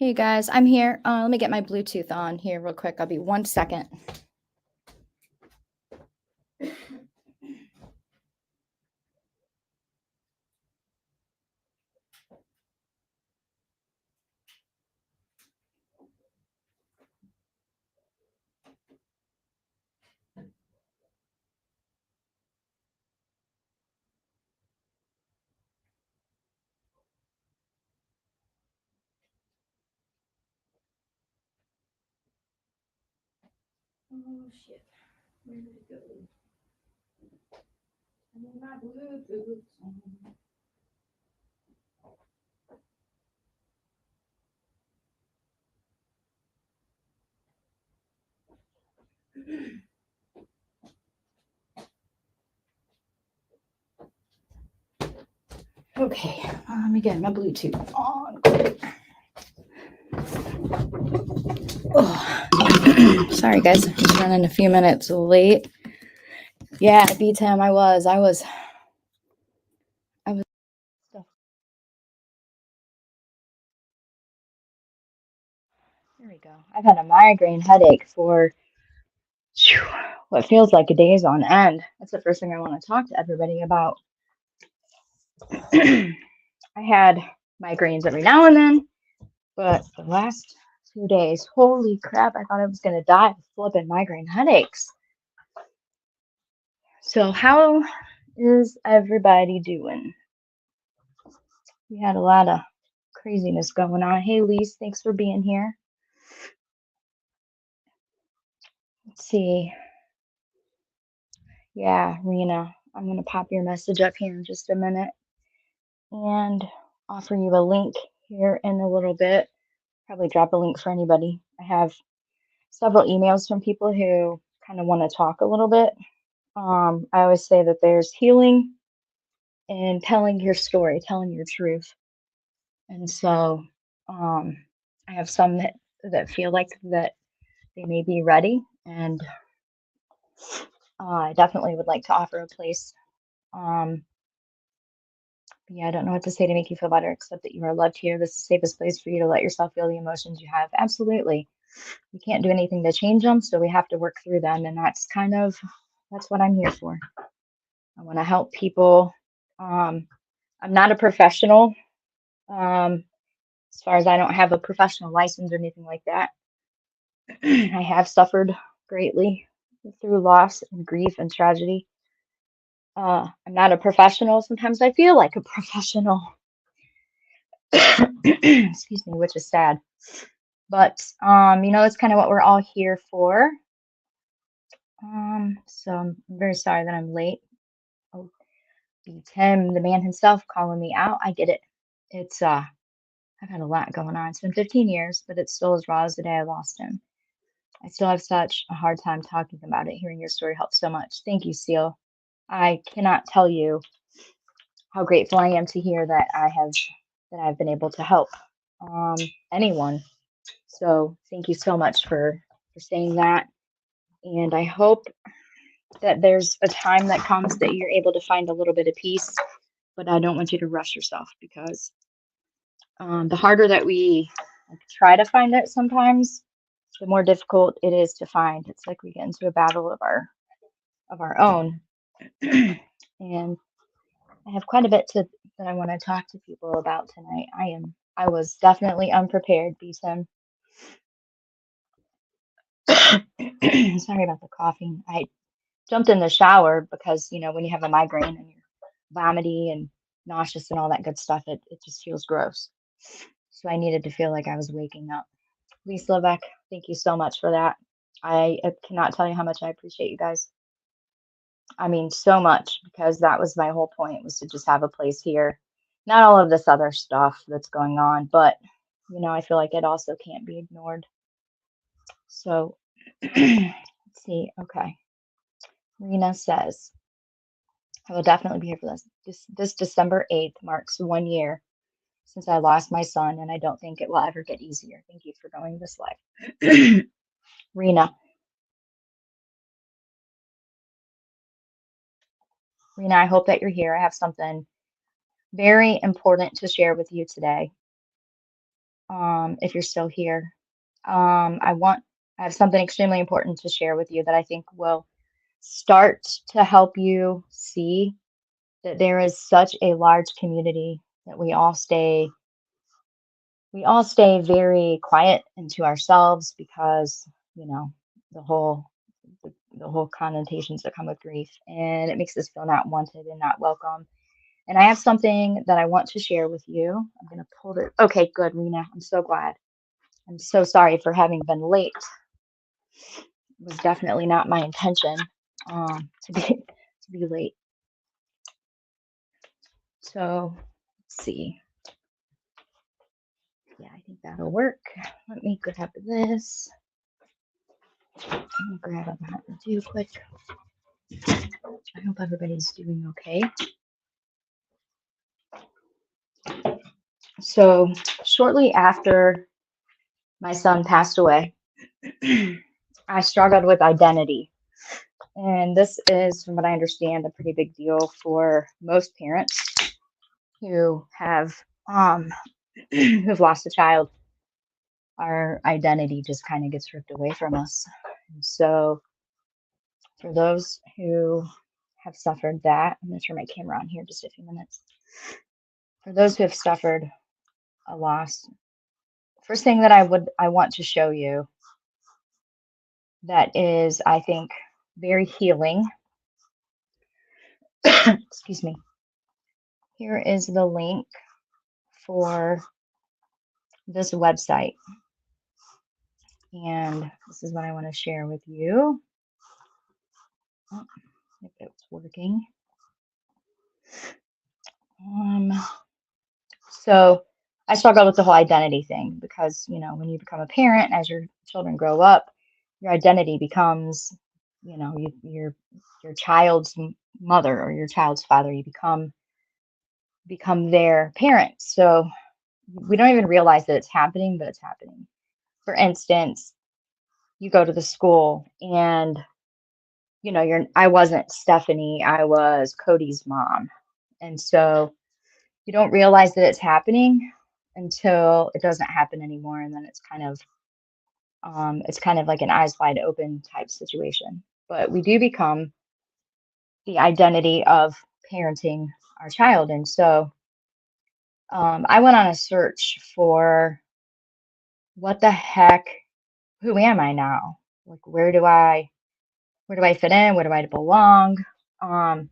Hey guys, I'm here. Let me get my Bluetooth on here real quick. I'll be 1 second. Oh shit, where did it go? I need my Bluetooth on. Okay, let me get my Bluetooth on quick. Oh. Sorry guys, I'm just running a few minutes late. Yeah, B-Tim, I was. There we go. I've had a migraine headache for what feels like days on end. That's the first thing I want to talk to everybody about. I had migraines every now and then, but the last 2 days, holy crap, I thought I was going to die of flipping migraine headaches. So how is everybody doing? We had a lot of craziness going on. Hey, Lise, thanks for being here. Let's see. Yeah, Rena, I'm going to pop your message up here in just a minute and offer you a link here in a little bit. Probably drop a link for anybody. I have several emails from people who kind of want to talk a little bit. I always say that there's healing in telling your story, telling your truth. And so I have some that feel like that they may be ready, and I definitely would like to offer a place. Yeah, I don't know what to say to make you feel better, except that you are loved here. This is the safest place for you to let yourself feel the emotions you have. Absolutely. We can't do anything to change them, so we have to work through them. And that's what I'm here for. I want to help people. I'm not a professional. As far as I don't have a professional license or anything like that. I have suffered greatly through loss and grief and tragedy. I'm not a professional. Sometimes I feel like a professional. Excuse me, which is sad. But it's kind of what we're all here for. So I'm very sorry that I'm late. Oh, beat him, the man himself, calling me out. I get it. It's I've had a lot going on. It's been 15 years, but it's still as raw as the day I lost him. I still have such a hard time talking about it. Hearing your story helps so much. Thank you, Seal. I cannot tell you how grateful I am to hear that I've been able to help anyone. So thank you so much for saying that. And I hope that there's a time that comes that you're able to find a little bit of peace. But I don't want you to rush yourself, because the harder that we try to find it sometimes, the more difficult it is to find. It's like we get into a battle of our own. And I have quite a bit that I want to talk to people about tonight. I was definitely unprepared, Beaton. Sorry about the coughing. I jumped in the shower because, when you have a migraine and you're vomity and nauseous and all that good stuff, it just feels gross. So I needed to feel like I was waking up. Lisa Levesque, thank you so much for that. I cannot tell you how much I appreciate you guys. I mean, so much, because that was my whole point, was to just have a place here. Not all of this other stuff that's going on, but, I feel like it also can't be ignored. So, let's see. Okay. Rena says, I will definitely be here for this. This December 8th marks 1 year since I lost my son, and I don't think it will ever get easier. Thank you for going this life. Rena, I hope that you're here. I have something very important to share with you today. if you're still here. I have something extremely important to share with you that I think will start to help you see that there is such a large community that we all stay very quiet into ourselves because, you know, the whole the whole connotations that come with grief, and it makes us feel not wanted and not welcome. And I have something that I want to share with you. I'm gonna pull it. Okay, good, Rena. I'm so glad. I'm so sorry for having been late. It was definitely not my intention to be to be late. So let's see. Yeah, I think that'll work. Let me grab this. I'm gonna grab a Mountain Dew quick. I hope everybody's doing okay. So shortly after my son passed away, I struggled with identity. And this is, from what I understand, a pretty big deal for most parents who have who've lost a child. Our identity just kind of gets ripped away from us. And so for those who have suffered that, I'm going to turn my camera on here just a few minutes. For those who have suffered a loss, first thing that I want to show you that is, I think, very healing. Excuse me. Here is the link for this website. And this is what I want to share with you. Oh, if it's working. So I struggle with the whole identity thing because, you know, when you become a parent, as your children grow up, your identity becomes, you know, your child's mother or your child's father. You become their parent. So we don't even realize that it's happening, but it's happening. For instance, you go to the school and, you know, I wasn't Stephanie, I was Cody's mom. And so you don't realize that it's happening until it doesn't happen anymore. And then it's kind of like an eyes wide open type situation. But we do become the identity of parenting our child. And so I went on a search for what the heck, who am I now? Like, where do I fit in? Where do I belong?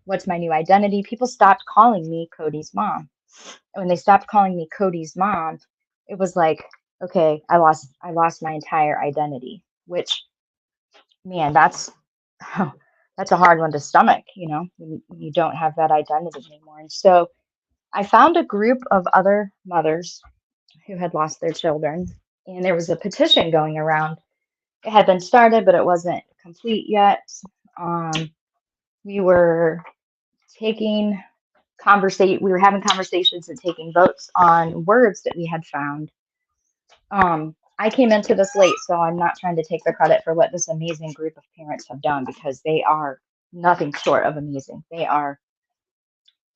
What's my new identity? People stopped calling me Cody's mom. And when they stopped calling me Cody's mom, it was like, okay, I lost my entire identity, which, man, that's a hard one to stomach, you know, when you don't have that identity anymore. And so I found a group of other mothers who had lost their children, and there was a petition going around. It had been started, but it wasn't complete yet. Um, we were taking we were having conversations and taking votes on words that we had found. I came into this late, so I'm not trying to take the credit for what this amazing group of parents have done because they are nothing short of amazing. They are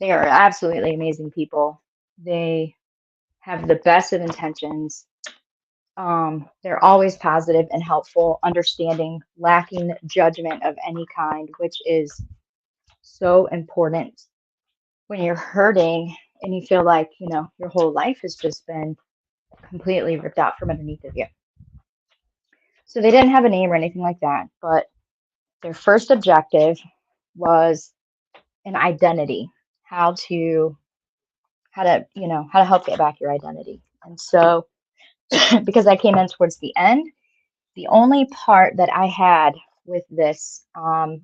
absolutely amazing people. They have the best of intentions. They're always positive and helpful, understanding, lacking judgment of any kind, which is so important when you're hurting and you feel like, you know, your whole life has just been completely ripped out from underneath of you. So they didn't have a name or anything like that, but their first objective was an identity, how to help get back your identity. And so because I came in towards the end, the only part that I had with this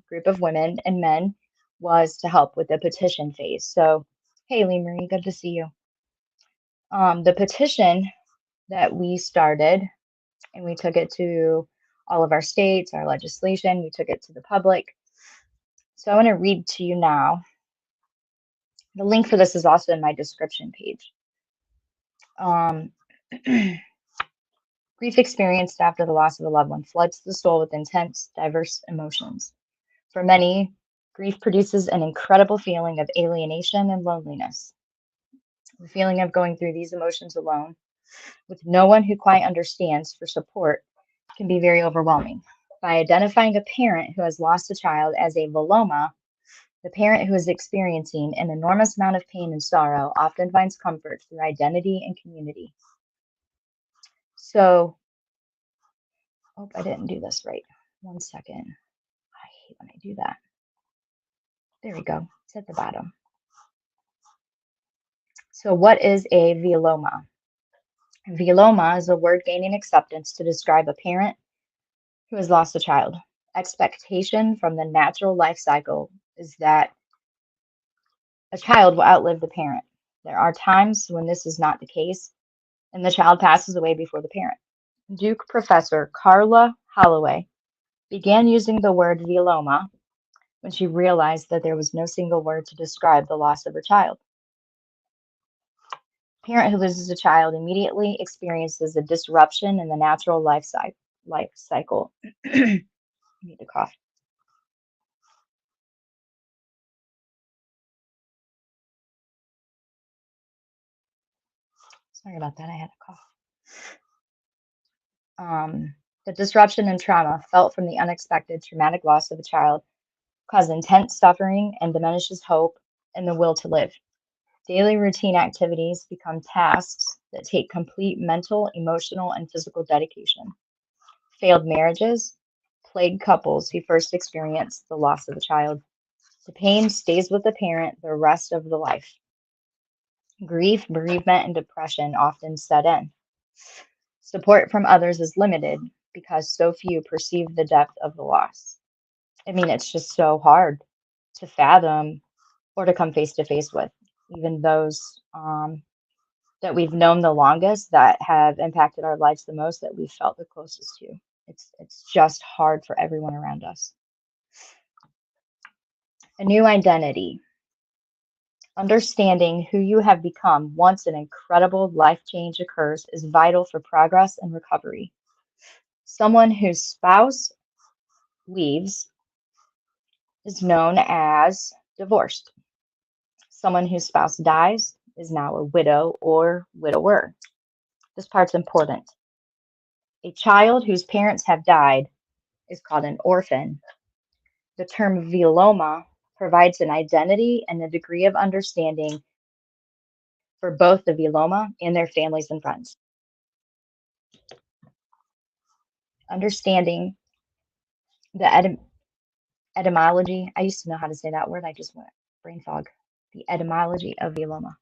group of women and men was to help with the petition phase. So, hey, Lee Marie, good to see you. The petition that we started, and we took it to all of our states, our legislation, we took it to the public. So I want to read to you now. The link for this is also in my description page. Grief experienced after the loss of a loved one floods the soul with intense, diverse emotions. For many, grief produces an incredible feeling of alienation and loneliness. The feeling of going through these emotions alone with no one who quite understands for support can be very overwhelming. By identifying a parent who has lost a child as a Vilomah, the parent who is experiencing an enormous amount of pain and sorrow often finds comfort through identity and community. So, oh, I didn't do this right. 1 second. I hate when I do that. There we go. It's at the bottom. So, what is a Vilomah? Vilomah is a word gaining acceptance to describe a parent who has lost a child. Expectation from the natural life cycle is that a child will outlive the parent. There are times when this is not the case, and the child passes away before the parent. Duke professor Carla Holloway began using the word Vilomah when she realized that there was no single word to describe the loss of her child. A parent who loses a child immediately experiences a disruption in the natural life cycle. I need to cough. Sorry about that. I had a cough. The disruption and trauma felt from the unexpected traumatic loss of a child cause intense suffering and diminishes hope and the will to live. Daily routine activities become tasks that take complete mental, emotional, and physical dedication. Failed marriages plague couples who first experience the loss of a child. The pain stays with the parent the rest of the life. Grief, bereavement, and depression often set in. Support from others is limited because so few perceive the depth of the loss. I mean, it's just so hard to fathom or to come face to face with, even those that we've known the longest, that have impacted our lives the most, that we've felt the closest to. It's just hard for everyone around us. A new identity. Understanding who you have become once an incredible life change occurs is vital for progress and recovery. Someone whose spouse leaves is known as divorced. Someone whose spouse dies is now a widow or widower. This part's important. A child whose parents have died is called an orphan. The term Vilomah provides an identity and a degree of understanding for both the Vilomah and their families and friends. Understanding the etymology. I used to know how to say that word. I just went brain fog. The etymology of Vilomah.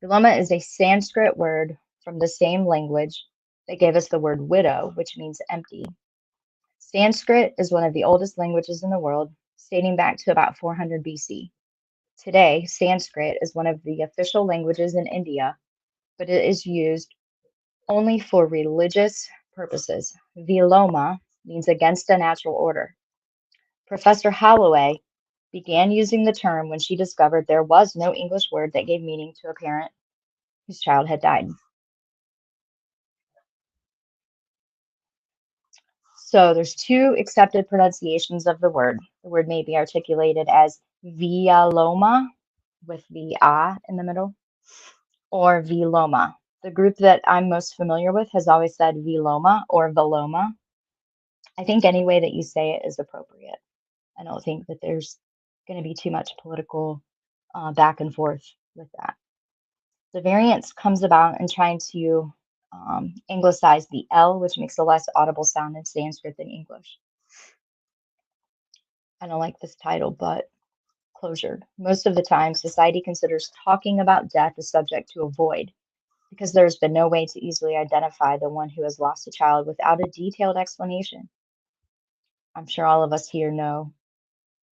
Vilomah is a Sanskrit word from the same language that gave us the word widow, which means empty. Sanskrit is one of the oldest languages in the world, dating back to about 400 BC. Today, Sanskrit is one of the official languages in India, but it is used only for religious purposes. Vilomah means against a natural order. Professor Holloway began using the term when she discovered there was no English word that gave meaning to a parent whose child had died. So there's two accepted pronunciations of the word. The word may be articulated as Vilomah with the A in the middle, or Vilomah. The group that I'm most familiar with has always said Vilomah or Vilomah. I think any way that you say it is appropriate. I don't think that there's going to be too much political back and forth with that. The variance comes about in trying to anglicize the L, which makes a less audible sound in Sanskrit than English. I don't like this title, but closure. Most of the time, society considers talking about death a subject to avoid because there's been no way to easily identify the one who has lost a child without a detailed explanation. I'm sure all of us here know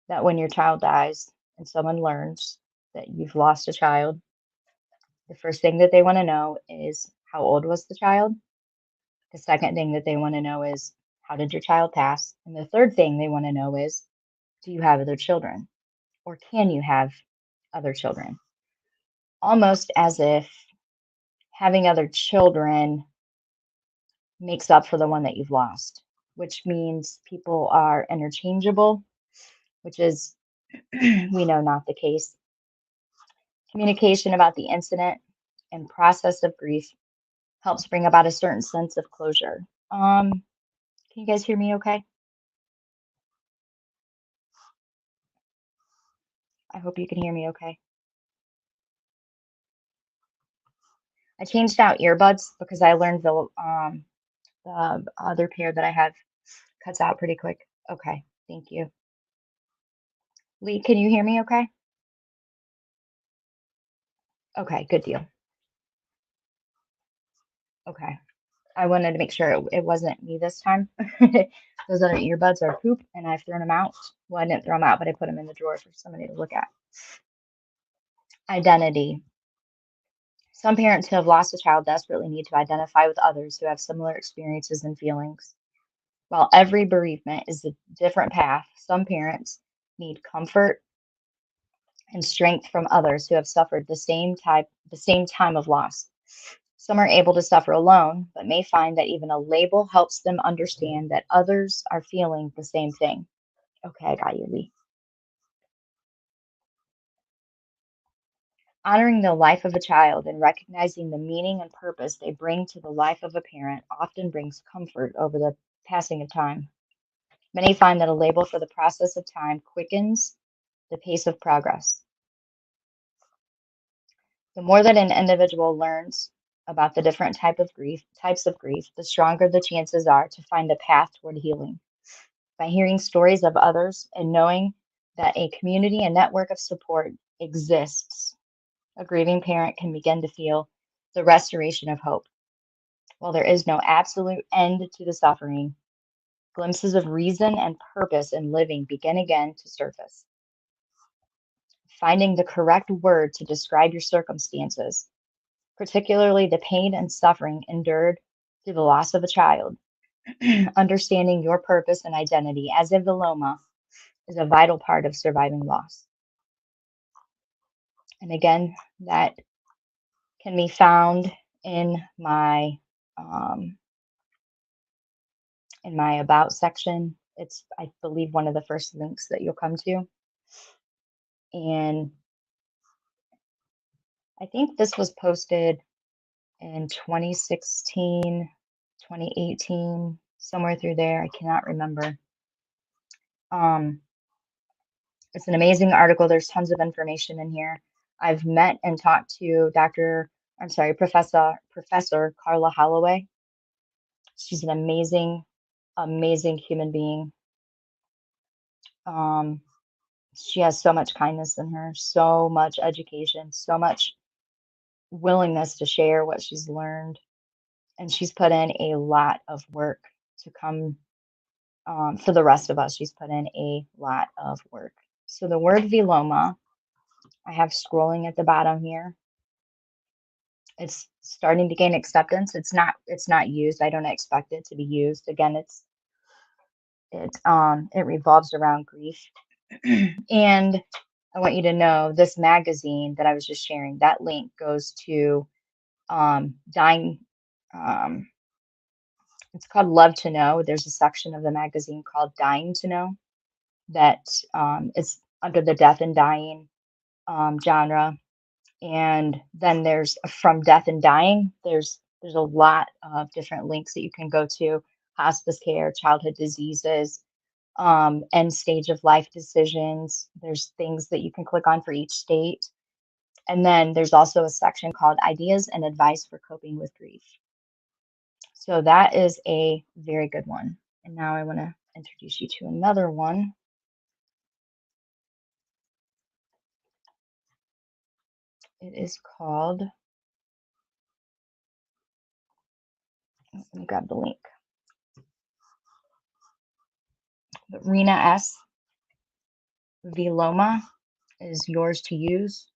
that when your child dies and someone learns that you've lost a child, the first thing that they want to know is how old was the child? The second thing that they want to know is how did your child pass? And the third thing they want to know is do you have other children? Or can you have other children? Almost as if having other children makes up for the one that you've lost, which means people are interchangeable, which is, we know, not the case. Communication about the incident and process of grief helps bring about a certain sense of closure. Can you guys hear me okay? I hope you can hear me okay. I changed out earbuds because I learned the other pair that I have cuts out pretty quick. Okay, thank you. Lee, can you hear me okay? Okay, good deal. Okay. I wanted to make sure it wasn't me this time. Those other earbuds are poop, and I've thrown them out. Well, I didn't throw them out, but I put them in the drawer for somebody to look at. Identity. Some parents who have lost a child desperately need to identify with others who have similar experiences and feelings. While every bereavement is a different path, some parents need comfort and strength from others who have suffered the same time of loss. Some are able to suffer alone, but may find that even a label helps them understand that others are feeling the same thing. Okay, I got you, Lee. Honoring the life of a child and recognizing the meaning and purpose they bring to the life of a parent often brings comfort over the passing of time. Many find that a label for the process of time quickens the pace of progress. The more that an individual learns about the different types of grief, the stronger the chances are to find a path toward healing. By hearing stories of others and knowing that a community and network of support exists, a grieving parent can begin to feel the restoration of hope. While there is no absolute end to the suffering, glimpses of reason and purpose in living begin again to surface. Finding the correct word to describe your circumstances, particularly the pain and suffering endured through the loss of a child, understanding your purpose and identity as a Vilomah is a vital part of surviving loss. And again, that can be found in my um, about section. It's, I believe, one of the first links that you'll come to. And I think this was posted in 2016, 2018, somewhere through there. I cannot remember. Um, it's an amazing article. There's tons of information in here. I've met and talked to Professor Carla Holloway. She's an amazing human being. Um, she has so much kindness in her, so much education, so much willingness to share what she's learned. And she's put in a lot of work to come for the rest of us. She's put in a lot of work. So the word Vilomah, I have scrolling at the bottom here. It's starting to gain acceptance. It's not used. I don't expect it to be used. Again, it revolves around grief. And I want you to know this magazine that I was just sharing, that link goes to dying. Um, it's called Love to Know. There's a section of the magazine called Dying to Know that is under the death and dying genre. And then there's from death and dying, there's a lot of different links that you can go to: hospice care, childhood diseases, end stage of life decisions. There's things that you can click on for each state. And then there's also a section called Ideas and Advice for Coping with Grief. So that is a very good one. And now I want to introduce you to another one. It is called, let me grab the link. But Rena S. Vilomah is yours to use.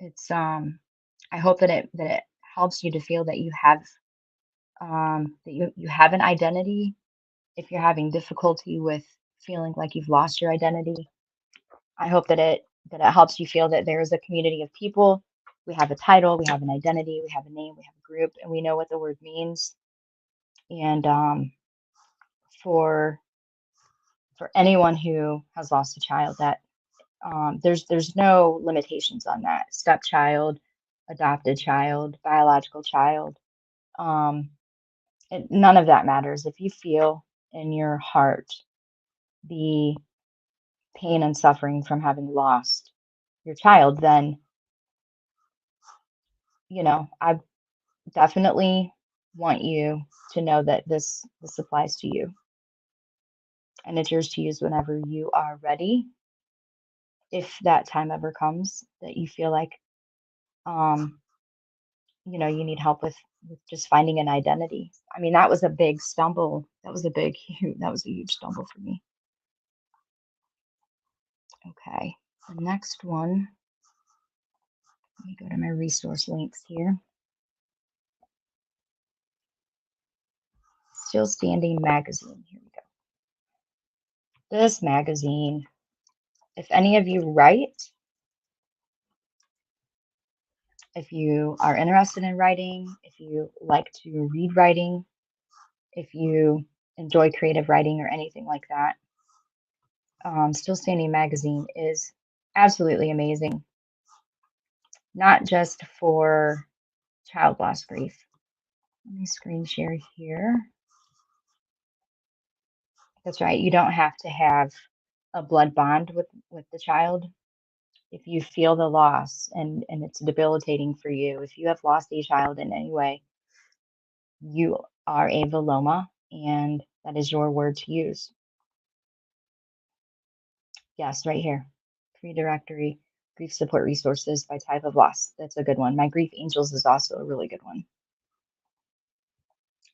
It's I hope that it helps you to feel that you have you have an identity. If you're having difficulty with feeling like you've lost your identity, I hope that it helps you feel that there is a community of people. We have a title, we have an identity, we have a name, we have a group, and we know what the word means. And for anyone who has lost a child, that there's no limitations on that. Stepchild, adopted child, biological child. Um, none of that matters. If you feel in your heart the pain and suffering from having lost your child, then, I definitely want you to know that this applies to you, and it's yours to use whenever you are ready. If that time ever comes that you feel like, um, you need help with just finding an identity. I mean, that was a big stumble. That was a big, that was a huge stumble for me. Okay, the next one. Let me go to my resource links here. Still Standing magazine. Here we go. This magazine, if any of you write, if you are interested in writing, if you like to read writing, if you enjoy creative writing or anything like that, Still Standing magazine is absolutely amazing, not just for child loss grief. Let me screen share here. That's right. You don't have to have a blood bond with the child. If you feel the loss and it's debilitating for you, if you have lost a child in any way, you are a Vilomah, and that is your word to use. Yes, right here. Free directory, grief support resources by type of loss. That's a good one. My Grief Angels is also a really good one.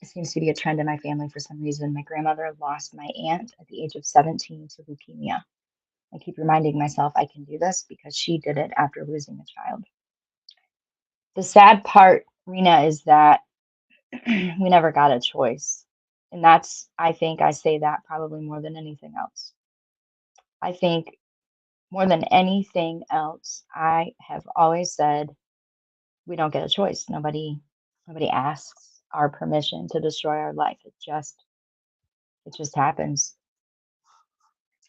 It seems to be a trend in my family for some reason. My grandmother lost my aunt at the age of 17 to leukemia. I keep reminding myself I can do this because she did it after losing a child. The sad part, Rena, is that we never got a choice. And that's, I think I say that probably more than anything else. I think more than anything else, I have always said we don't get a choice. Nobody asks our permission to destroy our life. It just happens.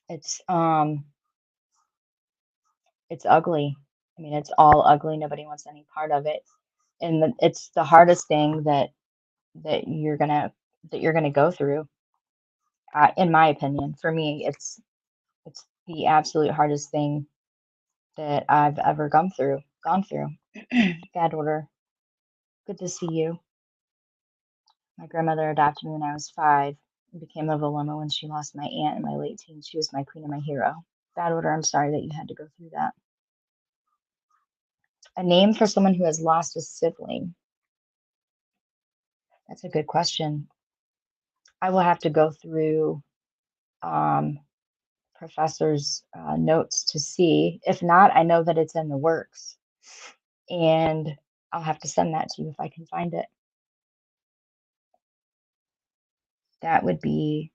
It's um it's ugly. I mean, it's all ugly. Nobody wants any part of it. And it's the hardest thing that you're gonna go through. In my opinion, for me, it's the absolute hardest thing that I've ever gone through. Gone through. Bad order. Good to see you. My grandmother adopted me when I was 5 and became a Vilomah when she lost my aunt in my late teens. She was my queen and my hero. Bad order. I'm sorry that you had to go through that. A name for someone who has lost a sibling. That's a good question. I will have to go through um, professor's notes to see. If not, I know that it's in the works, and I'll have to send that to you if I can find it. That would be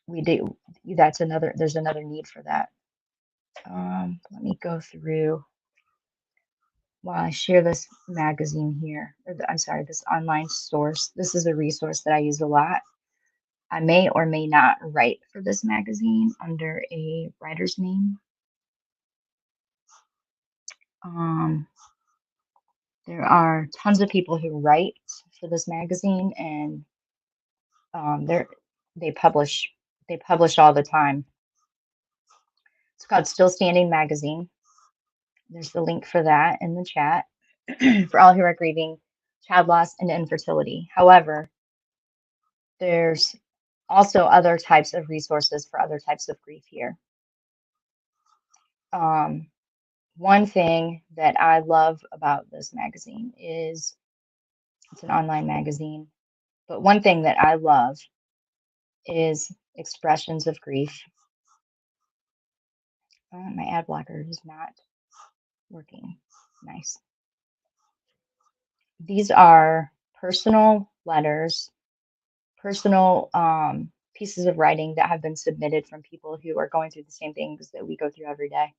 we do. There's another need for that. Let me go through while I share this magazine here. I'm sorry, this online source. This is a resource that I use a lot. I may or may not write for this magazine under a writer's name. Um, there are tons of people who write for this magazine, and they're they publish they publish all the time. It's called Still Standing Magazine. There's the link for that in the chat for all who are grieving child loss and infertility. However, there's also other types of resources for other types of grief here. Um, One thing that I love about this magazine is it's an online magazine, but one thing that I love is expressions of grief. My ad blocker is not working. Nice. These are personal letters, personal pieces of writing that have been submitted from people who are going through the same things that we go through every day.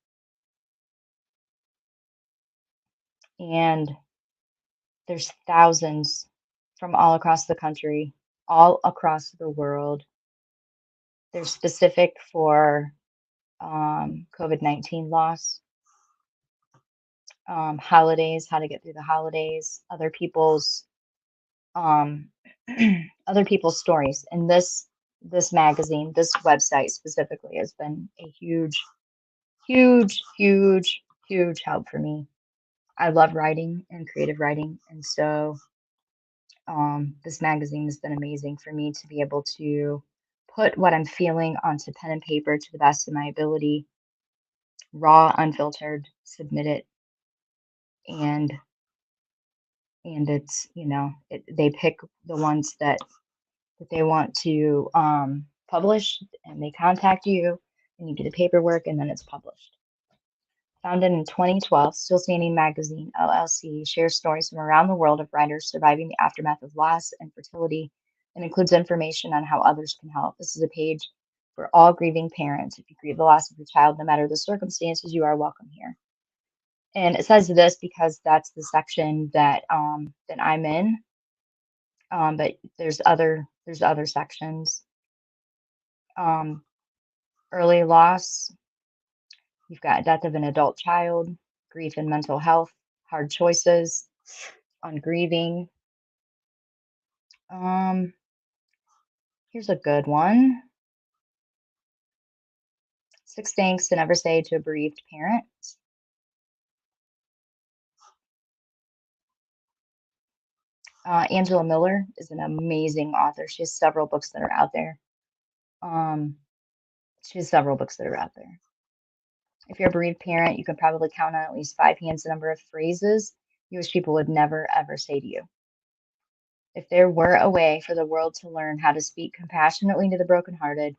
And there's thousands from all across the country, all across the world. They're specific for COVID-19 loss, holidays, how to get through the holidays, other people's um, other people's stories. And this magazine, this website specifically, has been a huge, huge, huge, huge help for me. I love writing and creative writing, and so this magazine has been amazing for me to be able to put what I'm feeling onto pen and paper to the best of my ability, raw, unfiltered, submit it, and it's, they pick the ones that they want to publish, and they contact you, and you do the paperwork, and then it's published. Founded in 2012, Still Standing Magazine, LLC, shares stories from around the world of writers surviving the aftermath of loss and fertility and includes information on how others can help. This is a page for all grieving parents. If you grieve the loss of your child, no matter the circumstances, you are welcome here. And it says this because that's the section that I'm in. But there's other sections. Um, Early loss, you've got death of an adult child, grief and mental health, hard choices, on grieving. Um, Here's a good one. 6 things to never say to a bereaved parent. Angela Miller is an amazing author. She has several books that are out there. Um, she has several books that are out there. If you're a bereaved parent, you can probably count on at least 5 hands the number of phrases you wish people would never, ever say to you. If there were a way for the world to learn how to speak compassionately to the brokenhearted,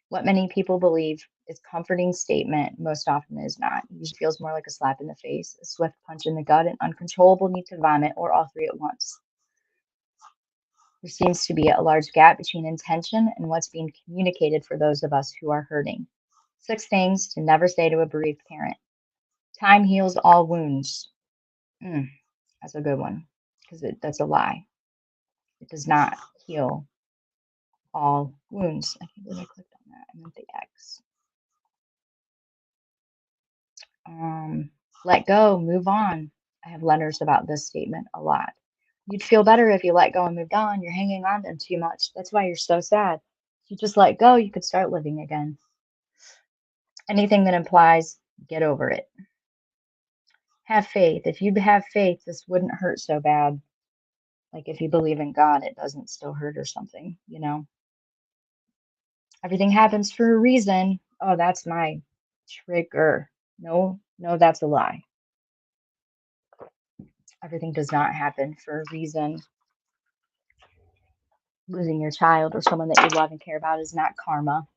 what many people believe is comforting statement most often is not. It usually feels more like a slap in the face, a swift punch in the gut, an uncontrollable need to vomit, or all three at once. There seems to be a large gap between intention and what's being communicated for those of us who are hurting. 6 things to never say to a bereaved parent. Time heals all wounds. That's a good one because that's a lie. It does not heal all wounds. I can't believe I clicked on that. I meant the X. Let go, move on. I have letters about this statement a lot. You'd feel better if you let go and moved on. You're hanging on to them too much. That's why you're so sad. If you just let go, you could start living again. Anything that implies get over it. Have faith. If you have faith, this wouldn't hurt so bad. Like if you believe in God, it doesn't still hurt or something, Everything happens for a reason. Oh, that's my trigger. No, no, that's a lie. Everything does not happen for a reason. Losing your child or someone that you love and care about is not karma.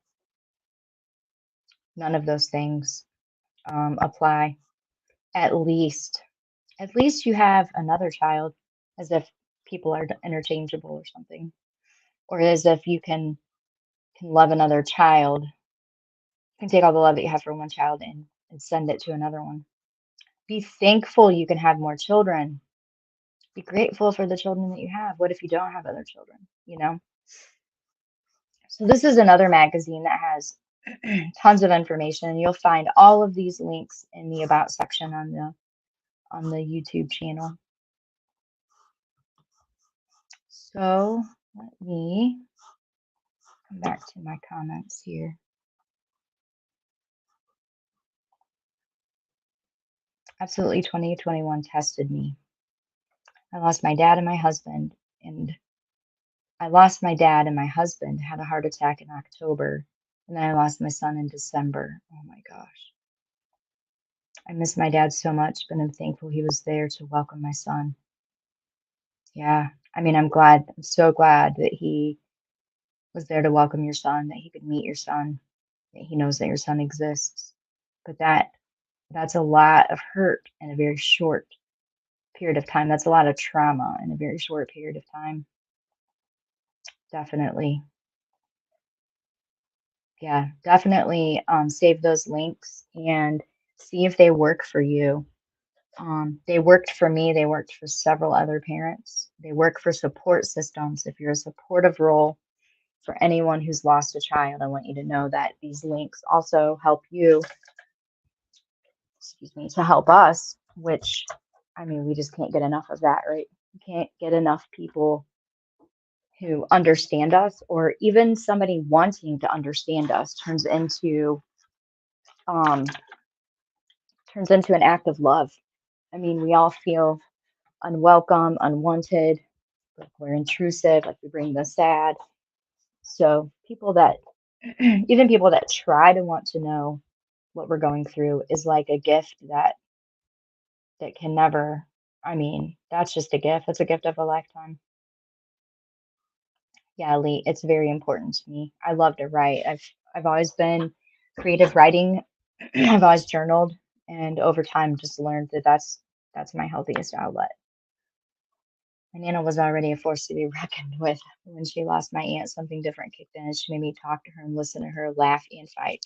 None of those things apply. At least, at least you have another child, as if people are interchangeable or something, or as if you can love another child. You can take all the love that you have for one child and send it to another one. Be thankful you can have more children. Be grateful for the children that you have. What if you don't have other children? So this is another magazine that has tons of information. You'll find all of these links in the About section on the YouTube channel. So let me come back to my comments here. Absolutely 2021 tested me. I lost my dad and my husband, and had a heart attack in October, and then I lost my son in December. Oh my gosh. I miss my dad so much, but I'm thankful he was there to welcome my son. Yeah. I mean, I'm so glad that he was there to welcome your son, that he could meet your son, that he knows that your son exists. But that's a lot of hurt in a very short period of time. That's a lot of trauma in a very short period of time. Definitely. Yeah, definitely save those links and see if they work for you. They worked for me. They worked for several other parents. They work for support systems. If you're a supportive role for anyone who's lost a child, I want you to know that these links also help you, excuse me, to help us, which I mean, we just can't get enough of that, right? We can't get enough people who understand us, or even somebody wanting to understand us um turns into an act of love. I mean, we all feel unwelcome, unwanted, like we're intrusive, like we bring the sad. So people that even people that try to want to know what we're going through is like a gift that can never, I mean, that's just a gift. It's a gift of a lifetime. Yeah, Lee, it's very important to me. I love to write. I've always been creative writing. I've always journaled, and over time just learned that that's my healthiest outlet. My Nana was already a force to be reckoned with. When she lost my aunt, something different kicked in, and she made me talk to her and listen to her laugh and fight.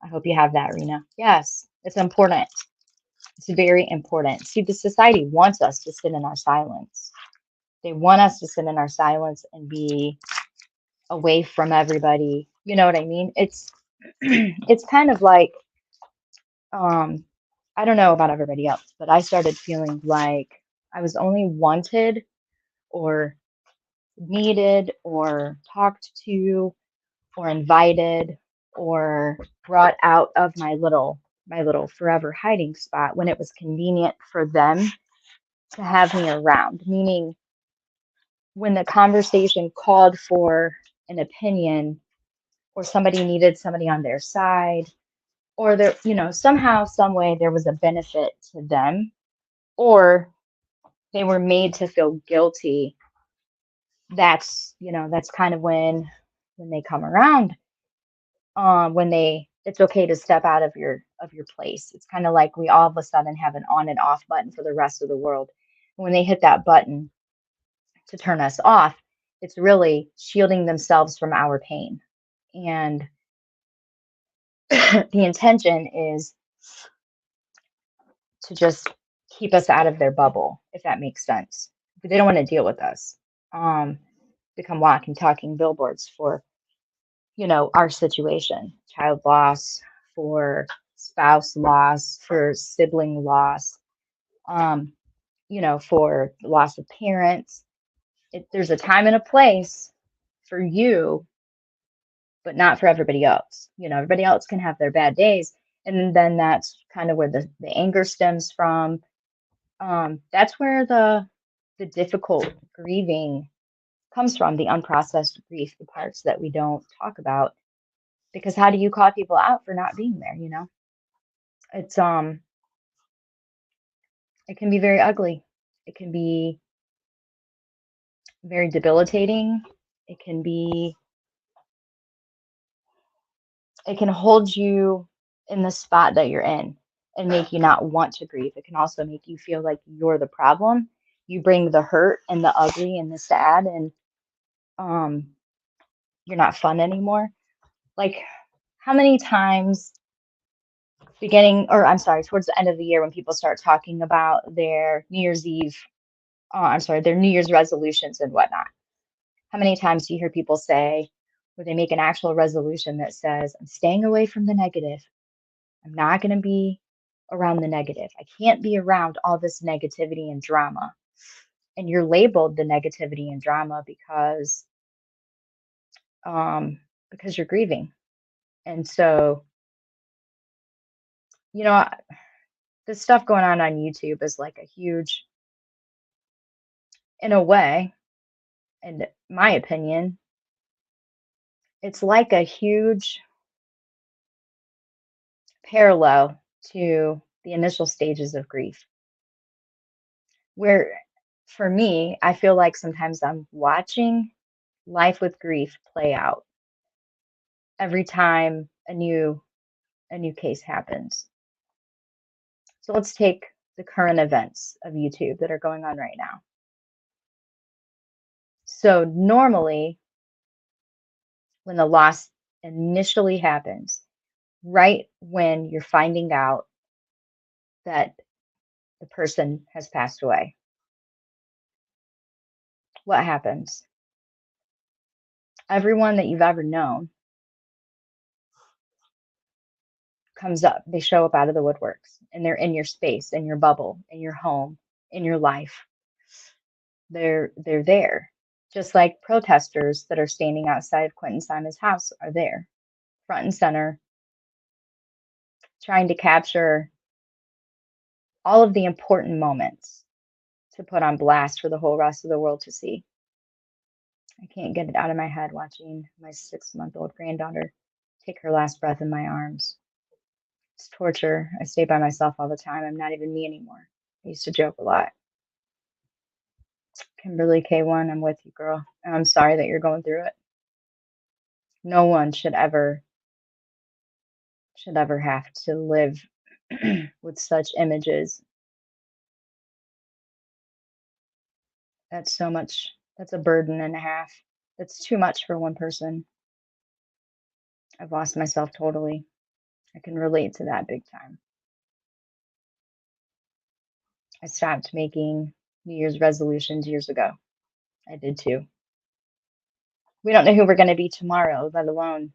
I hope you have that, Rena. Yes, it's important. It's very important. See, the society wants us to sit in our silence. They want us to sit in our silence and be away from everybody. You know what I mean? It's it's kind of like um I don't know about everybody else, but I started feeling like I was only wanted or needed or talked to or invited or brought out of my little forever hiding spot when it was convenient for them to have me around. Meaning when the conversation called for an opinion or somebody needed somebody on their side, or there, somehow, some way there was a benefit to them, or they were made to feel guilty. That's kind of when they come around, when it's okay to step out of your place. It's kind of like we all of a sudden have an on and off button for the rest of the world. When they hit that button to turn us off, it's really shielding themselves from our pain. And the intention is to just keep us out of their bubble, if that makes sense. But they don't want to deal with us. Um, Become walking, talking billboards for, our situation, child loss, for spouse loss, for sibling loss, um, for loss of parents. There's a time and a place for you, but not for everybody else. Everybody else can have their bad days. And then that's kind of where the anger stems from. That's where the difficult grieving comes from, the unprocessed grief, the parts that we don't talk about. Because how do you call people out for not being there? It's it can be very ugly. It can be very debilitating. It can be it can hold you in the spot that you're in and make you not want to grieve. It can also make you feel like you're the problem. You bring the hurt and the ugly and the sad, and um you're not fun anymore. Like, how many times beginning, or I'm sorry, towards the end of the year when people start talking about their New Year's Eve, I'm sorry, their New Year's resolutions and whatnot. How many times do you hear people say, where they make an actual resolution that says, I'm staying away from the negative. I'm not going to be around the negative. I can't be around all this negativity and drama. And you're labeled the negativity and drama um, because you're grieving. And so, you know, the stuff going on YouTube is like a huge, in a way, in my opinion, it's like a huge parallel to the initial stages of grief, where for me, I feel like sometimes I'm watching life with grief play out every time a new case happens. So let's take the current events of YouTube that are going on right now. So normally when the loss initially happens, right when you're finding out that the person has passed away, what happens? Everyone that you've ever known comes up. They show up out of the woodworks and they're in your space, in your bubble, in your home, in your life. They're there. Just like protesters that are standing outside Quentin Simon's house are there, front and center, trying to capture all of the important moments to put on blast for the whole rest of the world to see. I can't get it out of my head watching my 6-month-old granddaughter take her last breath in my arms. It's torture. I stay by myself all the time. I'm not even me anymore. I used to joke a lot. Kimberly K1, I'm with you, girl. And I'm sorry that you're going through it. No one should ever have to live with such images. That's so much. That's a burden and a half. That's too much for one person. I've lost myself totally. I can relate to that big time. I stopped making New Year's resolutions years ago. I did too. We don't know who we're going to be tomorrow, let alone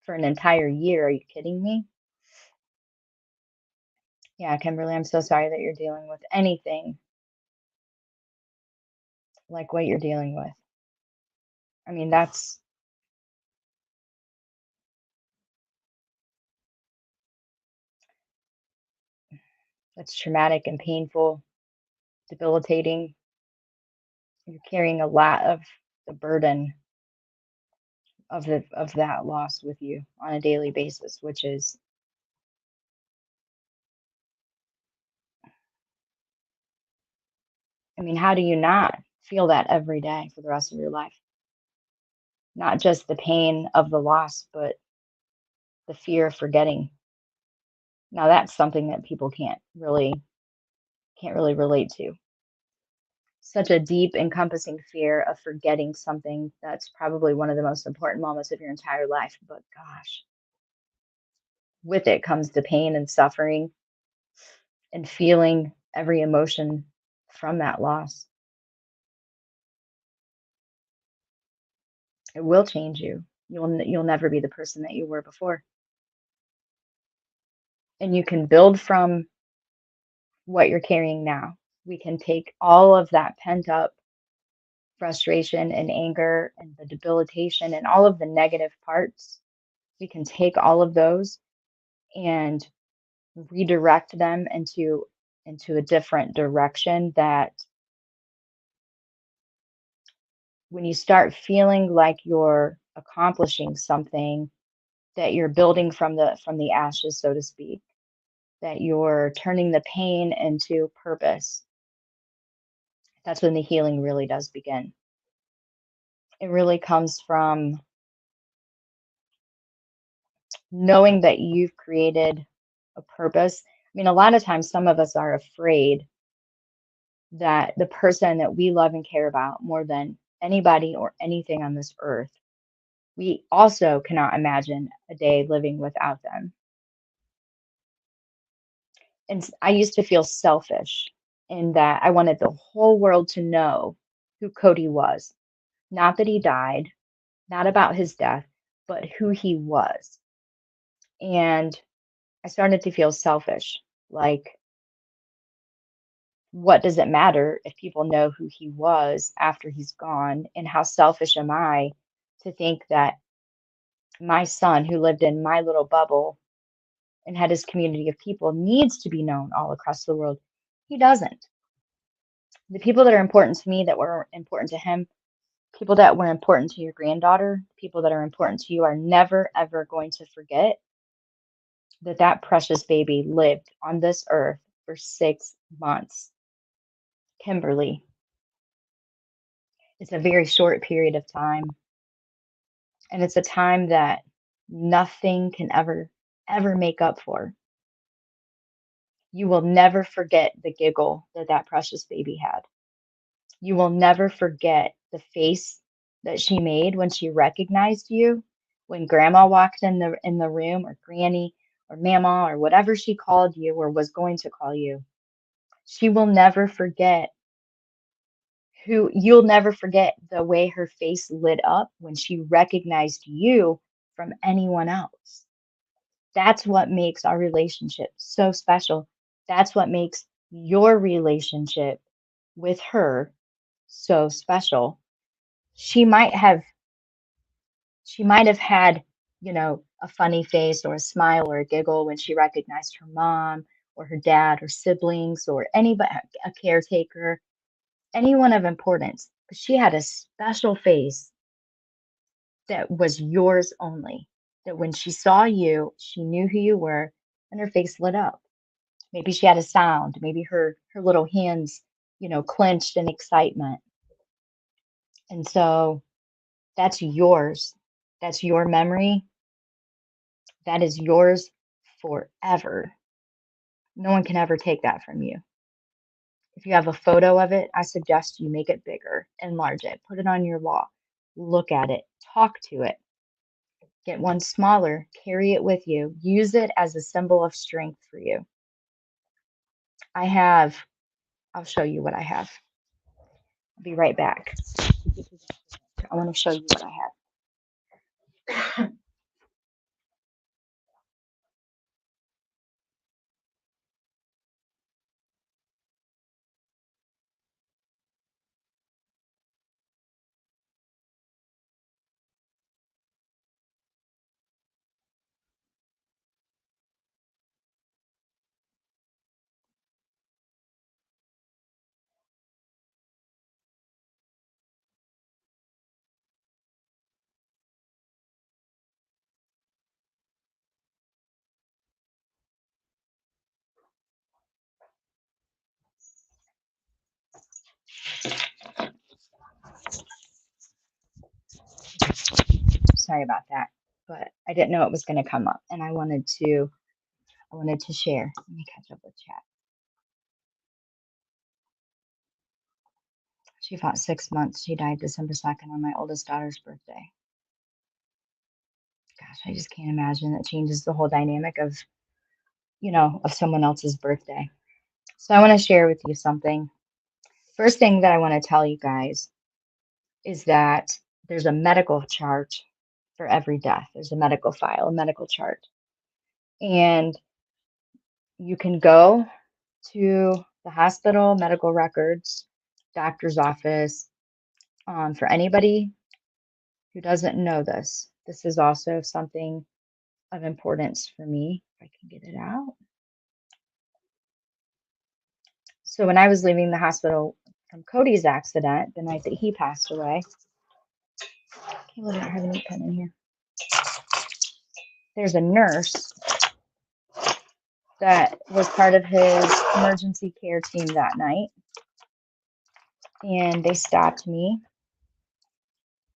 for an entire year. Are you kidding me? Yeah, Kimberly, I'm so sorry that you're dealing with anything like what you're dealing with. I mean, that's traumatic and painful, debilitating. You're carrying a lot of the burden of that loss with you on a daily basis, which is, I mean, how do you not feel that every day for the rest of your life? Not just the pain of the loss, but the fear of forgetting. Now that's something that people can't really relate to. Such a deep, encompassing fear of forgetting something that's probably one of the most important moments of your entire life. But gosh, with it comes the pain and suffering and feeling every emotion from that loss. It will change you. You'll never be the person that you were before. And you can build from what you're carrying now. We can take all of that pent up frustration and anger and the debilitation and all of the negative parts. We can take all of those and redirect them into a different direction, that when you start feeling like you're accomplishing something, that you're building from the ashes, so to speak, that you're turning the pain into purpose, that's when the healing really does begin. It really comes from knowing that you've created a purpose. I mean, a lot of times some of us are afraid that the person that we love and care about more than anybody or anything on this earth, we also cannot imagine a day living without them. And I used to feel selfish in that I wanted the whole world to know who Cody was. Not that he died, not about his death, but who he was. And I started to feel selfish. Like, what does it matter if people know who he was after he's gone? And how selfish am I to think that my son, who lived in my little bubble and had his community of people, needs to be known all across the world? He doesn't. The people that are important to me, that were important to him, people that were important to your granddaughter, people that are important to you, are never, ever going to forget that that precious baby lived on this earth for 6 months. Kimberly, it's a very short period of time. And it's a time that nothing can ever make up for. You will never forget the giggle that that precious baby had. You will never forget the face that she made when she recognized you, when grandma walked in the room, or granny, or mama, or whatever she called you or was going to call you. She will never forget you'll never forget the way her face lit up when she recognized you from anyone else. That's what makes our relationship so special. That's what makes your relationship with her so special. She might have she might have had, a funny face or a smile or a giggle when she recognized her mom or her dad or siblings or anybody, a caretaker, anyone of importance. But she had a special face that was yours only. That when she saw you, she knew who you were and her face lit up. Maybe she had a sound, maybe her little hands, clenched in excitement. And so that's yours. That's your memory. That is yours forever. No one can ever take that from you. If you have a photo of it, I suggest you make it bigger, enlarge it, put it on your wall, look at it, talk to it, get one smaller, carry it with you, use it as a symbol of strength for you. I'll show you what I have. I'll be right back. I want to show you what I have. Sorry about that, but I didn't know it was going to come up, and I wanted to share. Let me catch up with chat. She fought 6 months. She died December 2nd on my oldest daughter's birthday. Gosh, I just can't imagine. It changes the whole dynamic of someone else's birthday. So I want to share with you something. First thing that I want to tell you guys is that there's a medical chart for every death. There's a medical file, a medical chart. And you can go to the hospital, medical records, doctor's office. For anybody who doesn't know this, this is also something of importance for me. If I can get it out. So when I was leaving the hospital from Cody's accident, the night that he passed away, can't believe I don't have any pen in here. There's a nurse that was part of his emergency care team that night, and they stopped me.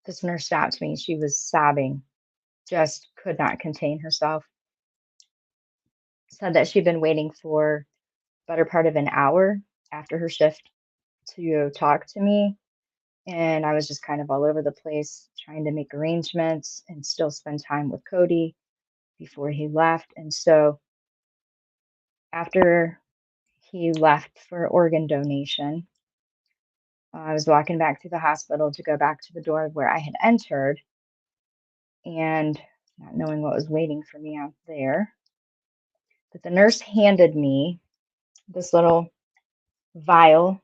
This nurse stopped me. She was sobbing, just could not contain herself. Said that she'd been waiting for better part of an hour after her shift to talk to me. And I was just kind of all over the place trying to make arrangements and still spend time with Cody before he left. And so after he left for organ donation, I was walking back to the hospital to go back to the door where I had entered and not knowing what was waiting for me out there. But the nurse handed me this little vial.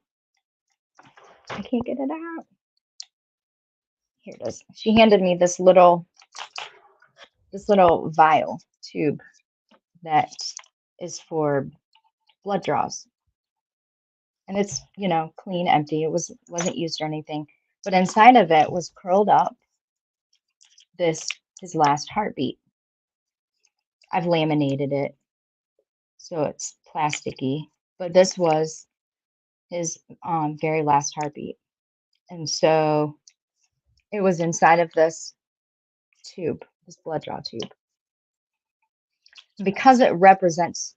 I can't get it out. Here it is. She handed me this little vial tube that is for blood draws. And it's, clean, empty. Wasn't used or anything. But inside of it was curled up his last heartbeat. I've laminated it so it's plasticky, but this was his very last heartbeat. And so it was inside of this tube, this blood draw tube. Because it represents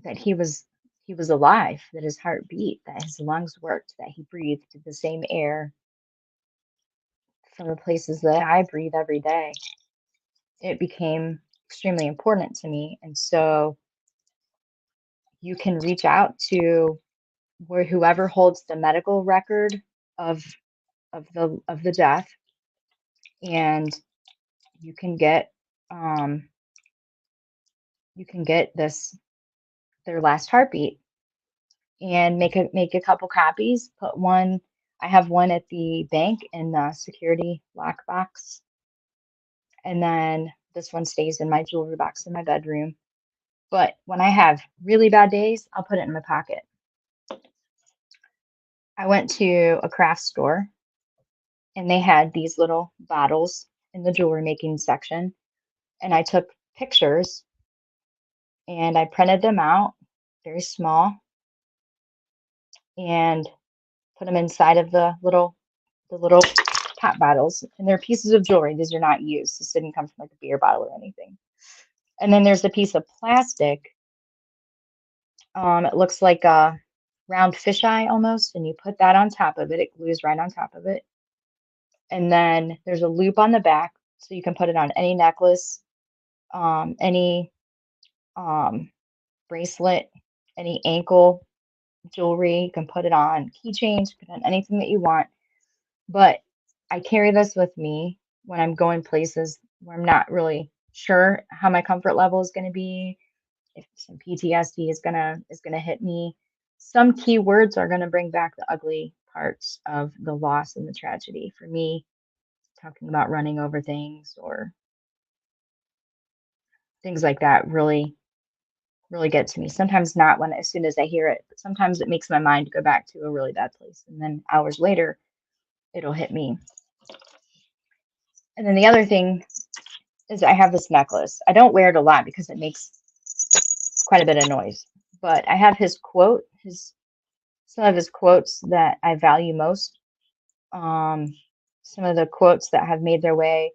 that he was alive, that his heart beat, that his lungs worked, that he breathed the same air from the places that I breathe every day, it became extremely important to me. And so you can reach out to whoever holds the medical record of the death, and you can get you can get their last heartbeat and make a couple copies. Put one. I have one at the bank in the security lockbox, and then this one stays in my jewelry box in my bedroom. But when I have really bad days, I'll put it in my pocket. I went to a craft store and they had these little bottles in the jewelry making section, and I took pictures and I printed them out very small and put them inside of the little pop bottles, and they're pieces of jewelry. These are not used. This didn't come from like a beer bottle or anything. And then there's a piece of plastic. It looks like a round fisheye almost, and you put that on top of it. It glues right on top of it. And then there's a loop on the back, so you can put it on any necklace, any um, bracelet, any ankle jewelry. You can put it on keychains, put it on anything that you want. But I carry this with me when I'm going places where I'm not really sure how my comfort level is going to be, if some PTSD is gonna hit me. Some keywords are gonna bring back the ugly parts of the loss and the tragedy. For me, talking about running over things or things like that really get to me. Sometimes not when as soon as I hear it, but sometimes it makes my mind go back to a really bad place, and then hours later it'll hit me. And then the other thing is I have this necklace. I don't wear it a lot because it makes quite a bit of noise. But I have his quote, his some of his quotes that I value most. Um, some of the quotes that have made their way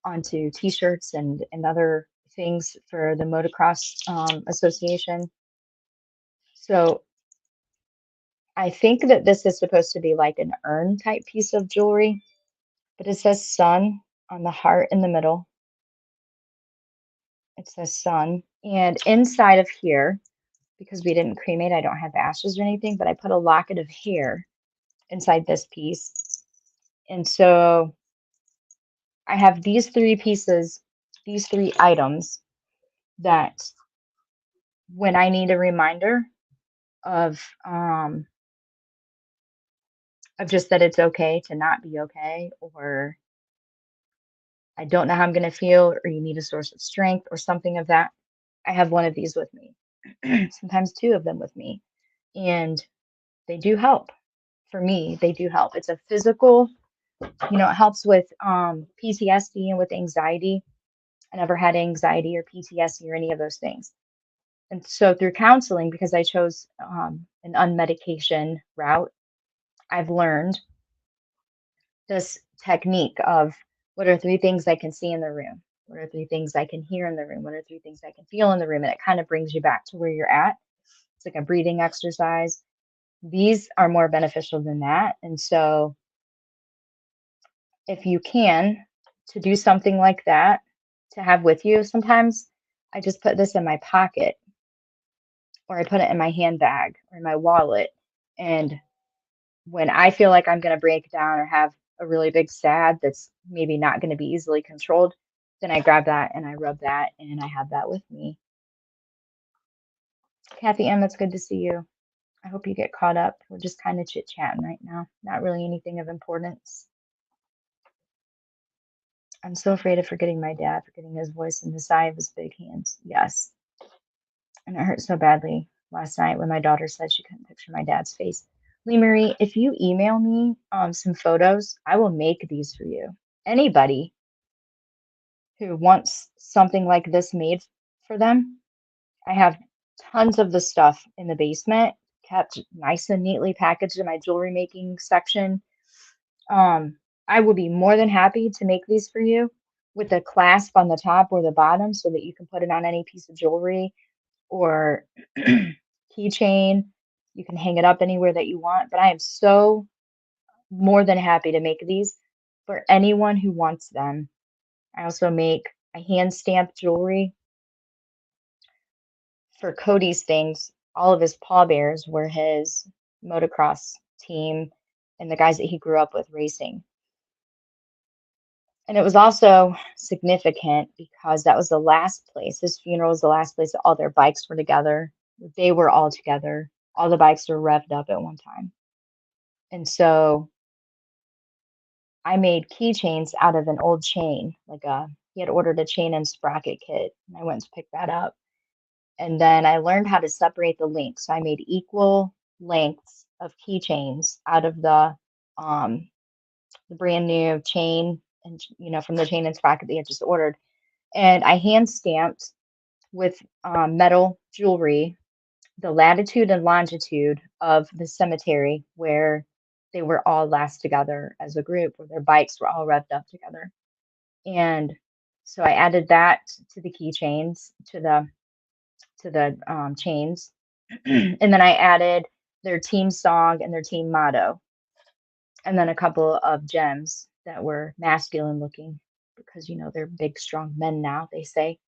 onto T-shirts and other things for the Motocross Association. So I think that this is supposed to be like an urn type piece of jewelry, but it says sun on the heart in the middle. It says sun. And inside of here, because we didn't cremate, I don't have ashes or anything, but I put a locket of hair inside this piece. And so I have these three pieces, these three items that when I need a reminder of um of just that it's okay to not be okay, or I don't know how I'm going to feel, or you need a source of strength or something of that, I have one of these with me. Sometimes two of them with me. And they do help. For me, they do help. It's a physical, it helps with PTSD and with anxiety. I never had anxiety or PTSD or any of those things. And so through counseling, because I chose an unmedication route, I've learned this technique of what are three things I can see in the room? What are three things I can hear in the room? What are three things I can feel in the room? And it kind of brings you back to where you're at. It's like a breathing exercise. These are more beneficial than that. And so if you can, to do something like that, to have with you, sometimes I just put this in my pocket or I put it in my handbag or in my wallet. And when I feel like I'm going to break down or have a really big sad that's maybe not going to be easily controlled, then I grab that and I rub that and I have that with me. Kathy M, it's good to see you. I hope you get caught up. We're just kind of chit chatting right now. Not really anything of importance. I'm so afraid of forgetting my dad, forgetting his voice and the sigh of his big hands. Yes. And it hurt so badly last night when my daughter said she couldn't picture my dad's face. Lee Marie, if you email me some photos, I will make these for you. Anybody who wants something like this made for them, I have tons of the stuff in the basement, kept nice and neatly packaged in my jewelry making section. I will be more than happy to make these for you with a clasp on the top or the bottom so that you can put it on any piece of jewelry or keychain. You can hang it up anywhere that you want. But I am so more than happy to make these for anyone who wants them. I also make a hand stamped jewelry for Cody's things. All of his pallbearers were his motocross team and the guys that he grew up with racing. And it was also significant because that was the last place. His funeral was the last place that all their bikes were together. They were all together. All the bikes were revved up at one time. And so I made keychains out of an old chain. He had ordered a chain and sprocket kit, and I went to pick that up. And then I learned how to separate the links. So I made equal lengths of keychains out of the brand new chain and from the chain and sprocket that I had just ordered. And I hand stamped with metal jewelry the latitude and longitude of the cemetery where they were all last together as a group, where their bikes were all revved up together. And so I added that to the keychains, to the chains, and then I added their team song and their team motto, and then a couple of gems that were masculine looking because they're big, strong men now, they say.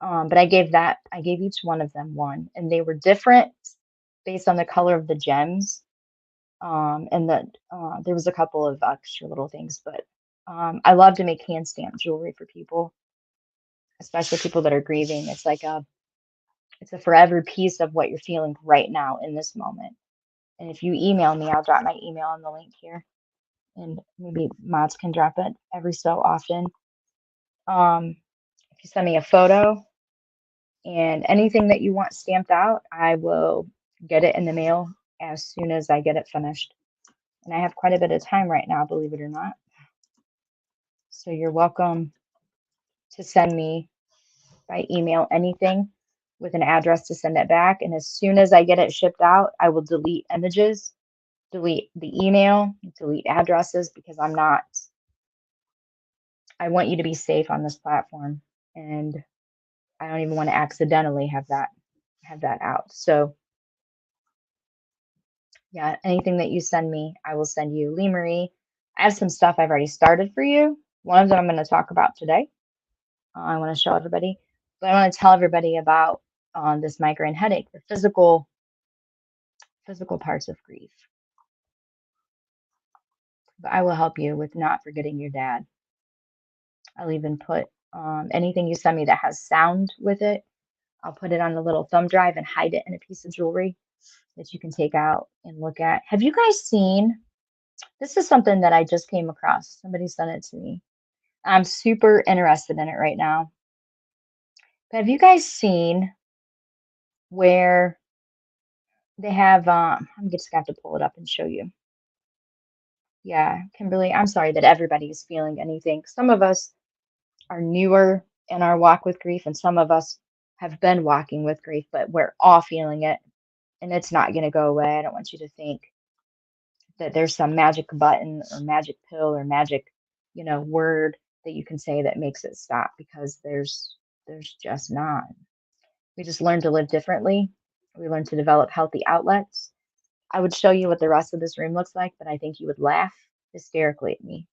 But I gave each one of them one, and they were different based on the color of the gems. And there was a couple of extra little things, but I love to make hand stamped jewelry for people, especially people that are grieving. It's a forever piece of what you're feeling right now in this moment. And if you email me, I'll drop my email in the link here, and maybe mods can drop it every so often. If you send me a photo and anything that you want stamped out, I will get it in the mail as soon as I get it finished. And I have quite a bit of time right now, believe it or not. So you're welcome to send me by email anything with an address to send it back. And as soon as I get it shipped out, I will delete images, delete the email, delete addresses, because I want you to be safe on this platform. And I don't even want to accidentally have that out. So yeah, anything that you send me, I will send you. Lee Marie, I have some stuff I've already started for you. One of them I'm going to talk about today. I want to show everybody, but I want to tell everybody about this migraine headache, the physical parts of grief. But I will help you with not forgetting your dad. I'll even put anything you send me that has sound with it. I'll put it on a little thumb drive and hide it in a piece of jewelry that you can take out and look at. Have you guys seen? This is something that I just came across. Somebody sent it to me. I'm super interested in it right now. But have you guys seen where they have, I'm just gonna have to pull it up and show you. Yeah, Kimberly, I'm sorry that everybody is feeling anything. Some of us are newer in our walk with grief, and some of us have been walking with grief, but we're all feeling it, and it's not going to go away. I don't want you to think that there's some magic button or magic pill or magic, word that you can say that makes it stop, because there's just not. We just learn to live differently. We learn to develop healthy outlets. I would show you what the rest of this room looks like, but I think you would laugh hysterically at me.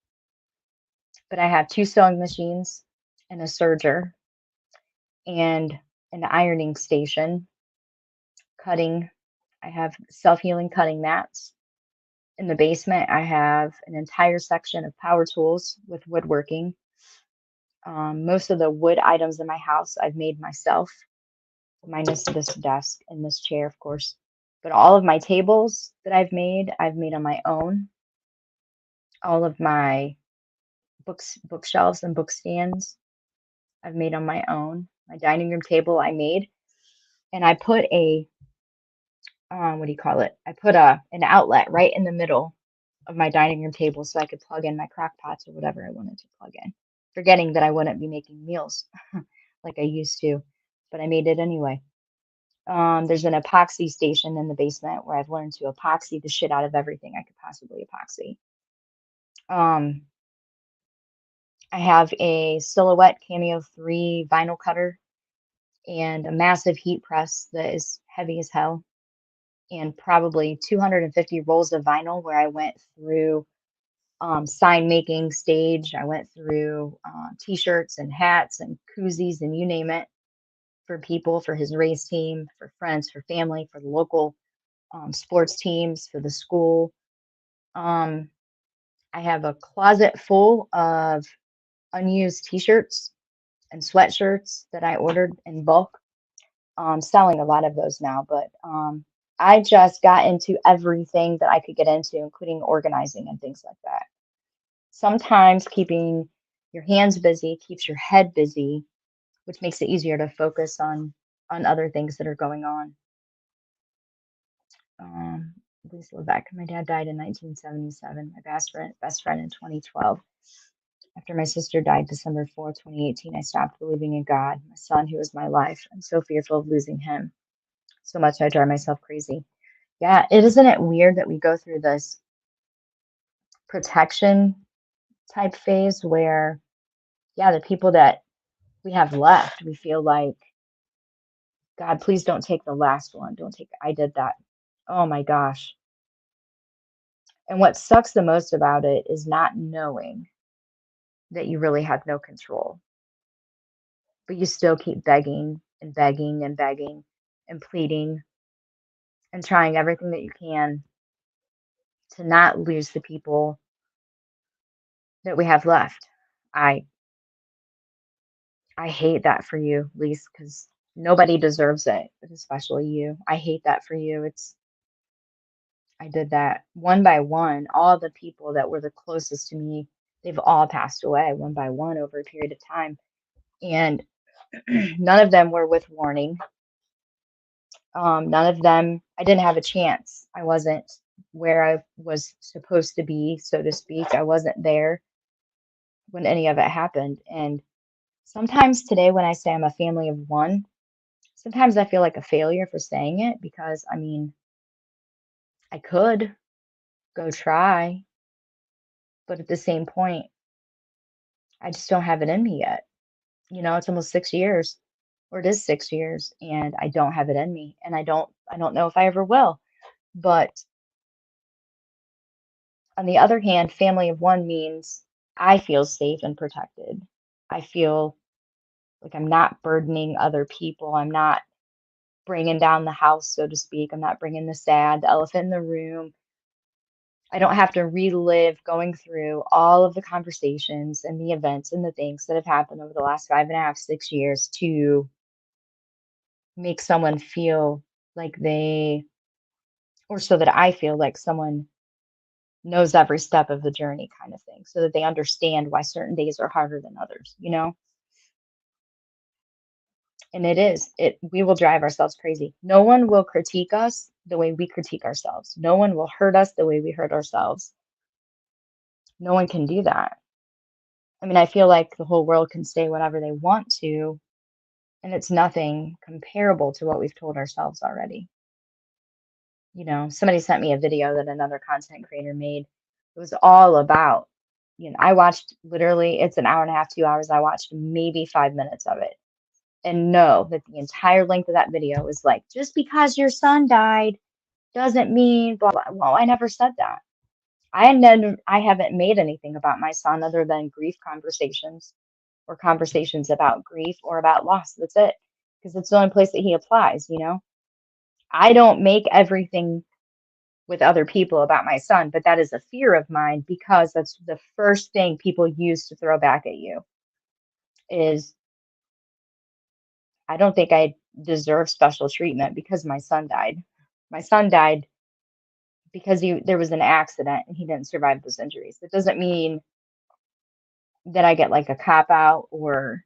But I have 2 sewing machines and a serger and an ironing station, cutting. I have self-healing cutting mats. In the basement, I have an entire section of power tools with woodworking. Most of the wood items in my house I've made myself, minus this desk and this chair, of course. But all of my tables that I've made on my own. All of my bookshelves and book stands I've made on my own. My dining room table I made, and I put what do you call it? I put an outlet right in the middle of my dining room table so I could plug in my crock pots or whatever I wanted to plug in, forgetting that I wouldn't be making meals like I used to, but I made it anyway. There's an epoxy station in the basement where I've learned to epoxy the shit out of everything I could possibly epoxy. Um, I have a Silhouette Cameo 3 vinyl cutter and a massive heat press that is heavy as hell, and probably 250 rolls of vinyl where I went through sign making stage. I went through t-shirts and hats and koozies and you name it, for people, for his race team, for friends, for family, for the local sports teams, for the school. I I have a closet full of unused t-shirts and sweatshirts that I ordered in bulk. Selling a lot of those now, but I just got into everything that I could get into, including organizing and things like that. Sometimes keeping your hands busy keeps your head busy, which makes it easier to focus on other things that are going on. Um, Lisa Lebeck. My dad died in 1977. My best friend in 2012. After my sister died December 4th, 2018, I stopped believing in God, my son who was my life. I'm so fearful of losing him. So much I drive myself crazy. Yeah, isn't it weird that we go through this protection type phase where, yeah, the people that we have left, we feel like, God, please don't take the last one. Don't take, I did that. Oh my gosh. And what sucks the most about it is not knowing that you really have no control, but you still keep begging and begging and begging and pleading and trying everything that you can to not lose the people that we have left. I I hate that for you, Lise, because nobody deserves it, but especially you. I hate that for you. I did that one by one. All the people that were the closest to me, they've all passed away one by one over a period of time. And none of them were with warning. None of them, I didn't have a chance. I wasn't where I was supposed to be, so to speak. I wasn't there when any of it happened. And sometimes today, when I say I'm a family of one, sometimes I feel like a failure for saying it because I mean, I could go try, but at the same point, I just don't have it in me yet. It's almost 6 years, or it is 6 years, and I don't have it in me, and I don't know if I ever will. But on the other hand, family of one means I feel safe and protected. I feel like I'm not burdening other people. I'm not bringing down the house, so to speak. I'm not bringing the sad, the elephant in the room. I don't have to relive going through all of the conversations and the events and the things that have happened over the last 5.5, 6 years to make someone feel like or so that I feel like someone knows every step of the journey kind of thing, so that they understand why certain days are harder than others. And we will drive ourselves crazy. No one will critique us the way we critique ourselves. No one will hurt us the way we hurt ourselves. No one can do that. I mean, I feel like the whole world can say whatever they want to, and it's nothing comparable to what we've told ourselves already. Somebody sent me a video that another content creator made. It was all about, I watched literally, it's an hour and a half, 2 hours. I watched maybe 5 minutes of it. And know that the entire length of that video was like, just because your son died doesn't mean blah, blah. Well, I never said that. I haven't made anything about my son other than grief conversations or conversations about grief or about loss. That's it. Because it's the only place that he applies. I don't make everything with other people about my son, but that is a fear of mine because that's the first thing people use to throw back at you is I don't think I deserve special treatment because my son died. My son died because there was an accident and he didn't survive those injuries. That doesn't mean that I get like a cop out or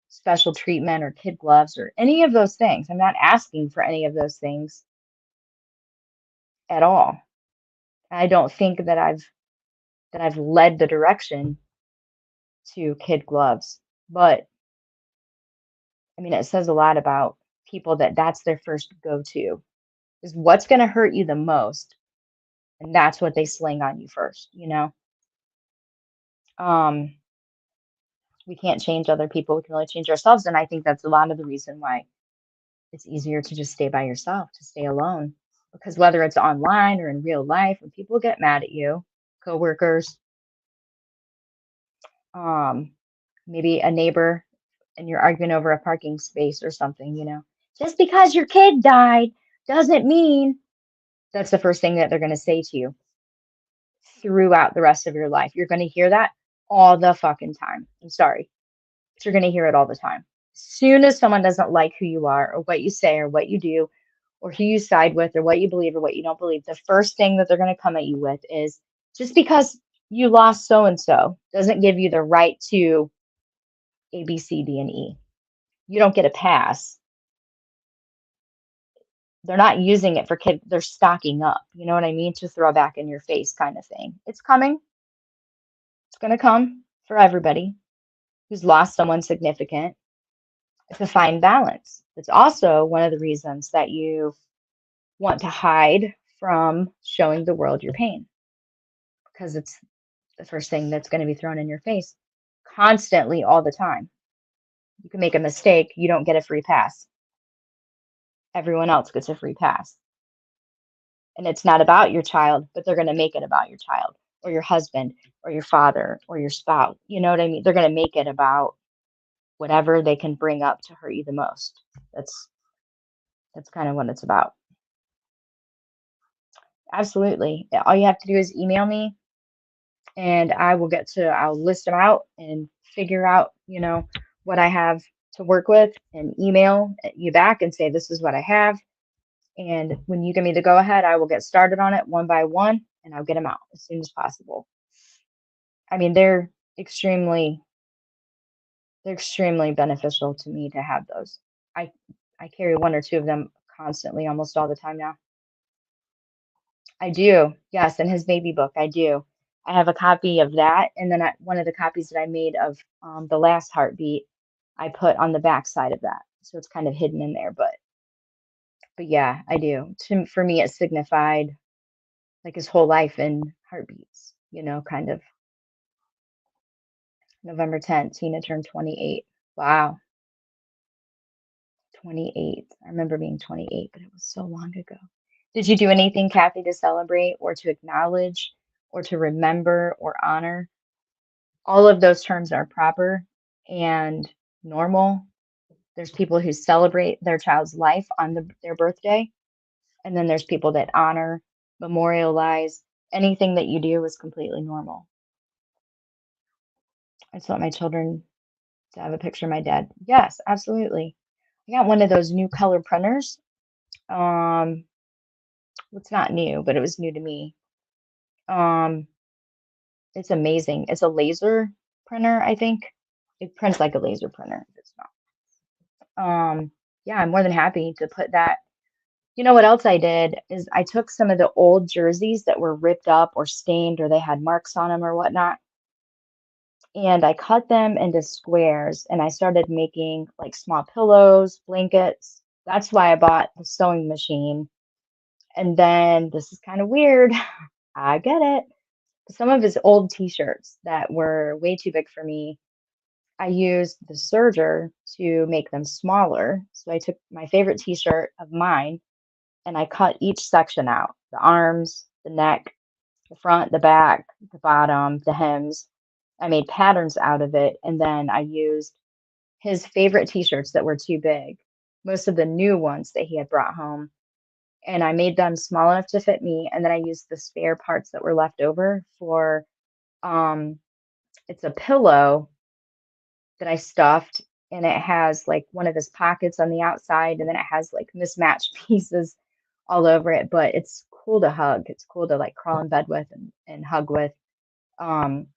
special treatment or kid gloves or any of those things. I'm not asking for any of those things at all. I don't think that I've led the direction to kid gloves. But I mean, it says a lot about people that's their first go-to is what's going to hurt you the most, and that's what they sling on you first. Um, we can't change other people. We can only change ourselves, and I think that's a lot of the reason why it's easier to just stay by yourself, to stay alone. Because whether it's online or in real life, when people get mad at you, coworkers, um, maybe a neighbor, and you're arguing over a parking space or something. Just because your kid died doesn't mean that's the first thing that they're going to say to you. throughout the rest of your life. You're going to hear that all the fucking time. I'm sorry, but you're going to hear it all the time. As soon as someone doesn't like who you are or what you say or what you do or who you side with or what you believe or what you don't believe, the first thing that they're going to come at you with is just because you lost so and so doesn't give you the right to A, B, C, D, and E. You don't get a pass. They're not using it for kids. They're stocking up. You know what I mean? To throw back in your face kind of thing. It's coming. It's going to come for everybody who's lost someone significant. It's a fine balance. It's also one of the reasons that you want to hide from showing the world your pain because it's the first thing that's going to be thrown in your face constantly all the time. You can make a mistake, you don't get a free pass. Everyone else gets a free pass. And it's not about your child, but they're going to make it about your child or your husband or your father or your spouse. You know what I mean? They're going to make it about whatever they can bring up to hurt you the most. That's kind of what it's about. Absolutely. All you have to do is email me and I'll list them out and figure out, what I have to work with and email you back and say, this is what I have. And when you give me the go ahead, I will get started on it one by one and I'll get them out as soon as possible. I mean, they're extremely beneficial to me to have those. I I carry one or two of them constantly, almost all the time now. I do. Yes, in his baby book, I do. I have a copy of that, and then one of the copies that I made of the last heartbeat, I put on the back side of that, so it's kind of hidden in there. But yeah, I do. For me, it signified like his whole life in heartbeats. Kind of November 10th, Tina turned 28. Wow, 28. I remember being 28, but it was so long ago. Did you do anything, Kathy, to celebrate or to acknowledge or to remember or honor? All of those terms are proper and normal. There's people who celebrate their child's life on their birthday, and then there's people that honor, memorialize. Anything that you do is completely normal. I just want my children to have a picture of my dad. Yes, absolutely. I got one of those new color printers. Um, it's not new, but it was new to me. Um, it's amazing. It's a laser printer, I think. It prints like a laser printer. It's not. Yeah, I'm more than happy to put that. You know what else I did is I took some of the old jerseys that were ripped up or stained or they had marks on them or whatnot, and I cut them into squares and I started making like small pillows, blankets. That's why I bought the sewing machine. And then this is kind of weird. I get it. Some of his old t-shirts that were way too big for me, I used the serger to make them smaller. So I took my favorite t-shirt of mine and I cut each section out, the arms, the neck, the front, the back, the bottom, the hems. I made patterns out of it. And then I used his favorite t-shirts that were too big, most of the new ones that he had brought home. And I made them small enough to fit me. And then I used the spare parts that were left over for, um, it's a pillow that I stuffed and it has like one of his pockets on the outside and then it has like mismatched pieces all over it, but it's cool to hug. It's cool to like crawl in bed with and hug with. Um,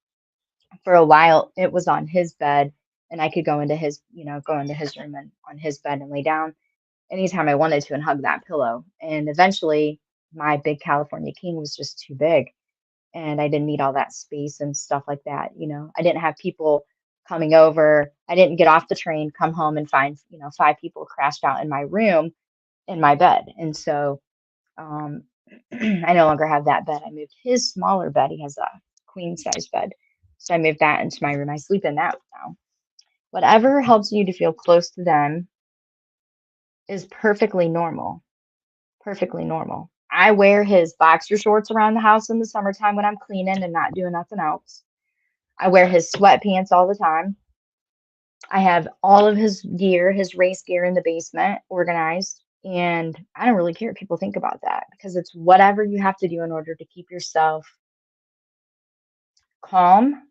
for a while it was on his bed and I could go into his room and on his bed and lay down anytime I wanted to and hug that pillow. And eventually my big California king was just too big and I didn't need all that space and stuff like that. I didn't have people coming over. I didn't get off the train, come home and find, five people crashed out in my room in my bed. And so um, I no longer have that bed. I moved his smaller bed. He has a queen size bed. So I moved that into my room. I sleep in that now. Whatever helps you to feel close to them is perfectly normal. Perfectly normal. I wear his boxer shorts around the house in the summertime when I'm cleaning and not doing nothing else. I wear his sweatpants all the time. I have all of his gear, his race gear in the basement organized. And I don't really care what people think about that because it's whatever you have to do in order to keep yourself calm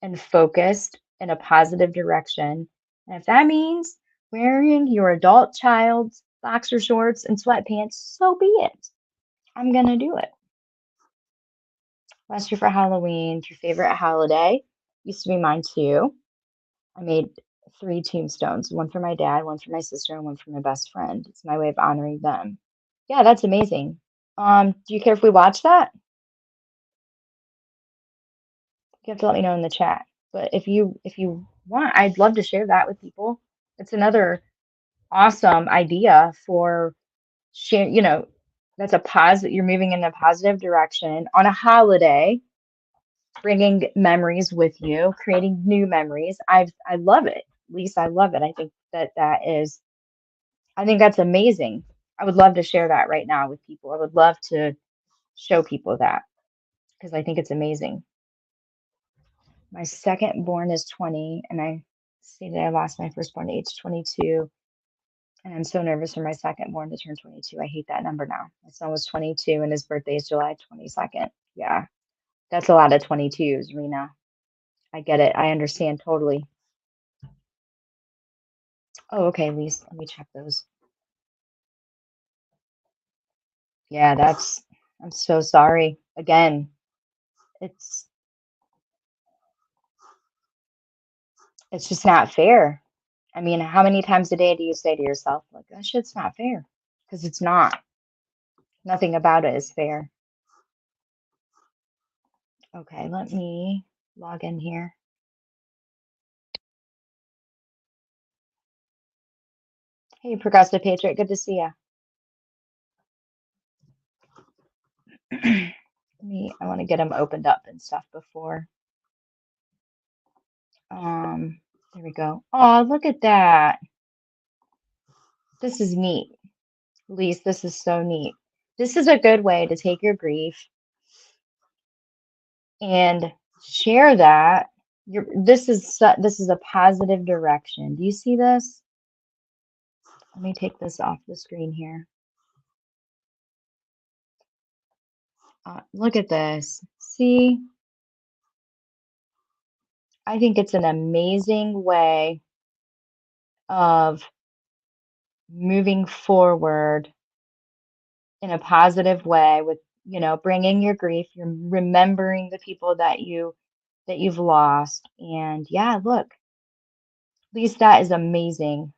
and focused in a positive direction. And if that means wearing your adult child's boxer shorts and sweatpants, so be it. I'm going to do it. Last year for Halloween, your favorite holiday used to be mine too. I made 3 tombstones, one for my dad, one for my sister, and one for my best friend. It's my way of honoring them. Yeah, that's amazing. Do you care if we watch that? You have to let me know in the chat. But if you want, I'd love to share that with people. It's another awesome idea for share, that's a positive, you're moving in a positive direction on a holiday, bringing memories with you, creating new memories. I love it. Lisa, I love it. I think I think that's amazing. I would love to share that right now with people. I would love to show people that because I think it's amazing. My second born is 20, and I see that I lost my firstborn at age 22, and I'm so nervous for my second born to turn 22. I hate that number now. My son was 22, and his birthday is July 22nd. Yeah, that's a lot of 22s, Rena. I get it. I understand totally. Oh, okay, Lise, let me check those. Yeah, I'm so sorry. Again, it's it's just not fair. I mean, how many times a day do you say to yourself, like, that shit's not fair? Because it's not. Nothing about it is fair. Okay, let me log in here. Hey, Progressive Patriot, good to see you. I want to get them opened up and stuff before. There we go. Oh, look at that. This is neat. Lise, this is so neat. This is a good way to take your grief and share that. This is a positive direction. Do you see this? Let me take this off the screen here. Look at this. See? I think it's an amazing way of moving forward in a positive way with, bringing your grief, you're remembering the people that you've lost. And yeah, look, at least that is amazing.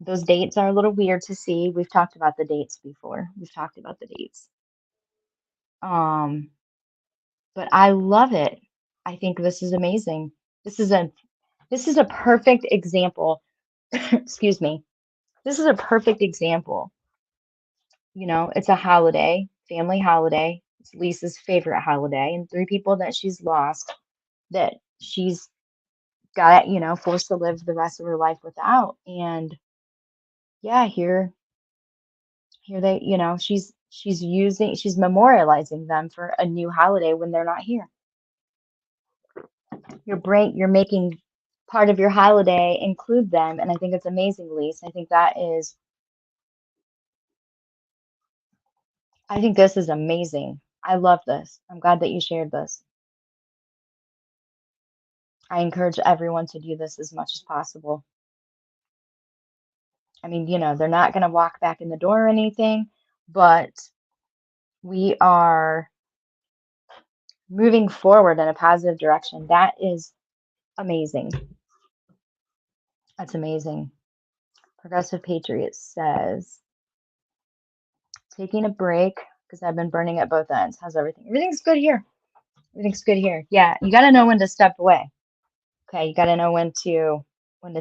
Those dates are a little weird to see. We've talked about the dates before. We've talked about the dates. Um, but I love it. I think this is amazing. This is a this is a perfect example. Excuse me. This is a perfect example. It's a holiday, family holiday. It's Lisa's favorite holiday, and 3 people that she's lost that she's got, forced to live the rest of her life without. And yeah, here they, she's memorializing them for a new holiday when they're not here. You're making part of your holiday include them, and I think it's amazing, Lisa. I think this is amazing. I love this. I'm glad that you shared this. I encourage everyone to do this as much as possible. I mean, they're not going to walk back in the door or anything, but we are moving forward in a positive direction. That is amazing. That's amazing. Progressive Patriot says, taking a break because I've been burning at both ends. How's everything? Everything's good here. Everything's good here. Yeah, you got to know when to step away. Okay, you got to know when to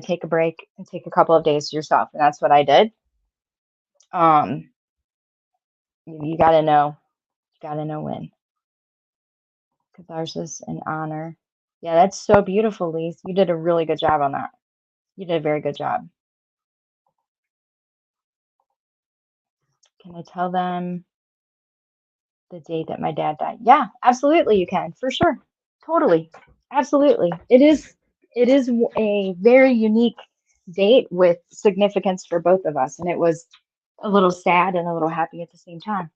take a break and take a couple of days to yourself, and that's what I did. You got to know. You got to know when. Catharsis and honor. Yeah, that's so beautiful, Lise. You did a really good job on that. You did a very good job. Can I tell them the date that my dad died? Yeah, absolutely you can. For sure. Totally. Absolutely. It is a very unique date with significance for both of us, and it was a little sad and a little happy at the same time.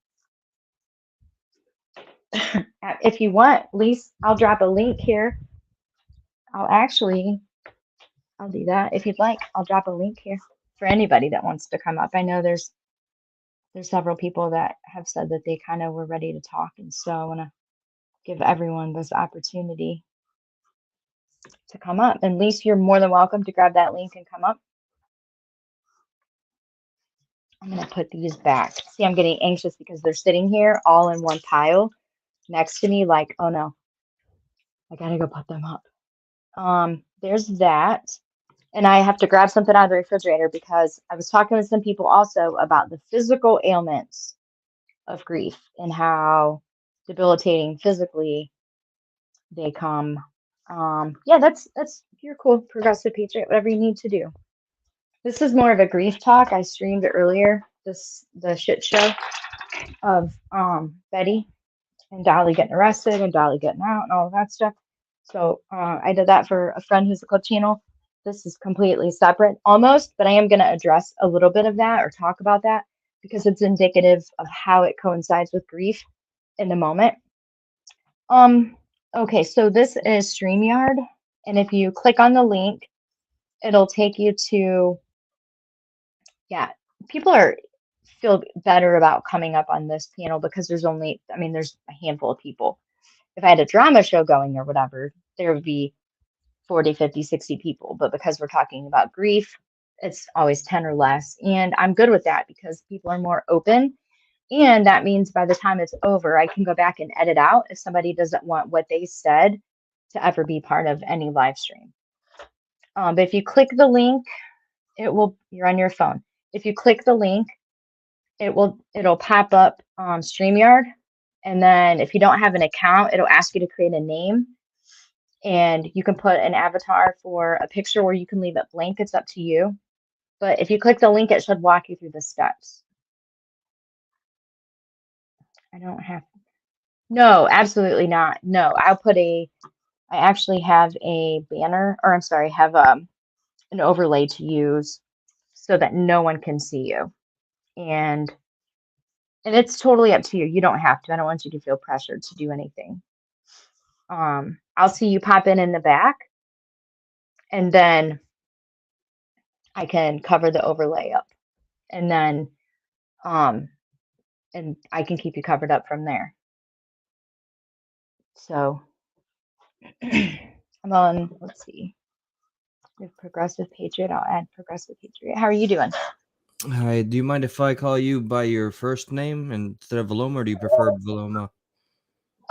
If you want, Lise, I'll drop a link here. I'll do that. If you'd like, I'll drop a link here for anybody that wants to come up. I know there's several people that have said that they kind of were ready to talk, and so I want to give everyone this opportunity to come up. And Lise, you're more than welcome to grab that link and come up. I'm going to put these back. See, I'm getting anxious because they're sitting here all in one pile next to me like, oh no, I got to go put them up. There's that. And I have to grab something out of the refrigerator because I was talking with some people also about the physical ailments of grief and how debilitating physically they come. Yeah, that's you're cool, progressive patriot, whatever you need to do. This is more of a grief talk. I streamed earlier, the shit show of Betty and Dolly getting arrested and Dolly getting out and all of that stuff. So I did that for a friend who's a club channel. This is completely separate almost, but I am going to address a little bit of that or talk about that because it's indicative of how it coincides with grief in the moment. Okay, so this is StreamYard, and if you click on the link, it'll take you to, yeah, people feel better about coming up on this panel because there's there's a handful of people. If I had a drama show going or whatever, there would be 40, 50, 60 people. But because we're talking about grief, it's always 10 or less. And I'm good with that because people are more open. And that means by the time it's over, I can go back and edit out if somebody doesn't want what they said to ever be part of any live stream. But if you click the link, you're on your phone. If you click the link, it'll pop up StreamYard. And then if you don't have an account, it'll ask you to create a name. And you can put an avatar for a picture or you can leave it blank. It's up to you. But if you click the link, it should walk you through the steps. No, absolutely not. No, I actually have a banner, or I'm sorry, have an overlay to use so that no one can see you. And it's totally up to you. You don't have to. I don't want you to feel pressured to do anything. I'll see you pop in the back, and then I can cover the overlay up, and then and I can keep you covered up from there. So I'm on, let's see, Progressive Patriot. I'll add Progressive Patriot. How are you doing? Hi, do you mind if I call you by your first name instead of Vilomah, or do you prefer Vilomah?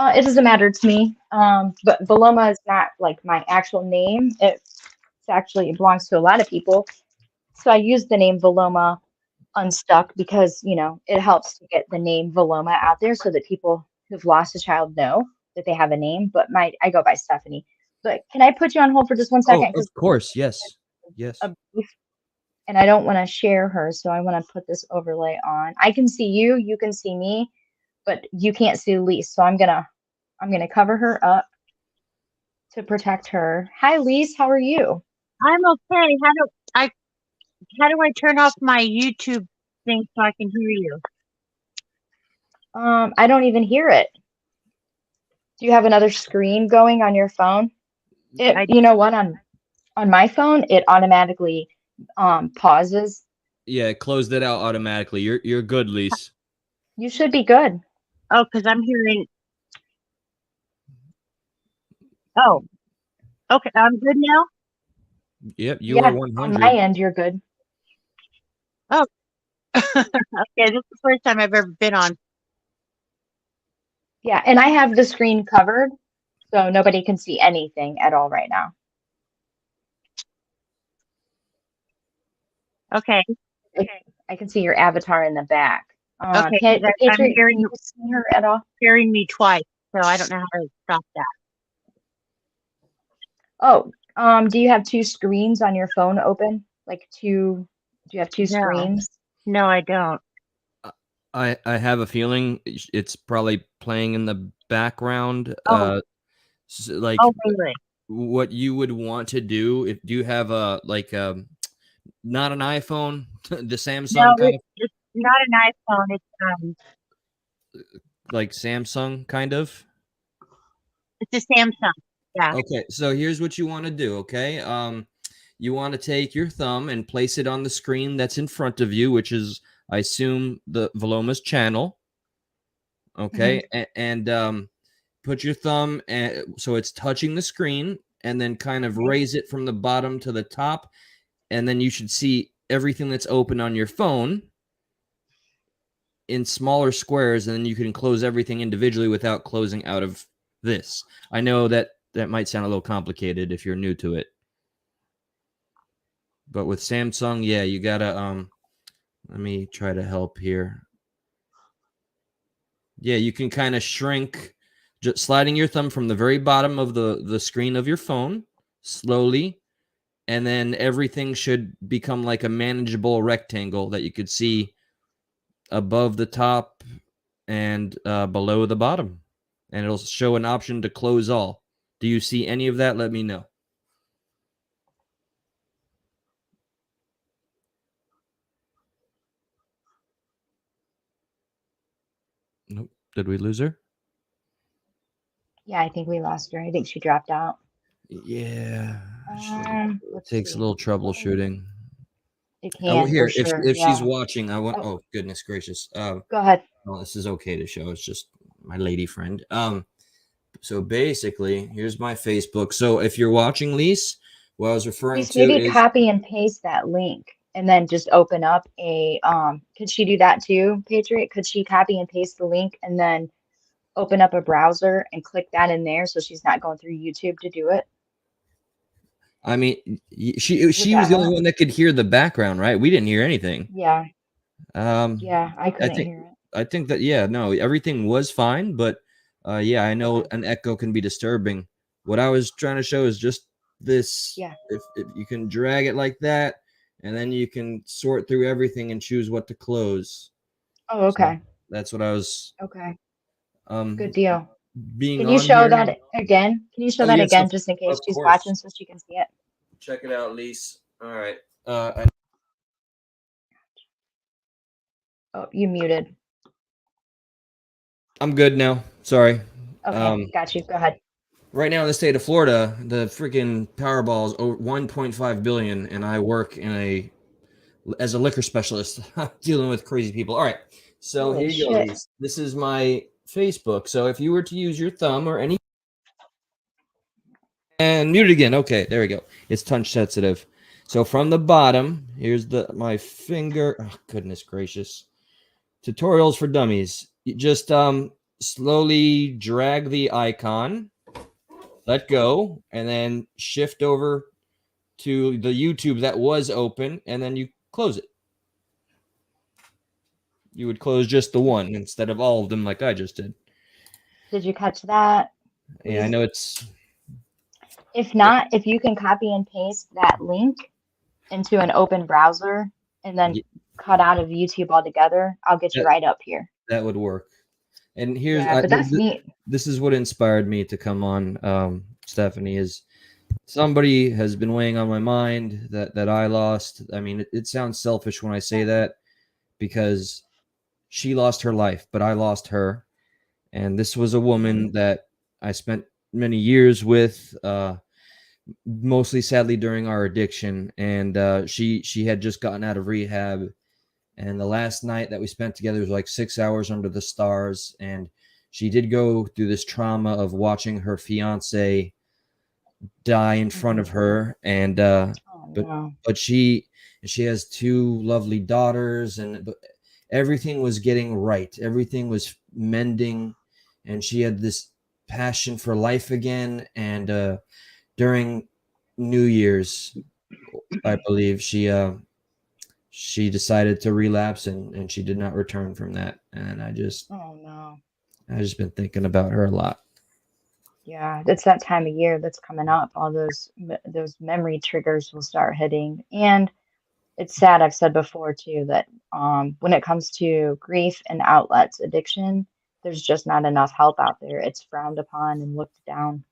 It doesn't matter to me. But Vilomah is not like my actual name. It belongs to a lot of people. So I use the name Vilomah.Unstuck because, it helps to get the name Vilomah out there so that people who've lost a child know that they have a name. But I go by Stephanie. But can I put you on hold for just 1 Oh, second? of course, yes. Yes. And I don't want to share her, so I want to put this overlay on. I can see you, you can see me, but you can't see Lise. So I'm gonna cover her up to protect her. Hi, Lise. How are you? I'm okay. How do I turn off my YouTube thing so I can hear you? I don't even hear it. Do you have another screen going on your phone? You know what? On my phone, it automatically pauses. Yeah, it closed it out automatically. You're good, Lise. You should be good. Oh, because I'm hearing. Oh, okay. I'm good now. Yep, you are 100. On my end, you're good. Oh, okay. This is the first time I've ever been on. Yeah, and I have the screen covered, so nobody can see anything at all right now. Okay. I can see your avatar in the back. Okay. Patriot, can you see her at all? Hearing me twice, so I don't know how to stop that. Oh, do you have two screens on your phone open? Do you have two screens? No, I don't. I have a feeling it's probably playing in the background. Oh. Like really? What you would want to do, do you have not an iPhone, the Samsung No, kind of? it's not an iPhone. It's like Samsung kind of? It's a Samsung. Yeah. Okay, so here's what you want to do, okay? You want to take your thumb and place it on the screen that's in front of you, which is, I assume, the Vilomah's channel, Hmm. okay? And put your thumb so it's touching the screen, and then kind of raise it from the bottom to the top, and then you should see everything that's open on your phone in smaller squares, and then you can close everything individually without closing out of this. I know that might sound a little complicated if you're new to it, but with Samsung, yeah, you gotta let me try to help here. Yeah, you can kind of shrink, just sliding your thumb from the very bottom of the screen of your phone slowly, and then everything should become like a manageable rectangle that you could see above the top and below the bottom, and it'll show an option to close all. Do you see any of that? Let me know. Nope. Did we lose her? Yeah, I think we lost her. I think she dropped out. Yeah. It Let's takes a see. little troubleshooting. It Oh, can for here, sure. if she's Yeah. watching, Oh, oh goodness gracious. go ahead. Well, this is okay to show. It's just my lady friend. So basically, here's my Facebook. So if you're watching, Lise, what I was referring Please to maybe is, copy and paste that link and then just open up a could she do that too, Patriot? Could she copy and paste the link and then open up a browser and click that in there so she's not going through YouTube to do it? I mean, Would she was that the only help? one that could hear the background, right? We didn't hear anything. Yeah, Um, yeah, I I couldn't think hear it. I think that yeah, no, everything was fine, but yeah, I know Okay. an echo can be disturbing. What I was trying to show is just this. Yeah. If you can drag it like that, and then you can sort through everything and choose what to close. Oh, So okay. that's what I was Okay. Good um deal. being Can you on show here. that again? Can you show Oh that yes, again just in case of she's course. watching so she can see it? Check it out, Lise. All right. Oh, you muted. I'm good now. Sorry. Okay, got you. Go ahead. Right now in the state of Florida, the freaking Powerball is over 1.5 billion, and I work as a liquor specialist dealing with crazy people. All right. So Holy here you go, shit. Lise. This is my Facebook. So if you were to use your thumb or any and mute it again. Okay, there we go. It's touch sensitive. So from the bottom, here's my finger. Oh, goodness gracious. Tutorials for dummies. You just slowly drag the icon, let go, and then shift over to the YouTube that was open, and then you close it. You would close just the one instead of all of them like I just did. Did you catch that? Yeah, I Please. know it's If not, if you can copy and paste that link into an open browser and then cut out of YouTube altogether, I'll get you that, right up here. that would work. And here's Yeah, but that's neat. this is what inspired me to come on, Stephanie, is somebody has been weighing on my mind that I lost. I mean, it sounds selfish when I say that because she lost her life, but I lost her. And this was a woman that I spent many years with, mostly sadly during our addiction. And she had just gotten out of rehab. And the last night that we spent together was like 6 hours under the stars. And she did go through this trauma of watching her fiance die in front of her. And Oh, no. but she has two lovely daughters, and everything was getting right. Everything was mending, and she had this passion for life again. And during New Year's, I believe she decided to relapse, and she did not return from that. And Oh, no. I just been thinking about her a lot. Yeah, it's that time of year that's coming up. All those memory triggers will start hitting. And it's sad, I've said before too, that when it comes to grief and outlets, addiction, there's just not enough help out there. It's frowned upon and looked down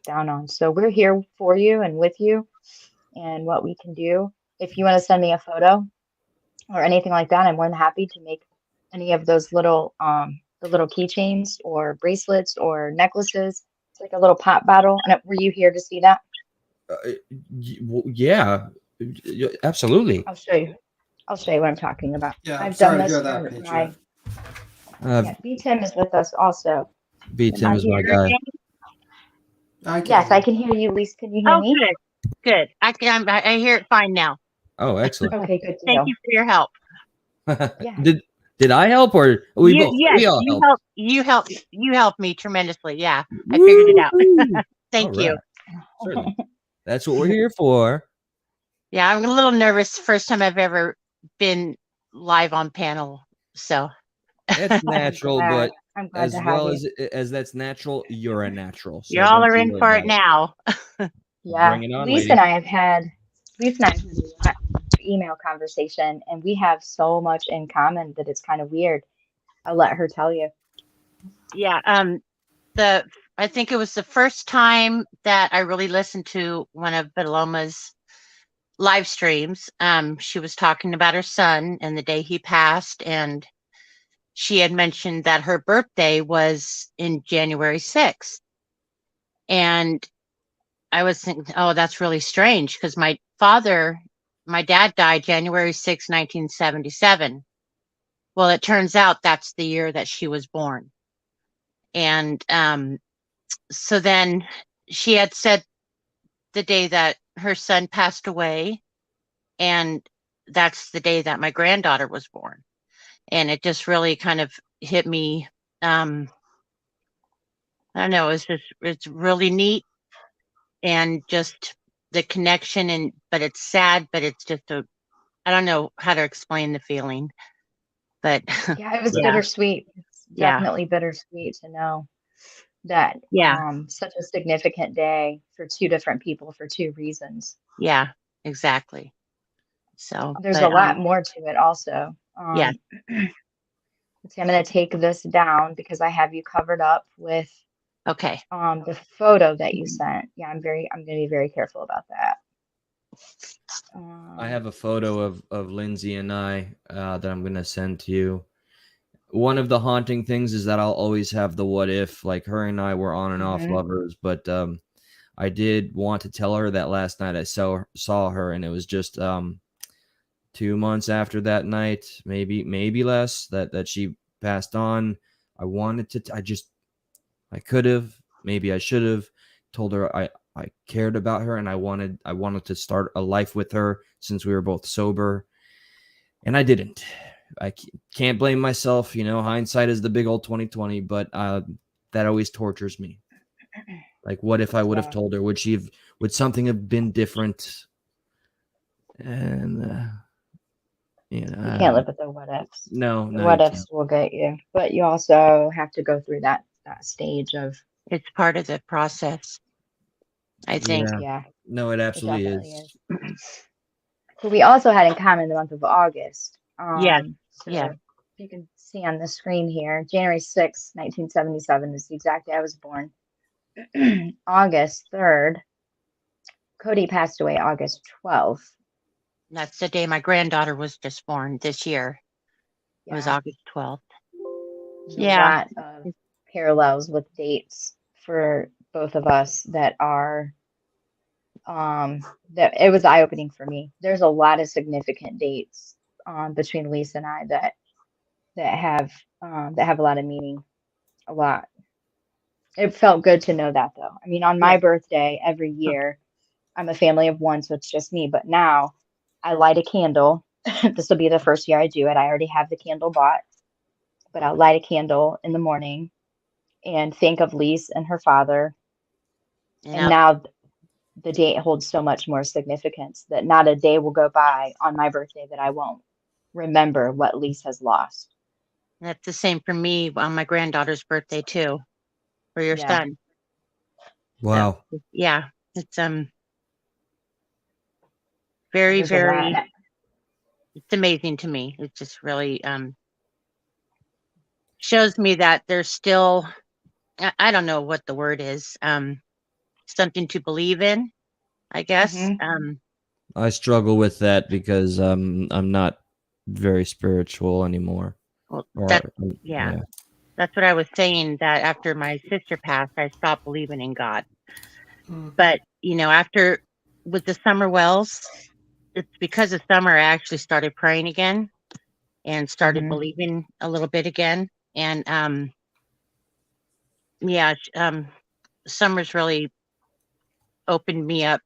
on. So we're here for you and with you and what we can do. If you want to send me a photo or anything like that, I'm more than happy to make any of those little the little keychains or bracelets or necklaces. It's like a little pop bottle. And were you here to see that? Yeah, absolutely. I'll show you. I'll show you what I'm talking about. Yeah, I'm I've done sorry to this hear that, for Patriot. yeah, B Tim is with us also. B Am I Tim's my here guy. again? I can Yes, hear I you. can hear you. Lisa, can you hear Oh, me? good. I hear it fine now. Oh, excellent. Okay, good Thank deal. you for your help. Yeah. Did I help or we both? Yes, We all helped. you helped me tremendously. Yeah, I figured it out. Woo! Thank All you. right. Certainly. That's what we're here for. Yeah, I'm a little nervous. First time I've ever been live on panel. So It's natural, glad. but I'm glad as to have well you. as that's natural, you're a natural. So y'all don't are you in worry for about it now. Yeah, Bring it on, Lisa lady. and I have had a lot of email conversation, and we have so much in common that it's kind of weird. I'll let her tell you. Yeah. I think it was the first time that I really listened to one of Vilomah's live streams. She was talking about her son and the day he passed, and she had mentioned that her birthday was in January 6th. And I was thinking, oh, that's really strange because my dad died January 6, 1977. Well, it turns out that's the year that she was born. And so then she had said the day that her son passed away, and that's the day that my granddaughter was born. And it just really kind of hit me. I don't know, it's really neat, and just the connection, but it's sad, but it's just I don't know how to explain the feeling, but Yeah, it was yeah, bittersweet. It's yeah, definitely bittersweet to know that yeah, such a significant day for two different people for two reasons. yeah, exactly. So, There's a but lot more to it also. yeah, Let's see, I'm going to take this down because I have you covered up with okay, the photo that you sent. Yeah, I'm going to be very careful about that. I have a photo of Lindsay and I that I'm gonna send to you. One of the haunting things is that I'll always have the what if. Like her and I were on and off Mhm. lovers, but I did want to tell her that last night I saw her, and it was just 2 months after that night, maybe less, that she passed on. I wanted to. I could have, maybe I should have told her I cared about her and I wanted to start a life with her since we were both sober, and I didn't. I can't blame myself. Hindsight is the big old 2020, but that always tortures me. Like, what if I would have Yeah. told her? Would something have been different? And You can't live with the what ifs. no, The no, you what can't. ifs will get you, but you also have to go through that stage of it's part of the process, I think. Yeah, yeah, no, it it absolutely definitely is. is. So we also had in common the month of August. Yes, So yeah, you can see on the screen here, January 6th, 1977 is the exact day I was born. August 3rd, Cody passed away August 12th. that's the day my granddaughter was just born this year. It was Yeah, August 12th. there's a Yeah, lot of parallels with dates for both of us that are that it was eye-opening for me. There's a lot of significant dates between Lisa and I that have a lot of meaning. A lot. It felt good to know that though. I mean, on my yeah, birthday every year, I'm a family of one, so it's just me. But now I light a candle. This will be the first year I do it. I already have the candle bought, but I'll light a candle in the morning and think of Lisa and her father. And yep. now the date holds so much more significance that not a day will go by on my birthday that I won't remember what Lisa has lost. That's the same for me on my granddaughter's birthday too, for your Yeah, son. So Wow. yeah, it's very, there's a lot. very, it's amazing to me. It just really shows me that there's still, I don't know what the word is, something to believe in, I guess. Hmm. I struggle with that because I'm not very spiritual anymore. Well, Or yeah, yeah, That's what I was saying, that after my sister passed, I stopped believing in God. Mhm. But, after with the summer wells, it's because of summer I actually started praying again and started believing a little bit again. And yeah, summer's really opened me up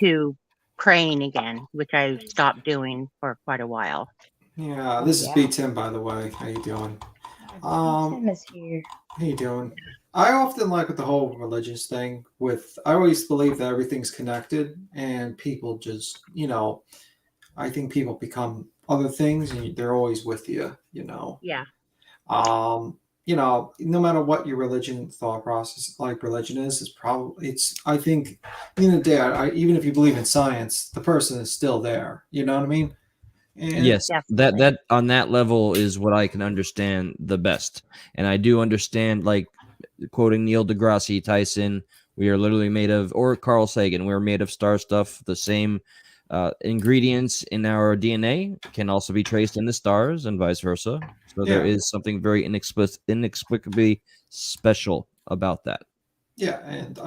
to praying again, which I stopped doing for quite a while. Yeah, this is B Tim, by the way. How you doing? Tim is here. How you doing? I often like with the whole religious thing. I always believe that everything's connected, and people just, I think people become other things, and they're always with you. Yeah. No matter what your religion thought process like religion is probably I think at the end of the day, even if you believe in science, the person is still there. You know what I mean? And Yes, Definitely. that on that level is what I can understand the best, and I do understand, like quoting Neil deGrasse Tyson, we are literally made of, or Carl Sagan, we're made of star stuff. The same ingredients in our DNA can also be traced in the stars, and vice versa. So there yeah, is something very inexplicably special about that. yeah, and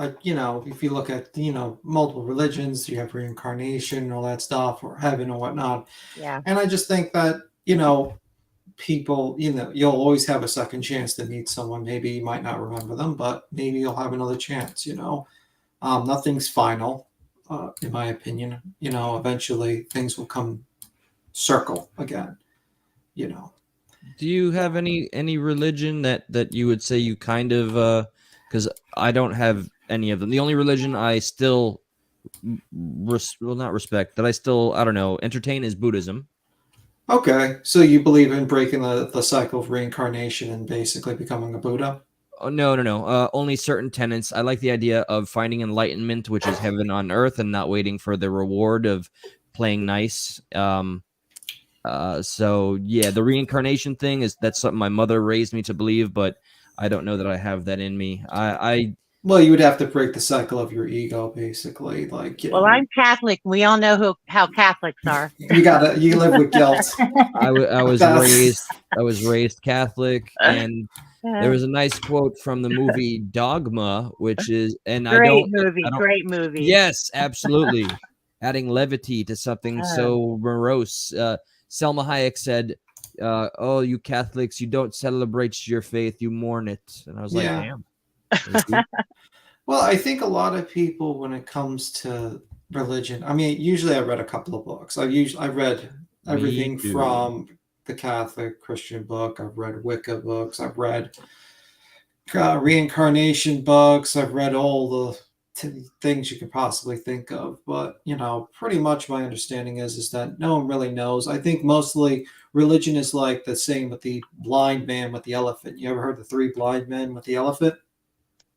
if you look at multiple religions, you have reincarnation and all that stuff, or heaven or whatnot. Yeah. And I just think that people, you'll always have a second chance to meet someone. Maybe you might not remember them, but maybe you'll have another chance. Nothing's final, in my opinion. Eventually things will come circle again. Do you have any religion that you would say you kind of because I don't have any of them. The only religion I still not respect, that I still, I don't know, entertain is Buddhism. Okay, so you believe in breaking the cycle of reincarnation and basically becoming a Buddha? Oh, no. Only certain tenets. I like the idea of finding enlightenment, which is heaven on earth, and not waiting for the reward of playing nice. So yeah, the reincarnation thing that's something my mother raised me to believe, but I don't know that I have that in me. Well, you would have to break the cycle of your ego, basically. Like, Well, I'm Catholic. We all know how Catholics are. you live with guilt. I was raised Catholic, and there Uh, was a nice quote from the movie Dogma, which is, and Great I movie. don't. Great movie. Yes, absolutely. Adding levity to something Uh, so morose. Selma Hayek said, "Oh, you Catholics, you don't celebrate your faith, you mourn it." And I was like, Yeah. "Damn." Thank you. Well, I think a lot of people, when it comes to religion, I mean, usually I read a couple of books. I read Me everything too. from the Catholic Christian book. I've read Wicca books. I've read reincarnation books. I've read all the things you could possibly think of. But pretty much my understanding is that no one really knows. I think mostly religion is like the same with the blind man with the elephant. You ever heard the three blind men with the elephant